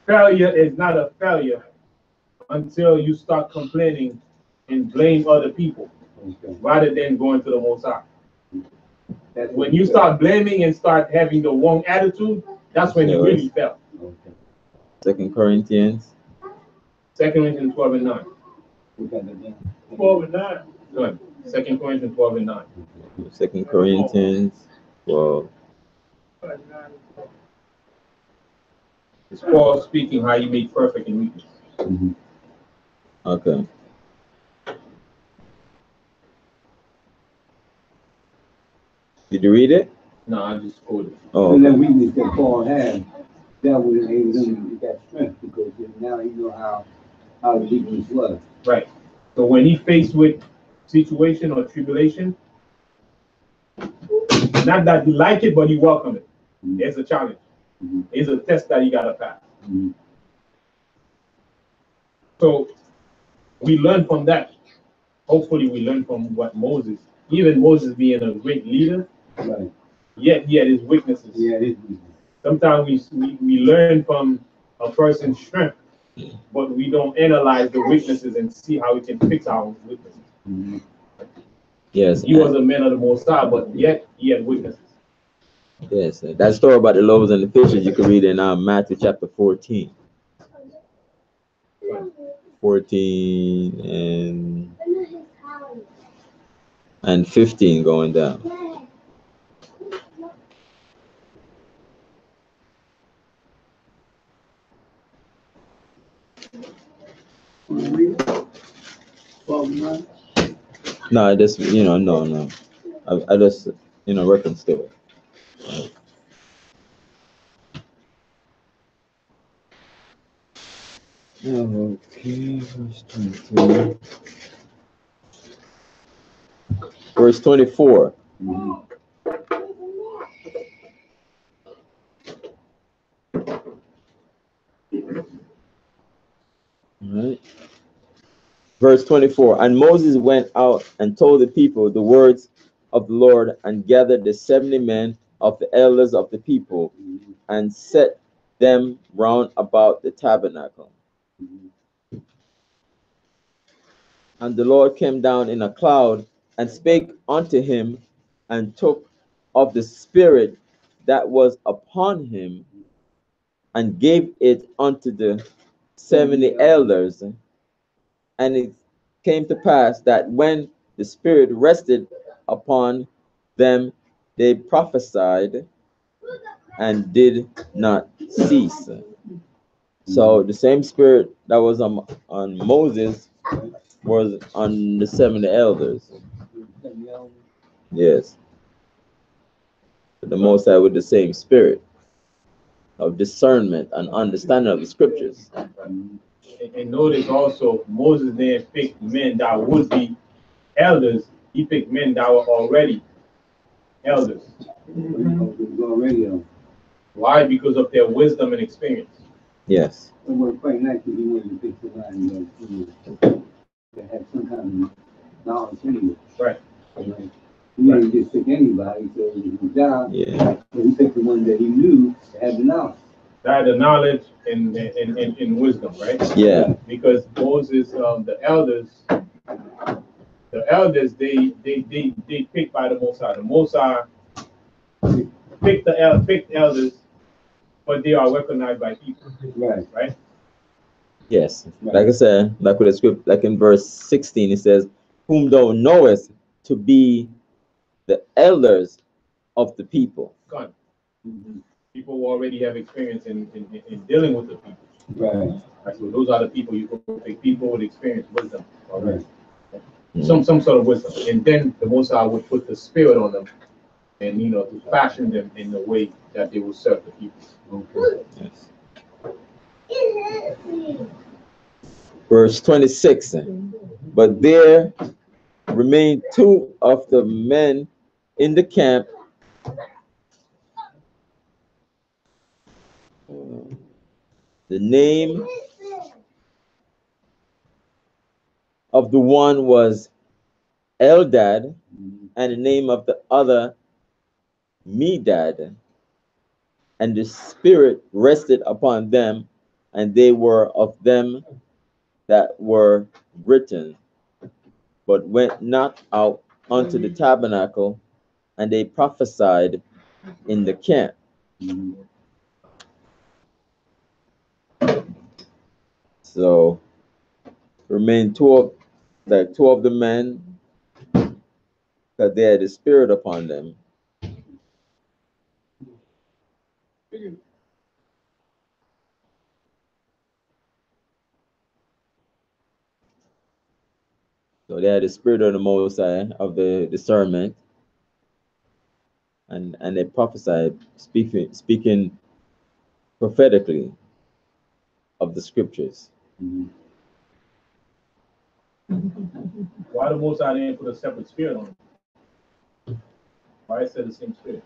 failure is not a failure until you start complaining and blame other people Okay. rather than going to the Most High. That's When you start blaming and start having the wrong attitude, that's when you really fail. Okay. 2 Corinthians. 2 Corinthians 12 and 9. We got it down. 12 and 9. Good. 2 Corinthians 12 and 9. 2 Corinthians 12. It's Paul speaking how you make perfect in weakness. Mhm. Okay. Did you read it? No, I just quoted. Oh, And that okay. weakness that Paul had, that would enable him to get strength because now you know how the weakness was. Right. So when he faced with situation or tribulation, not that he like it, but he welcome it. It's a challenge. It's a test that you gotta pass. Mhm. So we learn from that. Hopefully we learn from what Moses, even Moses being a great leader, Right. yet his weaknesses. Yeah, it is weakness. Sometimes we learn from a person's strength, but we don't analyze the weaknesses and see how we can fix our weaknesses. Mhm. Yes. He was a man of the Most High, but yet he had weaknesses. Yes. That story about the loaves and the fishes you can read in Matthew chapter 14. 14 and 15 going down. No, I just no. I just reference to it. Okay, verse 23. Verse 24. Mhm. All right. Verse 24. And Moses went out and told the people the words of the Lord and gathered the 70 men of the elders of the people and set them round about the tabernacle. And the Lord came down in a cloud and spake unto him and took of the spirit that was upon him and gave it unto the 70 elders. And it came to pass that when the spirit rested upon them, they prophesied and did not cease. So the same spirit that was on Moses was on the 70 elders. Yes. The Most High with the same spirit of discernment and understanding of the scriptures. And notice also, Moses didn't pick men that would be elders. He picked men that were already elders. Why? Because of their wisdom and experience. Yes. It was quite nice if he wasn't pick somebody that had some kind of knowledge anyway. Right. He didn't just pick anybody, so it was his job. Yeah. But he picked the one that he knew had the knowledge. That the knowledge and wisdom, right? Yeah. Because Moses, the elders, they picked by the Most High. The Most High picked elders, but they are recognized by people. Right. Right. Yes. Like I said, like with the script, like in verse 16, it says, "Whom thou knowest to be the elders of the people." God. People who already have experience in dealing with the people. Right. Right. So those are the people you can pick. People with experience, wisdom, already. Mm. Some sort of wisdom, and then the Most High would put the spirit on them, and to fashion them in the way that they will serve the people. Okay. Yes. Verse 26. But there remained two of the men in the camp. The name of the one was Eldad, and the name of the other Medad. And the Spirit rested upon them, and they were of them that were written, but went not out unto the tabernacle, and they prophesied in the camp. So remain two of the men, that they had the Spirit upon them. So they had the Spirit of the Most High, of the discernment, and they prophesied, speaking prophetically of the scriptures. Why the Most High didn't put a separate spirit on it? Why it said the same spirit?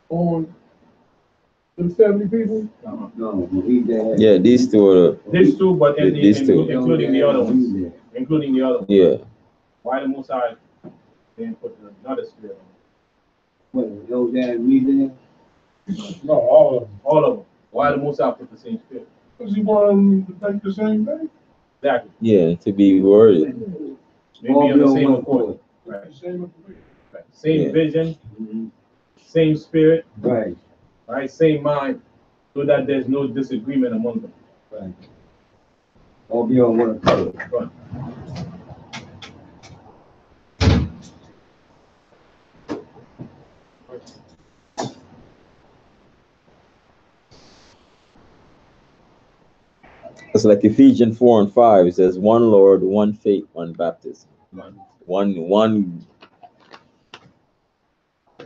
On the 70 people? No, he that. Yeah, these two are These two, but These two. including the other ones. Including the other ones. yeah. Why the Most High didn't put another spirit on What, those that me there? No, all of them. it? All of them. Why the Most High put the same spirit? Because he wanted them to think the same thing. Exactly. Yeah, to be worded. Maybe All on the be on same one accord. accord. Right. Same. Right. Same Yeah. vision, same spirit, Right, right? Same mind, so that there's no disagreement among them. right. All be on one accord. Right. It's like Ephesians 4 and 5. It says, one Lord, one faith, one baptism.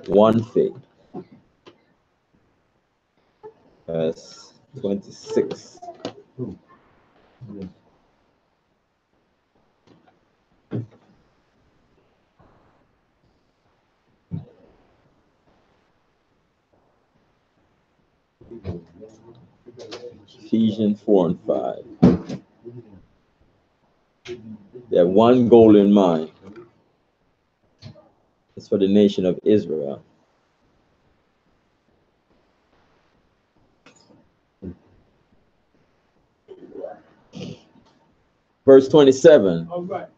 One faith. Verse 26. Ephesians 4 and 5. They have one goal in mind. It's for the nation of Israel. Verse 27. All right.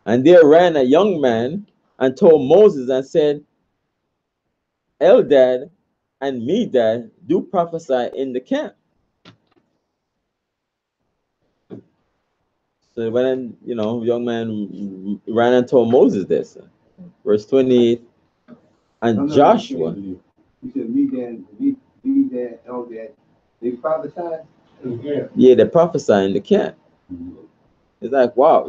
And there ran a young man and told Moses and said, Eldad and Medad do prophesy in the camp. So when, young man ran and told Moses this. Verse 28. And Joshua. You said me that, all that. They prophesied? Yeah, they prophesy in the camp. It's like, wow,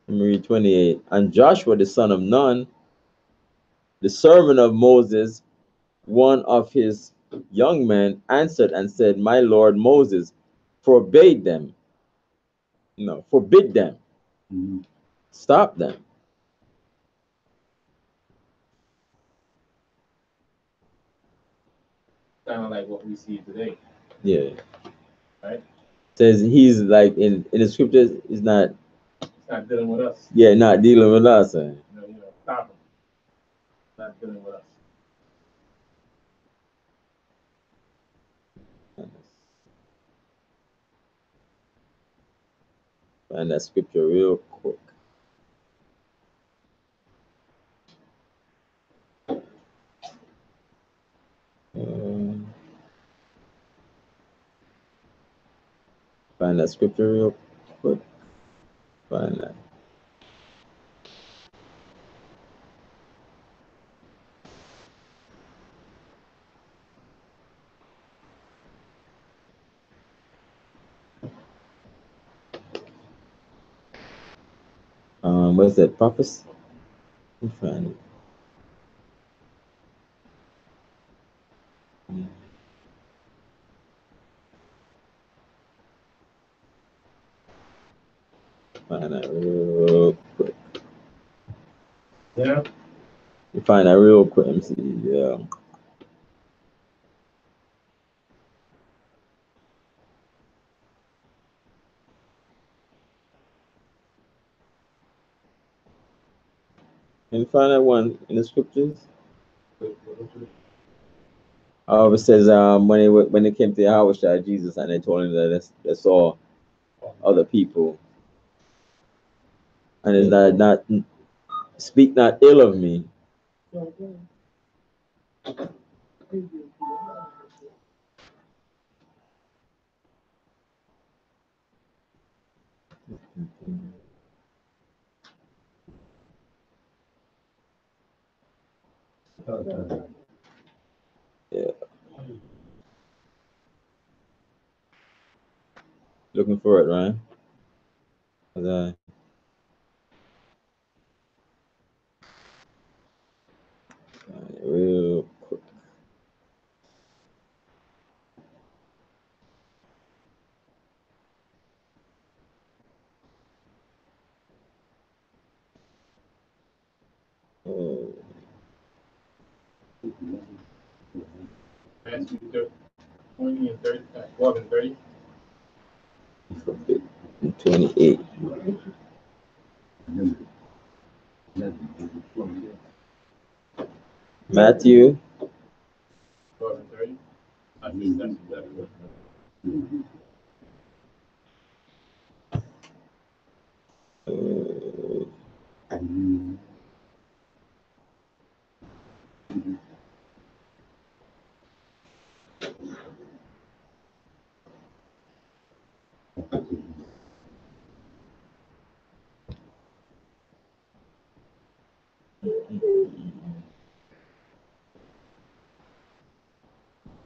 Let me read 28. And Joshua, the son of Nun, the servant of Moses, one of his young men, answered and said, My Lord Moses, forbid them. Stop them. Kind of like what we see today. Yeah. Right? Says he's like in the scriptures, he's not. It's not dealing with us. Yeah, not dealing with us. Stop him. Not dealing with us. Find that scripture real quick. Find that scripture real quick. Find that. What's that? Prophecy? Let me find it. Find that real quick. Yeah. You find that real quick. Let me see. Yeah. Can you find that one in the scriptures? It says when they came to Yahweh Jesus and they told him that they saw other people and it's not speak not ill of me. Yeah. Looking for it, right? Real quick. Oh, Matthew 20 and 30, 12 and 30. 28. Matthew 12 and 30. I think that's exactly what.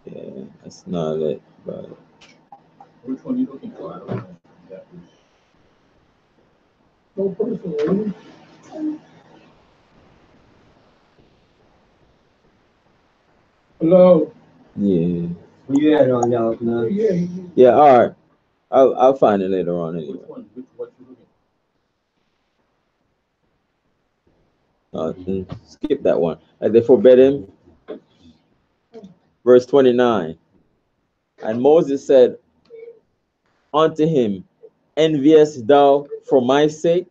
Yeah, that's not it, but Which one are you looking for? I don't know exactly. No personal. Hello. yeah. Where you at on y'all, man? Yeah, all right. I'll find it later on anyway. Which one? What you looking Skip that one. And they forbade him. Verse 29. And Moses said unto him, envious thou for my sake?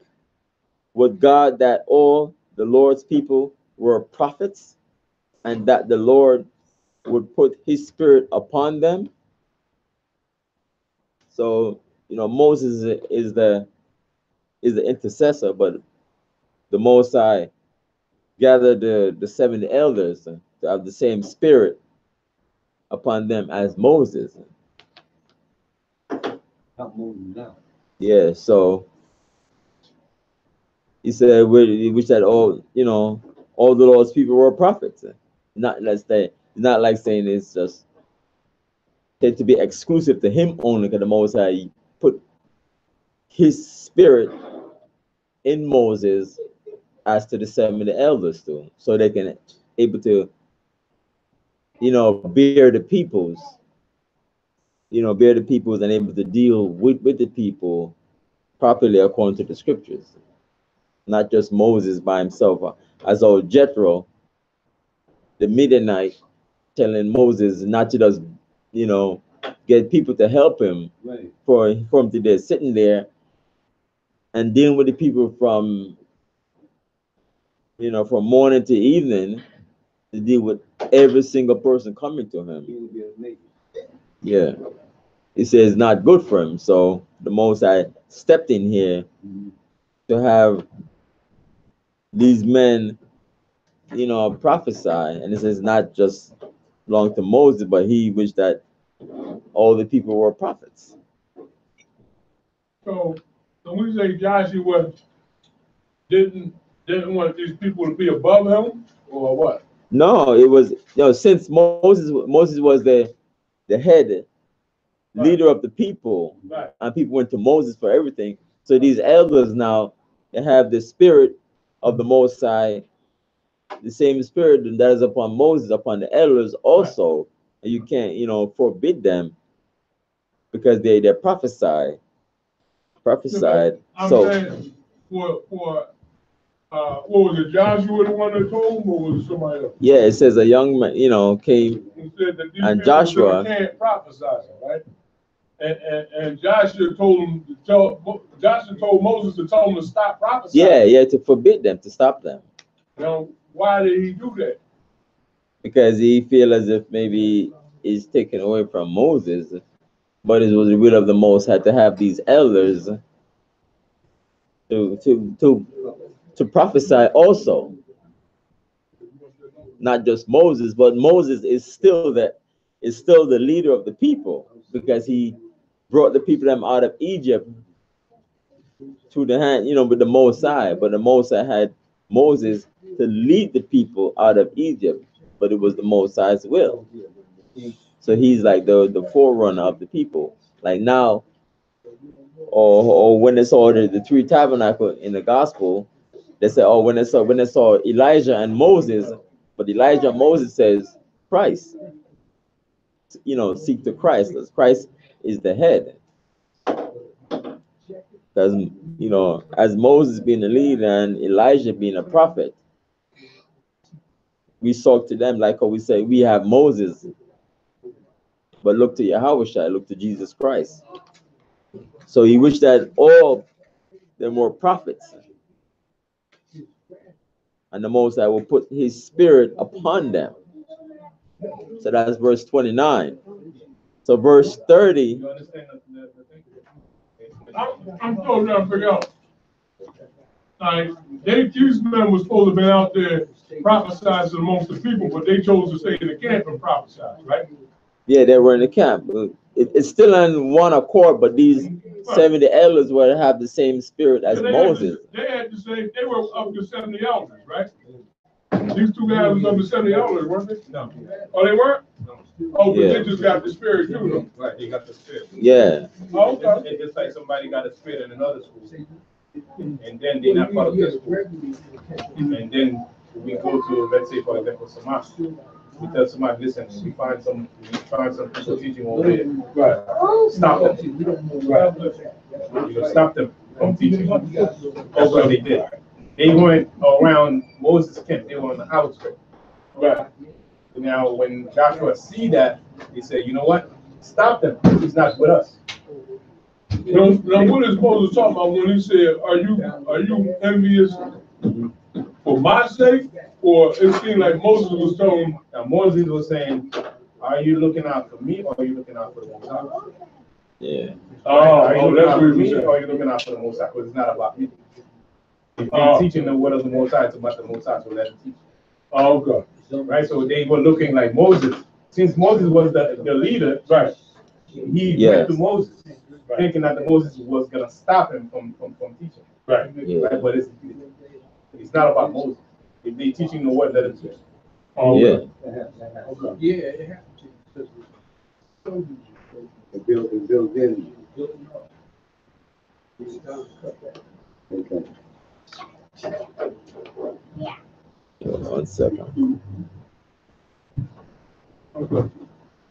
Would God that all the Lord's people were prophets, and that the Lord would put his spirit upon them? So, Moses is the intercessor, but the Most High gathered the 70 elders to have the same spirit upon them as Moses. Help moving now. Yeah, so he said, which that all the Lord's people were prophets. Not like saying it's just to be exclusive to him only, because the Most High put his spirit in Moses as to the 70 elders too, so they can able to, bear the peoples, and able to deal with the people properly according to the scriptures. Not just Moses by himself, as old Jethro, the Midianite, telling Moses not to just, get people to help him, Right. for him to there sitting there and dealing with the people from from morning to evening, to deal with every single person coming to him. He would be amazing. Yeah. He says not good for him. So the Most High stepped in here to have these men, prophesy. And it says not just belong to Moses, but he wished that all the people were prophets. So when you say Joshua didn't want these people to be above him, or what? No, it was, since Moses was the head leader of the people, Right. and people went to Moses for everything. So these elders now, they have the spirit of the Most High, the same spirit that is upon Moses, upon the elders also. Right. And you can't, forbid them, because they prophesied. I'm saying for what was it, Joshua the one that told him, or was it somebody else? Yeah, it says a young man, came, He said that these and people Joshua can't prophesy, right? And Joshua told Moses to tell him to stop prophesying. Yeah, to forbid them, to stop them. Now, why did he do that? Because he feel as if maybe he's taken away from Moses, but it was the will of the Most High to have these elders to prophesy also, not just Moses, but Moses is still the leader of the people, because he brought the people them out of Egypt to the hand, with the Most High. But the Most High had Moses to lead the people out of Egypt, but it was the Most High's will. So he's like the forerunner of the people. Like now, or when they saw the three tabernacle in the gospel, they said, oh, when they saw Elijah and Moses, but Elijah and Moses says Christ. Seek to Christ, because Christ is the head. Because as Moses being the leader and Elijah being a prophet, we talk to them like how we say we have Moses, but look to Yahweh, look to Jesus Christ. So he wished that all them were prophets, and the Most High will put his spirit upon them. So that's verse 29. So verse 30. You understand I'm still trying to figure out. Like, these men were supposed to have been out there prophesying amongst the people, but they chose to stay in the camp and prophesy, right? Yeah, they were in the camp. It's still in one accord, but these 70 elders would have the same spirit as Moses. They had to say they were up to 70 elders, right? These two guys was up to 70 elders, weren't they? No. Oh, they weren't? No. Oh, but Yeah. they just got the spirit too, though. Right, they got the spirit. Yeah. Oh, okay. It's just like somebody got a spirit in another school, and then they're not part of that school. And then we go to, let's say, for example, Samaj. We tell Samaj, listen, we find some people teaching over there. Right. Stop them. Right. Stop them from teaching. That's what they did. They weren't around Moses' camp. They were on the outskirts. Right. Now, when Joshua see that, he said, you know what? Stop them. He's not with us. Now, what is Moses talking about when he said, are you envious for my sake? Or it seemed like Moses was telling him, Now, Moses was saying, are you looking out for me, or are you looking out for the Most High? Yeah. Are you looking that's out what for he was me, saying. or are you looking out for the Most High? Because it's not about me. If they're teaching the word of the Most High, it's about the Most High, so let them teach. Oh, okay. Right? So they were looking like Moses. Since Moses was the leader, Right. he went to Moses, thinking that the Moses was going to stop him from teaching. Right. Yeah. Right? But it's not about Moses. If they're teaching the word, let them teach. Oh, Yeah. okay. Yeah, it happens. The build in. Okay. 1 second. Okay.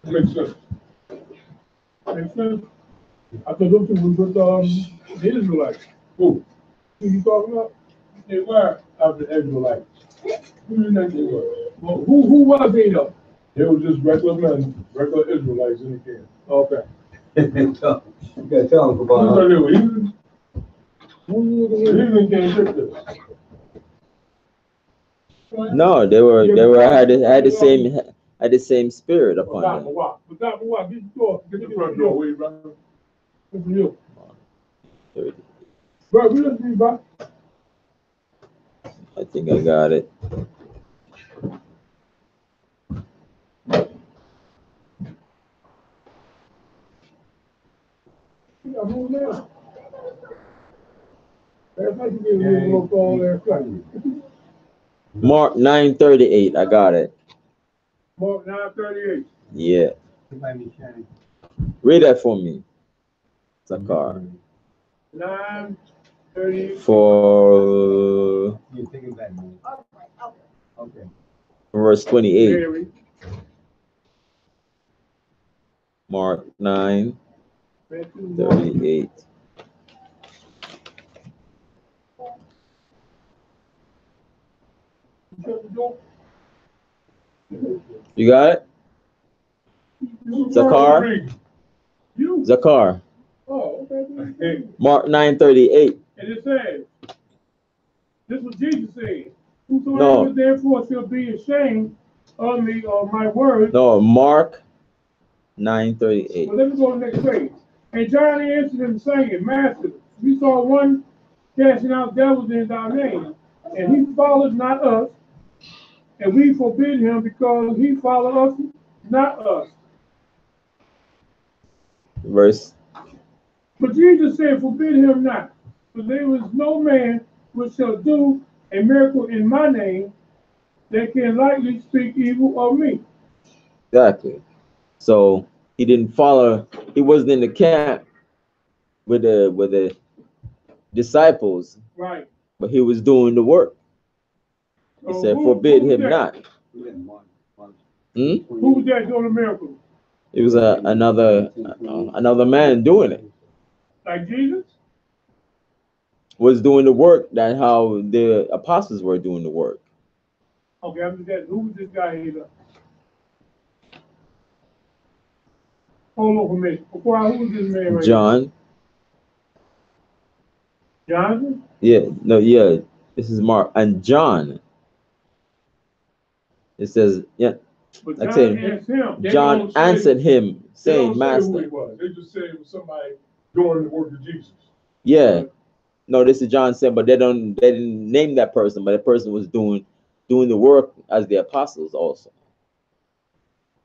Makes sense. Makes sense. I thought those two was with the Israelites. Who you talking about? They were of the Israelites. Who do you think they were? Well, who was they though? They were just regular men, regular Israelites in the camp. Okay. You gotta tell them Who thought about. they were heathens? Heathen can't take this. No, they had the same spirit upon them. Get the front door, wait, brother. Good for you. 30. Bro, we just be back. I think I got it. Yeah, move now. Last night you gave me a little call last night. Mark 9:38. I got it. Mark 9:38. Yeah. Read that for me. Zakar. 9:38. For You think of that, man. Okay. verse 28. Mary. Mark 9:38. You got it? Zakar? Zakar. Oh, okay. Mark 9:38. And it says, this was Jesus saying, Whosoever No. therefore shall be ashamed of me or my word. No, Mark 9:38. Well, let me go to the next page. And John answered him, saying, Master, we saw one casting out devils in thy name, and he followed not us, and we forbid him because he followed us, not us. Verse. But Jesus said, forbid him not, for there is no man which shall do a miracle in my name that can lightly speak evil of me. Exactly. So he didn't follow. He wasn't in the camp with the disciples, Right. but he was doing the work. He said, "Forbid him not." Who was that doing the miracle? It was another man doing it. Like Jesus? Was doing the work that how the apostles were doing the work. Okay, I'm just asking, who was this guy here? Hold on for a minute. Who was this man right John. here? Jonathan? Yeah. This is Mark and John. It says, yeah. But Like John asked him. John answered him, saying, They Master. don't say who he was. They just say it was somebody doing the work of Jesus. Yeah. No, this is John said, but they didn't name that person, but that person was doing the work as the apostles also.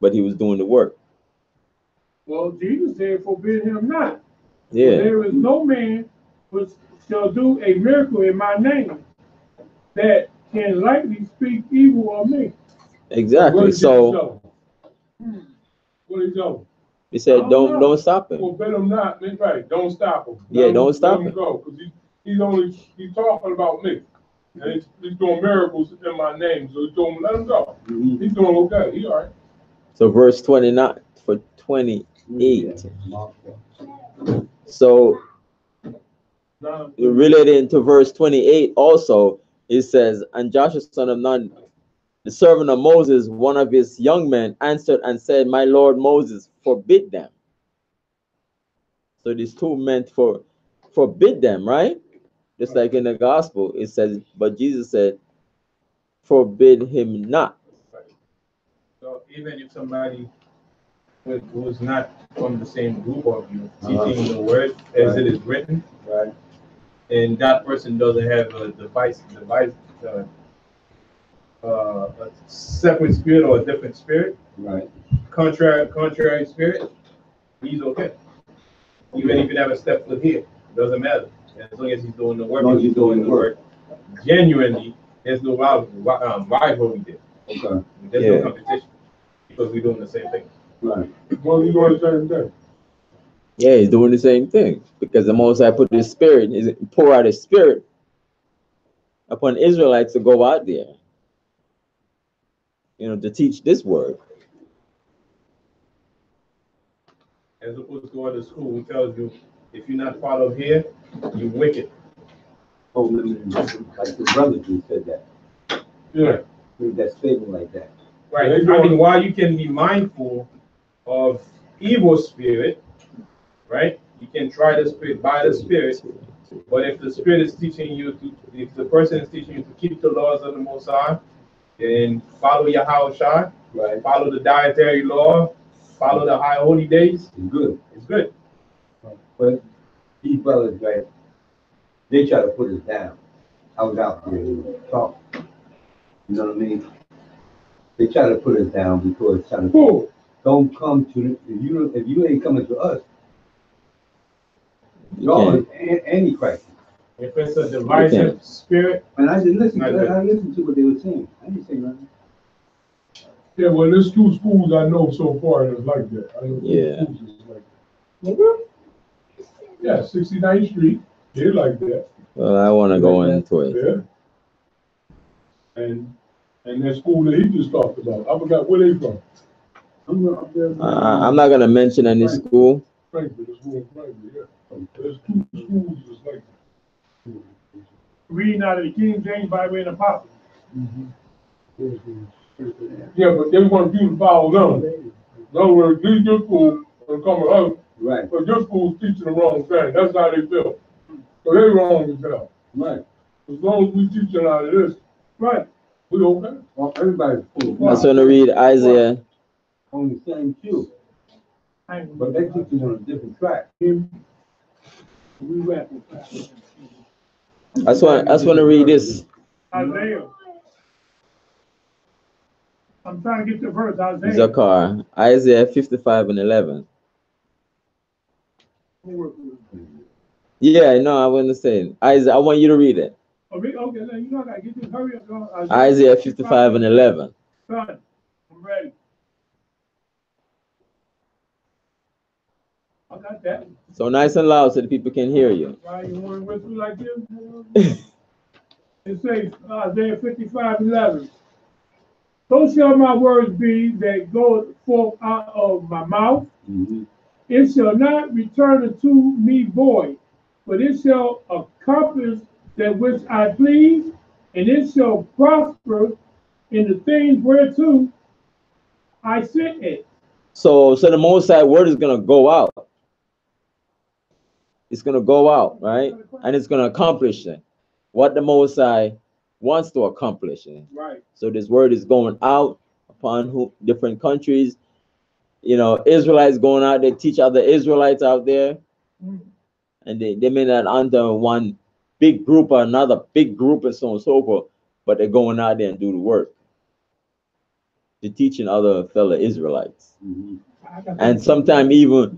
But he was doing the work. Well, Jesus said, forbid him not. Yeah. For there is no man which shall do a miracle in my name that can lightly speak evil of me. Exactly. So what did he tell him? He said, don't stop him. Forbid him not, right? Don't stop him. Don't stop him. Let him go, because he's talking about me. And he's doing miracles in my name, so he told him, let him go. He's doing okay. He all right. So verse 29 for 28. So related to verse 28 also, it says, and Joshua son of Nun, the servant of Moses, one of his young men, answered and said, my Lord Moses, forbid them. So these two meant forbid them, right? Just like in the gospel, it says, but Jesus said, forbid him not. So even if somebody who's not from the same group of you teaching the word as it is written, right, and that person doesn't have a separate spirit or a different spirit, right, contrary spirit, he's okay. Even if you never step foot here, doesn't matter. As long as he's doing the work, and he's doing the work genuinely, there's no rivalry there. Okay. There's no competition because we're doing the same thing. Right. Well, he's doing the same thing. Yeah, he's doing the same thing because the Most High put his spirit, pour out his spirit upon Israelites to go out there, to teach this word. As opposed to other school who tells you, if you're not followed here, you're wicked. Oh, like the brothers who said that. Yeah. That statement like that. Right. I mean, while you can be mindful of evil spirit, right? You can try the spirit by the spirit, but if the spirit is teaching you if the person is teaching you to keep the laws of the Most High and follow Yahweh, right? Follow the dietary law, follow the high holy days, it's good. It's good. But these brothers, right? They try to put us down. I was out there talking. You know what I mean? They try to put us down because trying to don't come to if you ain't coming to us, you're antichrist. If it's a divisive spirit, and I didn't listen. I listened to what they were saying. I didn't say nothing. Yeah, well, there's two schools I know so far that's like that. I know Yeah. two schools that's like that. Yeah, 69th Street, they're like that. Well, I want to go into it. Yeah. And that school that he just talked about, I forgot where they from. I'm not going to mention any school. Frankly, the school in Frankly, yeah. There's two schools that's like that. Reading out of the King James Bible and Apostles. Yeah, but they want you to follow them. In other words, leave your school and come to us. Right. But your school's teaching the wrong thing. That's how they feel. So they're wrong as hell. Right. As long as we teaching out of this, Right. We okay? Well, everybody's full. I just want to read Isaiah. On the same cue, but they teaching on a different track. We rap. I just want to read this. Isaiah. I'm trying to get the verse. Isaiah. Zakar, Isaiah 55:11. Yeah, no, I wasn't saying. Isaiah, I want you to read it. Okay, now you know I gotta get this. Hurry up, Isaiah 55:11. Son, I'm ready. I got that. So nice and loud so the people can hear you. Right, you want to went through like this? It says Isaiah 55:11. So shall my words be that go forth out of my mouth. Mm-hmm. It shall not return unto me void, but it shall accomplish that which I please, and it shall prosper in the things whereto I sent it. So the Most High word is gonna go out. It's gonna go out, right? And it's gonna accomplish it. What the Most High wants to accomplish. Right. So this word is going out upon different countries. You know, Israelites going out there, teach other Israelites out there. And they may not under one big group or another big group and so on and so forth, but they're going out there and do the work. They're teaching other fellow Israelites. Mm-hmm. And sometimes even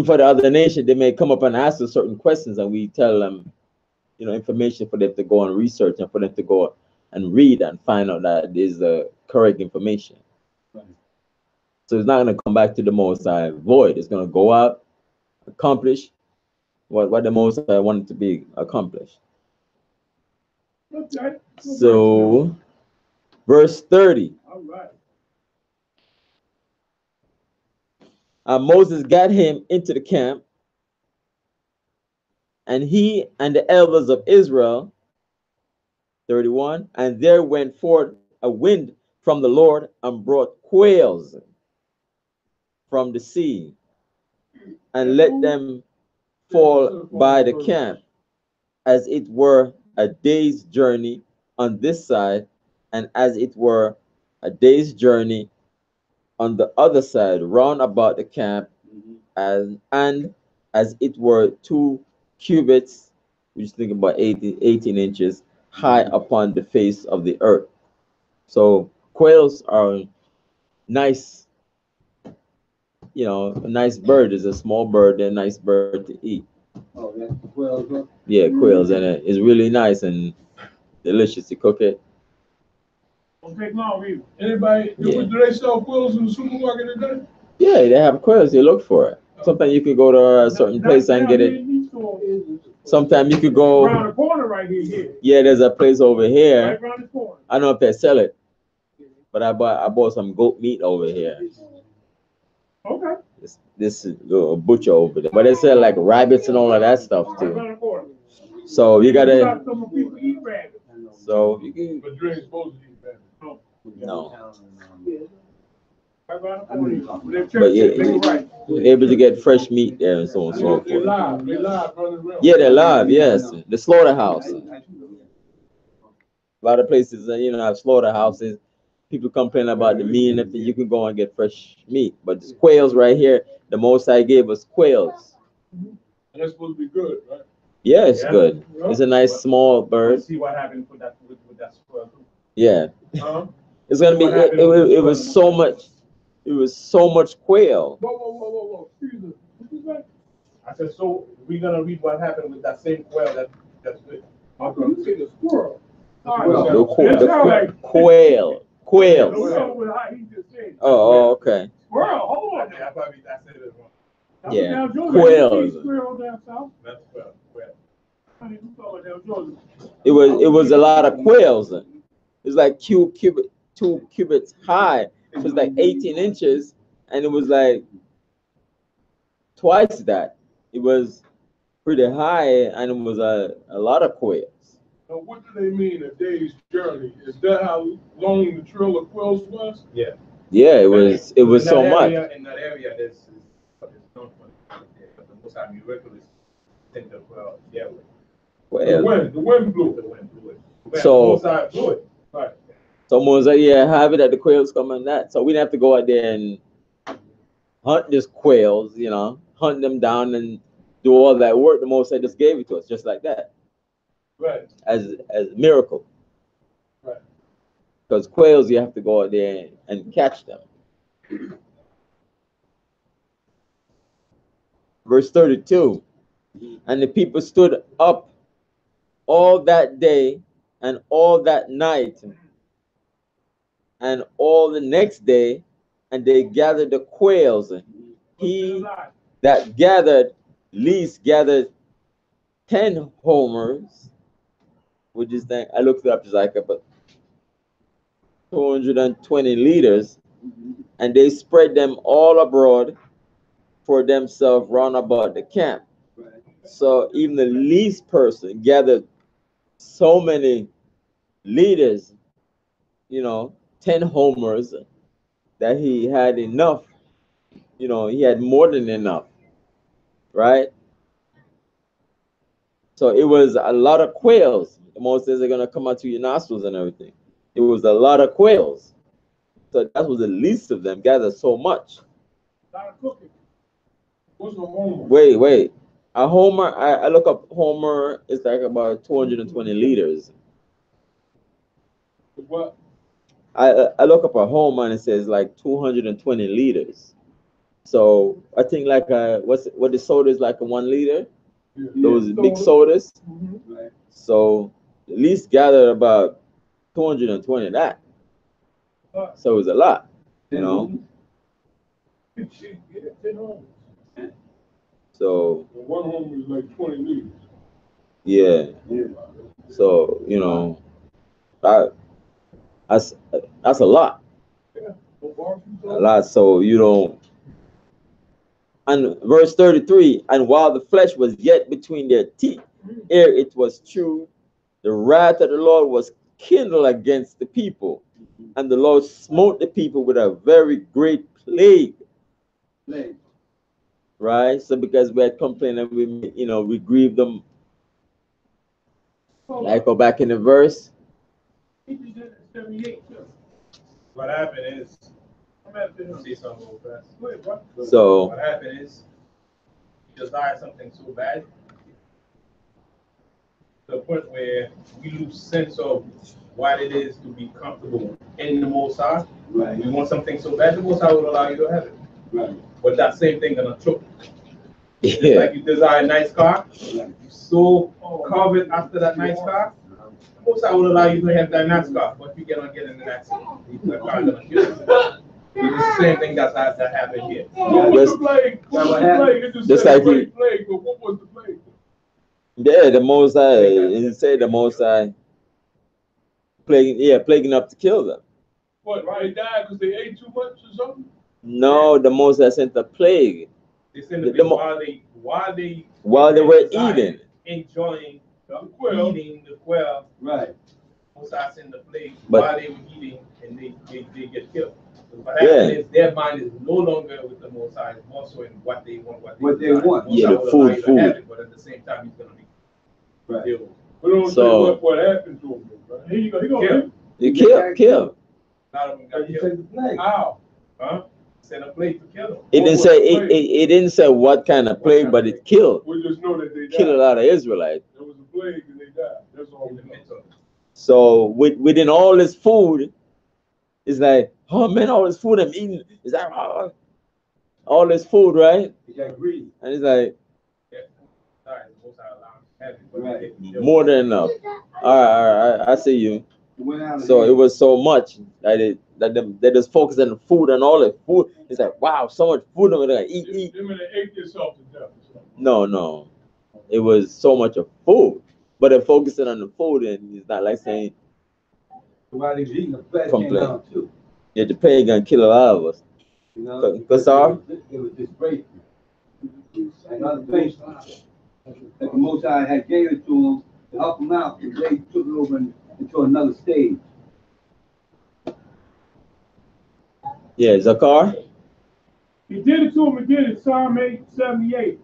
for the other nation, they may come up and ask us certain questions, and we tell them, you know, information for them to go and research and for them to go and read and find out that is the correct information. Right. So it's not going to come back to the Most High void. It's going to go out, accomplish what the Most High wanted to be accomplished. Okay. So, verse 30. All right. Moses got him into the camp, and he and the elders of Israel, 31, and there went forth a wind from the Lord and brought quails from the sea, and let them fall by the camp, as it were a day's journey on this side, and as it were a day's journey on the other side, round about the camp, and as it were 2 cubits, which is thinking about 18 inches, high upon the face of the earth. So quails are nice, you know, a nice bird. Is a small bird, they're a nice bird to eat. Oh, that's quails, huh? Yeah, quails, and it's really nice and delicious to cook it. Don't take long either. Anybody, Yeah. do they sell quills in the supermarket today? Yeah, they have quails. You look for it. Sometimes you could go to a certain place and get it. Sometimes you could go. Around the corner right here. Yeah, there's a place over here. Right around the corner. I don't know if they sell it, but I bought some goat meat over here. Okay. This is a butcher over there, but they sell like rabbits and all of that stuff Right too. around the corner. So you gotta. Some people eat rabbits. So you can. But you ain't supposed to eat that. No. Right around the corner. But yeah, you're able to get fresh meat there and so on and so They forth. live running around. Yeah, they're live. Yes, the slaughterhouse. A lot of places, you know, have slaughterhouses. People complain about the meat and everything. You can go and get fresh meat. But the quails right here, the Most High gave us quails. And that's supposed to be good, right? Yeah, it's good. It's a nice small bird. See what happened with that squirrel. Yeah. Uh-huh. It's gonna be. It was so much. It was so much quail. Whoa. Excuse me. What you say? I said, so we're gonna read what happened with that same quail that's good. I thought you said the squirrel. The quail. Oh, okay. Squirrel, hold on. I probably I said it wrong. Yeah, quails. It was a lot of quails. It was like 2 cubits high. It was like 18 inches, and it was like twice that. It was pretty high, and it was a lot of quails. Now, what do they mean a day's journey? Is that how long the trail of quails was? Yeah. Yeah, it was so much. In that area, there's known for the most time you regularly think of The wind blew. The wind blew it. So Most blew it. Right. Someone said, yeah, have it at the quails come and that. So we didn't have to go out there and hunt these quails, you know, hunt them down and do all that work. The Most High just gave it to us, just like that. Right. As a miracle. Right. Because quails, you have to go out there and catch them. Verse 32. And the people stood up all that day and all that night and all the next day, and they gathered the quails. He that gathered least gathered 10 homers, which is that I looked it up, it's like about 220 liters, and they spread them all abroad for themselves round about the camp. So even the least person gathered so many liters, you know, 10 homers, that he had enough, you know, he had more than enough, right? So it was a lot of quails. The Most says they're going to come out to your nostrils and everything. It was a lot of quails. So that was the least of them, gathered so much. A lot of cooking. What's a homer? Wait. A homer, I look up homer, it's like about 220 liters. What? I look up a homer and it says like 220 liters. So I think like what the soda is like a 1 liter. Yeah. Those big sodas. Mm-hmm. Right. So at least gathered about 220 of that. So it was a lot, you know. So one home is like 20 liters. Yeah. So you know, that's a lot. Yeah. A lot. So you don't. And verse 33, and while the flesh was yet between their teeth, ere it was true, the wrath of the Lord was kindled against the people, and the Lord smote the people with a very great plague. Right? So because we had complained and we, you know, we grieved them. Like go back in the verse. What happened is, I'm going to say something real fast. So what happened is, you desire something so bad, to the point where we lose sense of what it is to be comfortable in the Most High. Right. You want something so bad, the Most High will allow you to have it. Right. But that same thing gonna choke. Yeah. Just like you desire a nice car, you so covet after that nice car, the Most High will allow you to have that nice car, but you cannot get in an accident. The car gonna kill you. It's the same thing that happened here. What was the plague? What was the plague? It just said the plague, but what was the plague? Yeah, the Most High, he said the Most High plaguing up to kill them. What, they died because they ate too much or something? No, the Most High sent the plague. They sent the plague while they were eating. Enjoying eating the quail. Right. Most High sent the plague while they were eating, and they get killed. What happens is their mind is no longer with the Most High, it's more so in what they want, what they want. Yeah, the food. It, but at the same time, he's going to be right. We don't say what happened to him. Right? Here you go. You kill. Not of them got killed. How? Huh? Sent a plague to kill them. It didn't say what kind of plague, but it killed. We just know that they died. Killed a lot of Israelites. There was a plague and they died. That's all we know. So within all this food, it's like, oh man, all this food I'm eating is that all this food, right? And it's like, right. More than enough. All right, I see you. So it was so much that they just focused on the food and all the food. It's like, wow, so much food over there. Eat. They ate themselves to death. No. It was so much of food. But they're focusing on the food, and it's not like saying complain. Yeah, the plague gonna kill a lot of us. You know, it was disgraceful. Another thing that the Most High had gave it to them to help them out, and they took it over into another stage. Yeah, Zakar? He did it to him again in Psalm 878.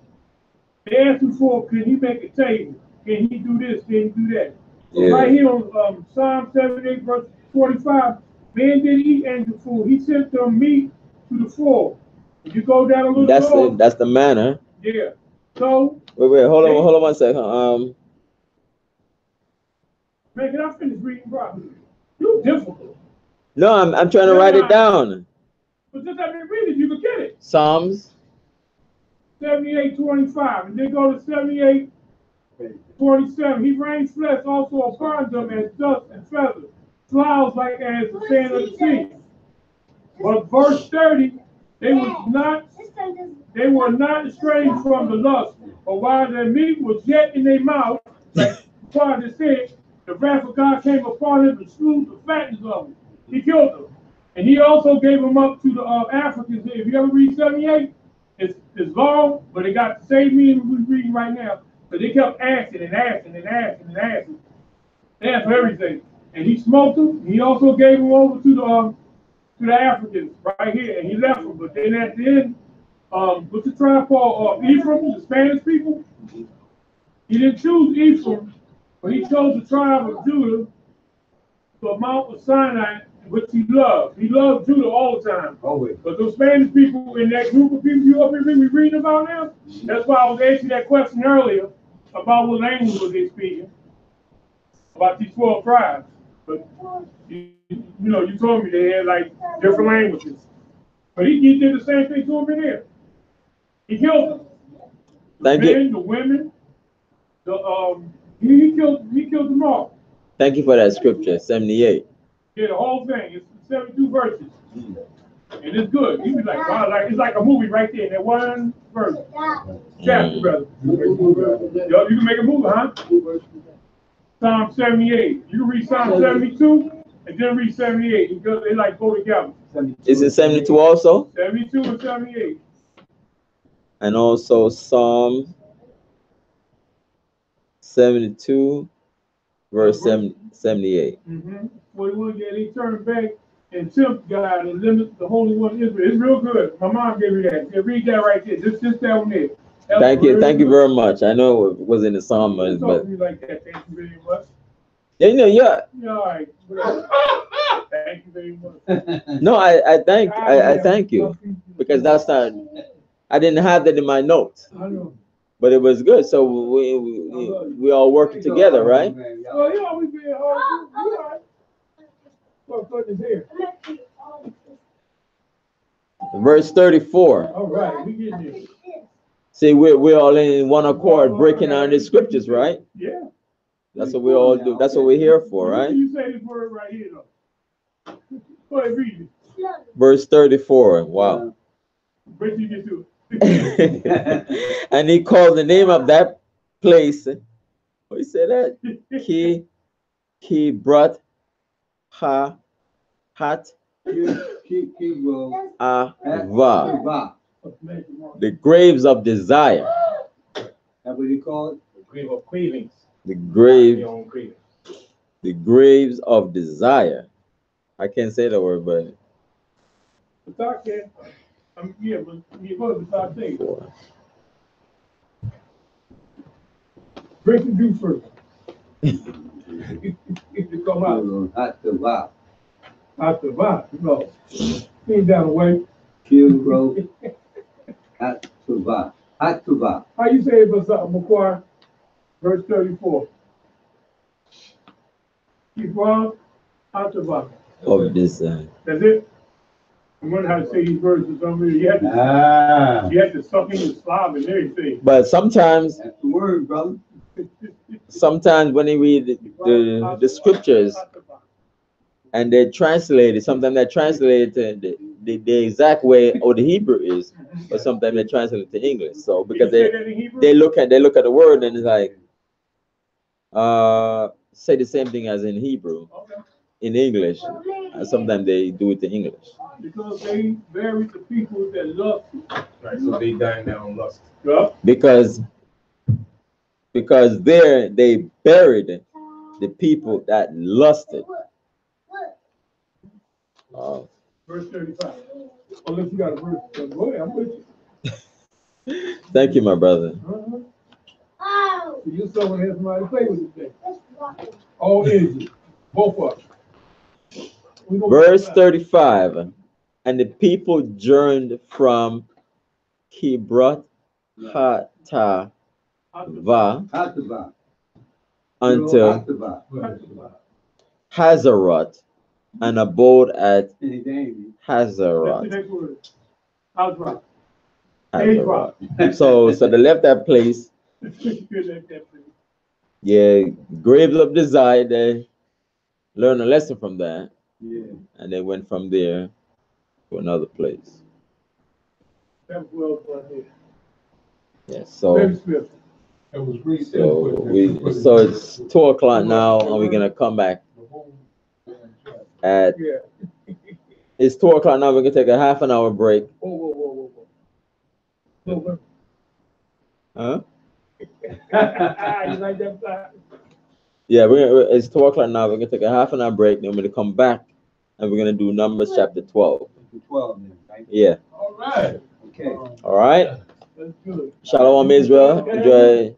They asked him for, can he make a table? Can he do this? Can he do that? So right here on Psalm 78, verse 45, man did eat angel food. He sent them meat to the floor. If you go down a little lower, that's the manner. yeah. So Wait, hold on 1 second. Man, can I finish reading properly? You're difficult. No, I'm trying to write it down. But just let me read it, you can get it. Psalms 78:25, and then go to 78:27. He rains flesh also upon them as dust and feathers, clouds like as the sand of the sea. But verse 30, they were not estranged from the lust, but while their meat was yet in their mouth, like God has said, the wrath of God came upon them and slew the fatness of them. He killed them. And he also gave them up to the Africans. If you ever read 78, it's long, but it got the same meaning we're reading right now. But they kept asking and asking and asking and asking. They asked for everything. And he smoked them. He also gave them over to the Africans right here. And he left them. But then at the end, what's the tribe called? Ephraim, the Spanish people? He didn't choose Ephraim, but he chose the tribe of Judah, the Mount of Sinai, which he loved. He loved Judah all the time. Always. But those Spanish people in that group of people you up here we reading about now, that's why I was asking that question earlier about what language was they speaking, about these 12 tribes. But you told me they had like different languages. But he did the same thing to them in there. He killed them. The men, the women, he killed them all. Thank you for that scripture, 78. Yeah, the whole thing. It's 72 verses. And it's good. You be like, wow, it's like a movie right there in that one verse. Chapter, brother. Yo, you can make a movie, huh? Psalm 78. You can read Psalm 72 and then read 78. Because they like go together. Is it 72 also? 72 and 78. And also Psalm 72, verse 78. Mm-hmm. 41, yeah, they turned back and tempt God and limit the Holy One of Israel. It's real good. My mom gave me that. Yeah, read that right there. Just that one there. Thank you very much. I know it was in the Psalm, but like that. Thank you very much. Yeah. Yeah, all right. Thank you very much. No, I thank you because that's not. I didn't have that in my notes. I know. But it was good. So we all working together, right? Oh, yeah, we been hard. What is here? Verse 34. All right, we getting this. See, we're all in one accord, breaking down the scriptures, right? Yeah. That's what we all do. That's what we're here for, right? You say this word right here, though. Go ahead, read it. Verse 34. Wow. Wait till you get to it. And he called the name of that place. What he said that? Ki brought ha hat ava. The graves of desire. That's what you call it? The grave of cravings. The graves of desire. I can't say the word, but yeah, but you go to the top thing. Drink the juice first. It come out. Hot to vibe. Hot to vibe. No. Clean down the way. Kill, bro. Hot to vibe. Hot to vibe. How you say it for something, McQuarrie? Verse 34. Keep on. Hot to vibe. of this. That's it. I wonder how to say these words for some reason. You had to suck in your slob and everything. But sometimes, That's the word, brother. sometimes when they read the scriptures and they translate it, sometimes they translate it the exact way or the Hebrew is, but sometimes they translate it to English. So because they look at the word and it's like say the same thing as in Hebrew in English. Sometimes they do it in English. Because they buried the people that love you. Right, so they dying down lust. Yeah. Because there they buried the people that lusted. Verse 35. Unless you got a verse. Go ahead, I'm with you. Thank you, my brother. You someone has somebody to play with today. All ages, both of us. We gonna Verse go back. 35. And the people journeyed from Kibroth Hattava Hatava. unto Hatava. Hazeroth and abode at That's the Hazeroth. next word. How's right? Hazeroth. So they left that place. Yeah, graves of desire. They learned a lesson from that, Yeah. and they went from there to another place. That was right there. Yeah. So Very spiritual. That was great. so it's 2 o'clock now, and we're gonna come back at. Yeah. It's 2 o'clock now. We're gonna take a half an hour break. Whoa. No, Huh? you like that fly? Yeah, it's 2 o'clock now. We're gonna take a half an hour break. Then we're gonna come back, and we're gonna do Numbers chapter 12. 12 then, right? Yeah. All right. Okay. All right. That's good. Shalom Israel. Enjoy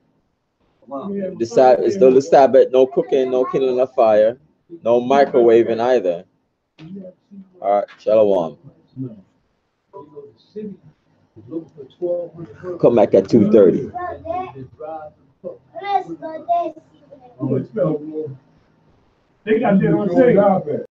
Come on. the Sabbath. It's still the Sabbath. No cooking, no kindling of fire, no microwaving either. All right. Shalom. Come back at 2:30. They got their own thing.